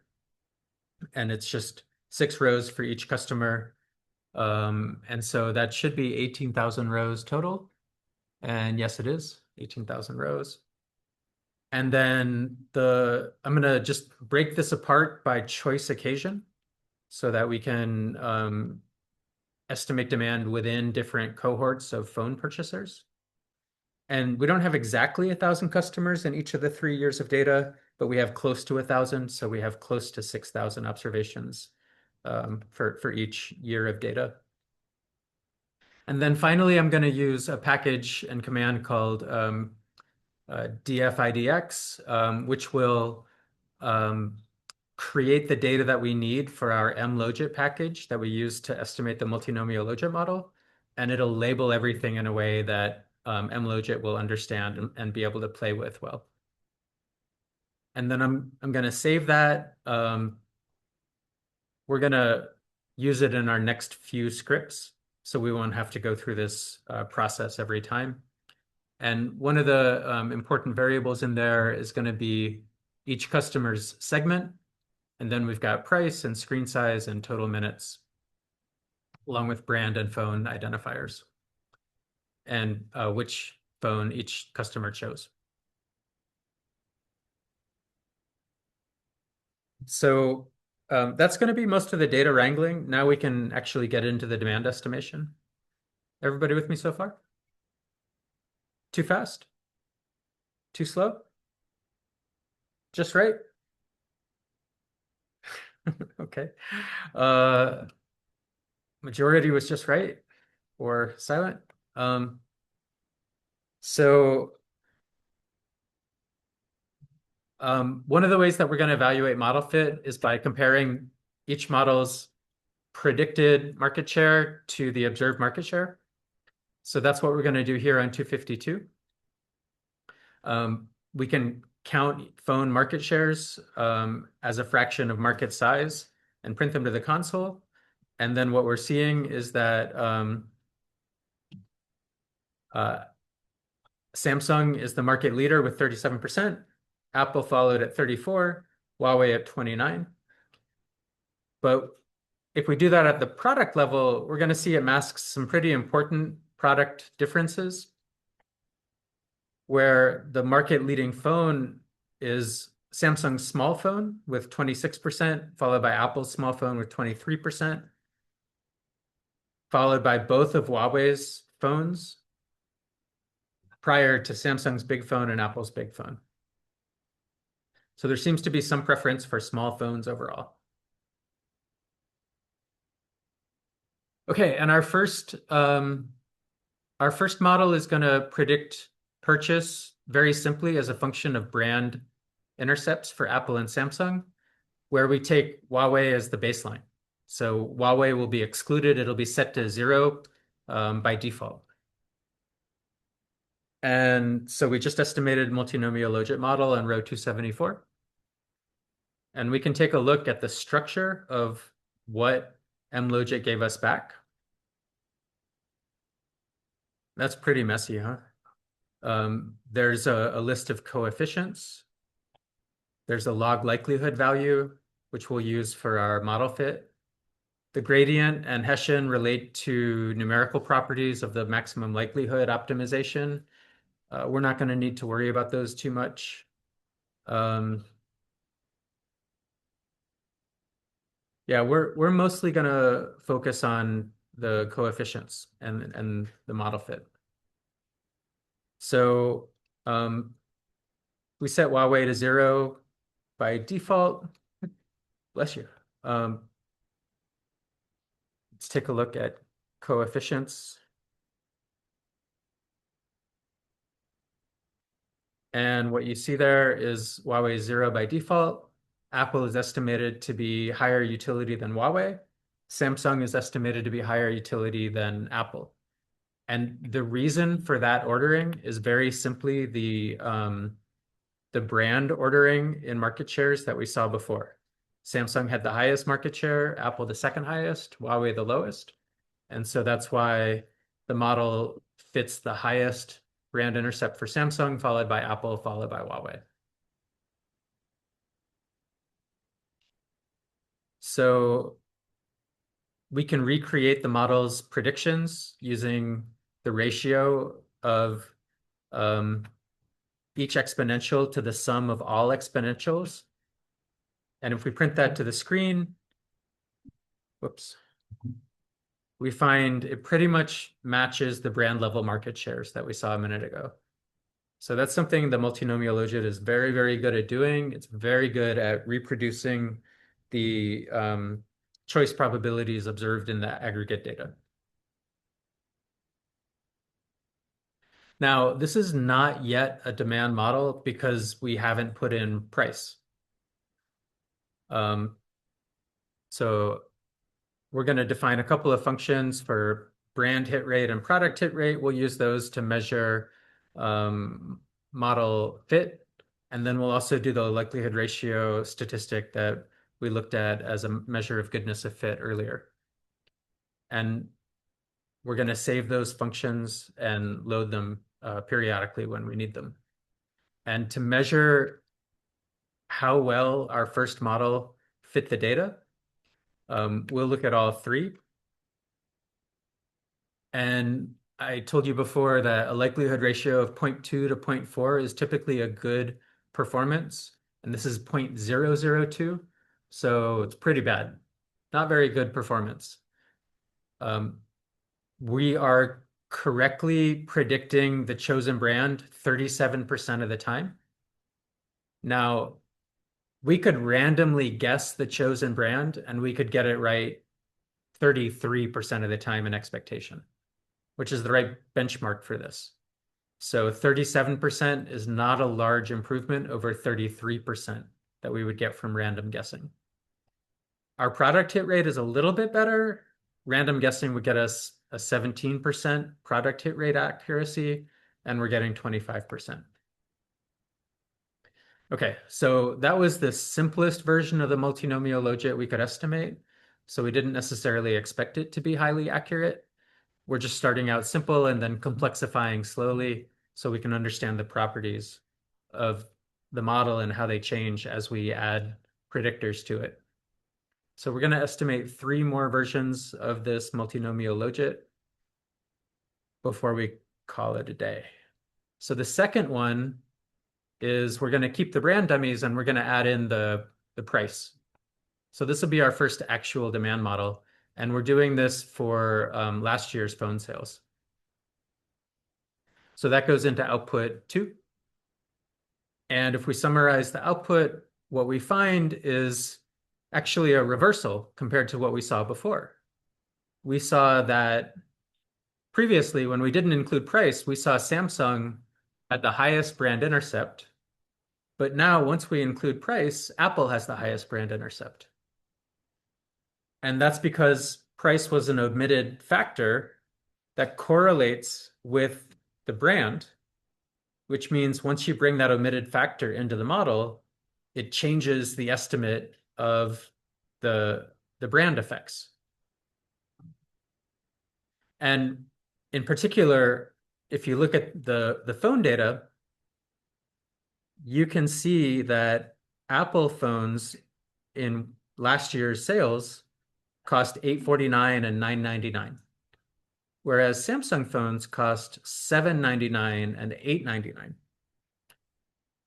Speaker 1: And it's just 6 rows for each customer. And so that should be 18,000 rows total. And yes, it is 18,000 rows. And then I'm going to just break this apart by choice occasion so that we can estimate demand within different cohorts of phone purchasers. And we don't have exactly 1,000 customers in each of the 3 years of data, but we have close to 1,000. So we have close to 6,000 observations for each year of data. And then finally, I'm going to use a package and command called dfidx, which will create the data that we need for our mlogit package that we use to estimate the multinomial logit model, and it'll label everything in a way that mlogit will understand and be able to play with well. And then I'm going to save that. We're going to use it in our next few scripts, so we won't have to go through this process every time. And one of the important variables in there is going to be each customer's segment. And then we've got price and screen size and total minutes, along with brand and phone identifiers, and which phone each customer chose. So that's going to be most of the data wrangling. Now we can actually get into the demand estimation. Everybody with me so far? Too fast? Too slow? Just right? Okay. Majority was just right or silent. So one of the ways that we're going to evaluate model fit is by comparing each model's predicted market share to the observed market share. So that's what we're going to do here on 252. We can count phone market shares as a fraction of market size and print them to the console. And then what we're seeing is that Samsung is the market leader with 37%. Apple followed at 34, Huawei at 29. But if we do that at the product level, we're going to see it masks some pretty important product differences, where the market leading phone is Samsung's small phone with 26%, followed by Apple's small phone with 23%, followed by both of Huawei's phones prior to Samsung's big phone and Apple's big phone. So there seems to be some preference for small phones overall. Okay, and our first model is going to predict purchase very simply as a function of brand intercepts for Apple and Samsung, where we take Huawei as the baseline. So Huawei will be excluded. It'll be set to 0 by default. And so we just estimated multinomial logit model on row 274. And we can take a look at the structure of what mlogit gave us back. That's pretty messy, huh? There's a list of coefficients. There's a log likelihood value, which we'll use for our model fit. The gradient and Hessian relate to numerical properties of the maximum likelihood optimization. We're not going to need to worry about those too much. Yeah, we're mostly going to focus on the coefficients and the model fit. So we set Huawei to 0 by default. Bless you. Let's take a look at coefficients. And what you see there is Huawei 0 by default. Apple is estimated to be higher utility than Huawei. Samsung is estimated to be higher utility than Apple. And the reason for that ordering is very simply the brand ordering in market shares that we saw before. Samsung had the highest market share, Apple the second highest, Huawei the lowest. And so that's why the model fits the highest brand intercept for Samsung, followed by Apple, followed by Huawei. So we can recreate the model's predictions using the ratio of each exponential to the sum of all exponentials. And if we print that to the screen, whoops, we find it pretty much matches the brand level market shares that we saw a minute ago. So that's something the multinomial logit is very, very good at doing. It's very good at reproducing the choice probabilities observed in the aggregate data. Now, this is not yet a demand model because we haven't put in price. So we're going to define a couple of functions for brand hit rate and product hit rate. We'll use those to measure model fit. And then we'll also do the likelihood ratio statistic that we looked at as a measure of goodness of fit earlier. And we're going to save those functions and load them periodically when we need them. And to measure how well our first model fit the data, we'll look at all three. And I told you before that a likelihood ratio of 0.2 to 0.4 is typically a good performance. And this is 0.002. So it's pretty bad. Not very good performance. We are correctly predicting the chosen brand 37% of the time. Now, we could randomly guess the chosen brand and we could get it right 33% of the time in expectation, which is the right benchmark for this. So 37% is not a large improvement over 33% that we would get from random guessing. Our product hit rate is a little bit better. Random guessing would get us a 17% product hit rate accuracy, and we're getting 25%. Okay, so that was the simplest version of the multinomial logit we could estimate. So we didn't necessarily expect it to be highly accurate. We're just starting out simple and then complexifying slowly so we can understand the properties of the model and how they change as we add predictors to it. So we're going to estimate 3 more versions of this multinomial logit before we call it a day. So the second one is we're going to keep the brand dummies and we're going to add in the price. So this will be our first actual demand model. And we're doing this for last year's phone sales. So that goes into output 2. And if we summarize the output, what we find is actually a reversal compared to what we saw before. We saw that previously, when we didn't include price, we saw Samsung at the highest brand intercept. But now, once we include price, Apple has the highest brand intercept. And that's because price was an omitted factor that correlates with the brand, which means once you bring that omitted factor into the model, it changes the estimate of the brand effects. And in particular, if you look at the phone data, you can see that Apple phones in last year's sales cost $849 and $999, whereas Samsung phones cost $799 and $899.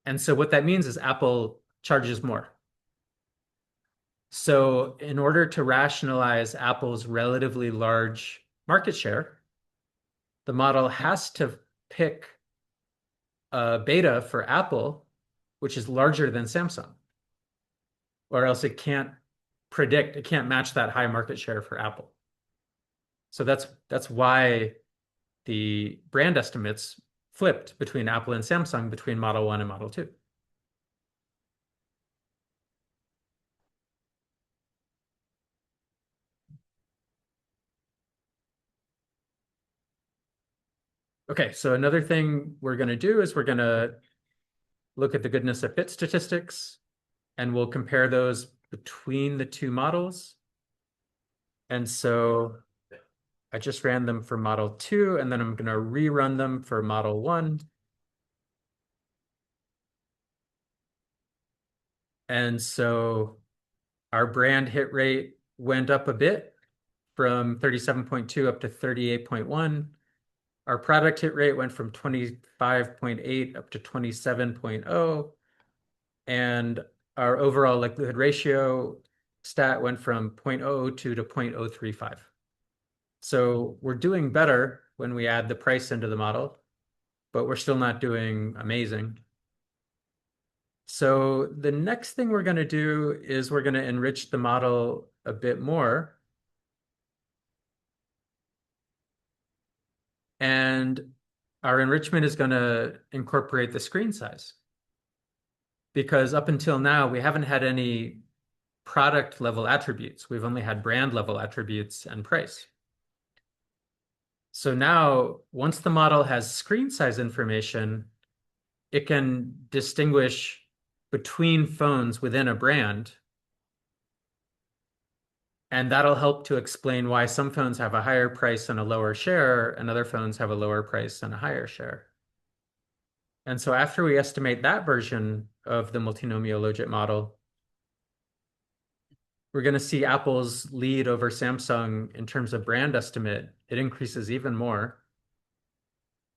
Speaker 1: And so what that means is Apple charges more. So in order to rationalize Apple's relatively large market share, the model has to pick a beta for Apple, which is larger than Samsung, or else it can't predict, it can't match that high market share for Apple. So that's why the brand estimates flipped between Apple and Samsung between Model 1 and Model 2. Okay, so another thing we're going to do is we're going to look at the goodness of fit statistics, and we'll compare those between the 2 models. And so I just ran them for Model 2, and then I'm going to rerun them for Model 1. And so our brand hit rate went up a bit from 37.2 up to 38.1. Our product hit rate went from 25.8 up to 27.0. And our overall likelihood ratio stat went from 0.002 to 0.035. So we're doing better when we add the price into the model, but we're still not doing amazing. So the next thing we're going to do is we're going to enrich the model a bit more. And our enrichment is going to incorporate the screen size. Because up until now, we haven't had any product level attributes. We've only had brand level attributes and price. So now, once the model has screen size information, it can distinguish between phones within a brand. And that'll help to explain why some phones have a higher price and a lower share, and other phones have a lower price and a higher share. And so after we estimate that version of the multinomial logit model, we're going to see Apple's lead over Samsung in terms of brand estimate. It increases even more.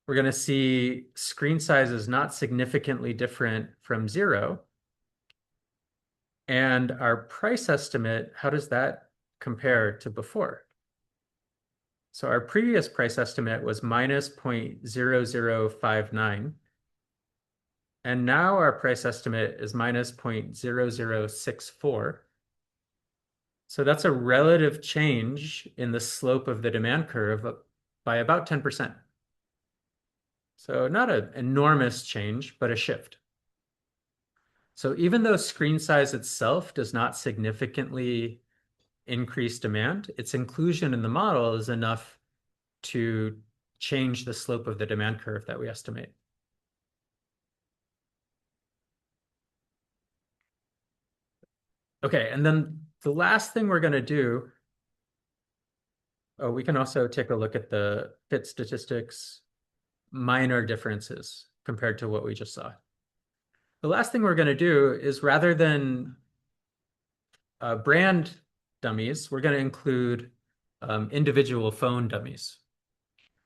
Speaker 1: We're going to see screen sizes not significantly different from 0. And our price estimate, how does that compare to before? So our previous price estimate was minus 0.0059. And now our price estimate is minus 0.0064. So that's a relative change in the slope of the demand curve by about 10%. So not an enormous change, but a shift. So even though screen size itself does not significantly increase demand, its inclusion in the model is enough to change the slope of the demand curve that we estimate. Okay, and then the last thing we're going to do, we can also take a look at the fit statistics, minor differences compared to what we just saw. The last thing we're going to do is, rather than brand dummies, we're going to include individual phone dummies.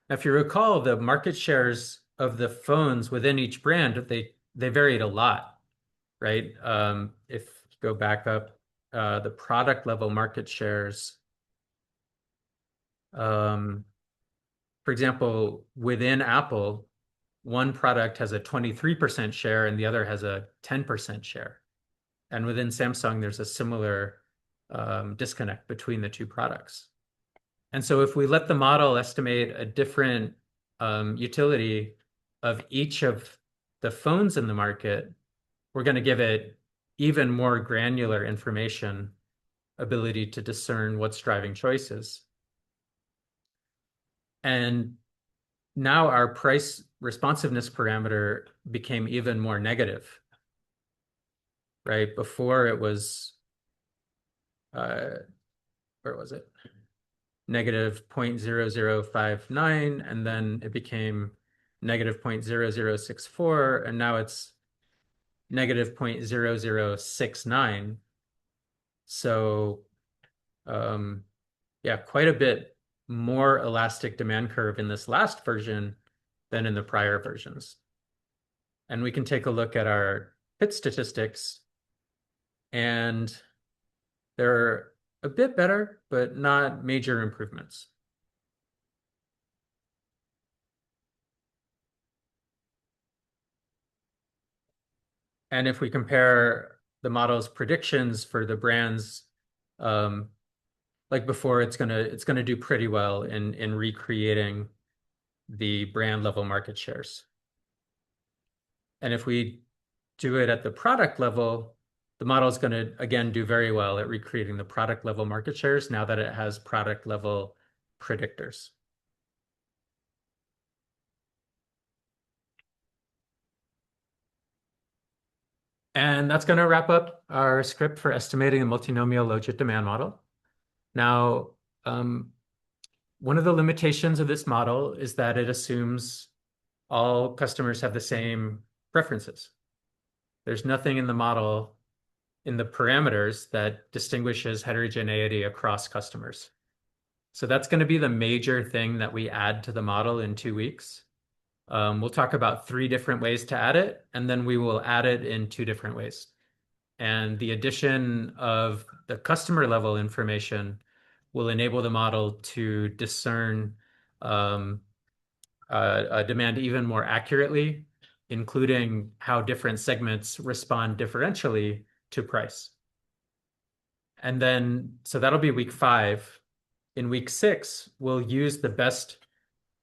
Speaker 1: Now, if you recall, the market shares of the phones within each brand, they varied a lot, right? If you go back up, the product level market shares, for example, within Apple, one product has a 23% share and the other has a 10% share. And within Samsung, there's a similar disconnect between the two products. And so if we let the model estimate a different utility of each of the phones in the market, we're going to give it even more granular information, ability to discern what's driving choices. And now our price responsiveness parameter became even more negative, right? Before it was, where was it? Negative 0.0059, and then it became negative 0.0064, and now it's negative 0.0069. So, yeah, quite a bit more elastic demand curve in this last version than in the prior versions. And we can take a look at our fit statistics, and they're a bit better, but not major improvements. And if we compare the model's predictions for the brands, like before, it's gonna do pretty well in recreating the brand level market shares. And if we do it at the product level, the model is going to, again, do very well at recreating the product level market shares now that it has product level predictors. And that's going to wrap up our script for estimating a multinomial logit demand model. Now, one of the limitations of this model is that it assumes all customers have the same preferences. There's nothing in the model, in the parameters, that distinguishes heterogeneity across customers. So that's going to be the major thing that we add to the model in 2 weeks. We'll talk about 3 different ways to add it, and then we will add it in 2 different ways. And the addition of the customer level information will enable the model to discern demand even more accurately, including how different segments respond differentially to price. And then, so that'll be week 5. In week 6, we'll use the best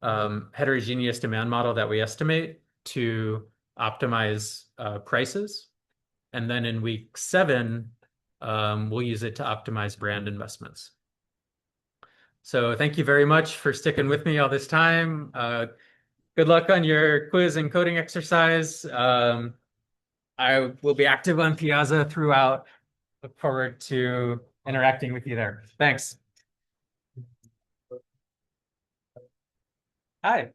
Speaker 1: heterogeneous demand model that we estimate to optimize prices. And then in week 7, we'll use it to optimize brand investments. So thank you very much for sticking with me all this time. Good luck on your quiz and coding exercise. I will be active on Piazza throughout. Look forward to interacting with you there. Thanks. Hi.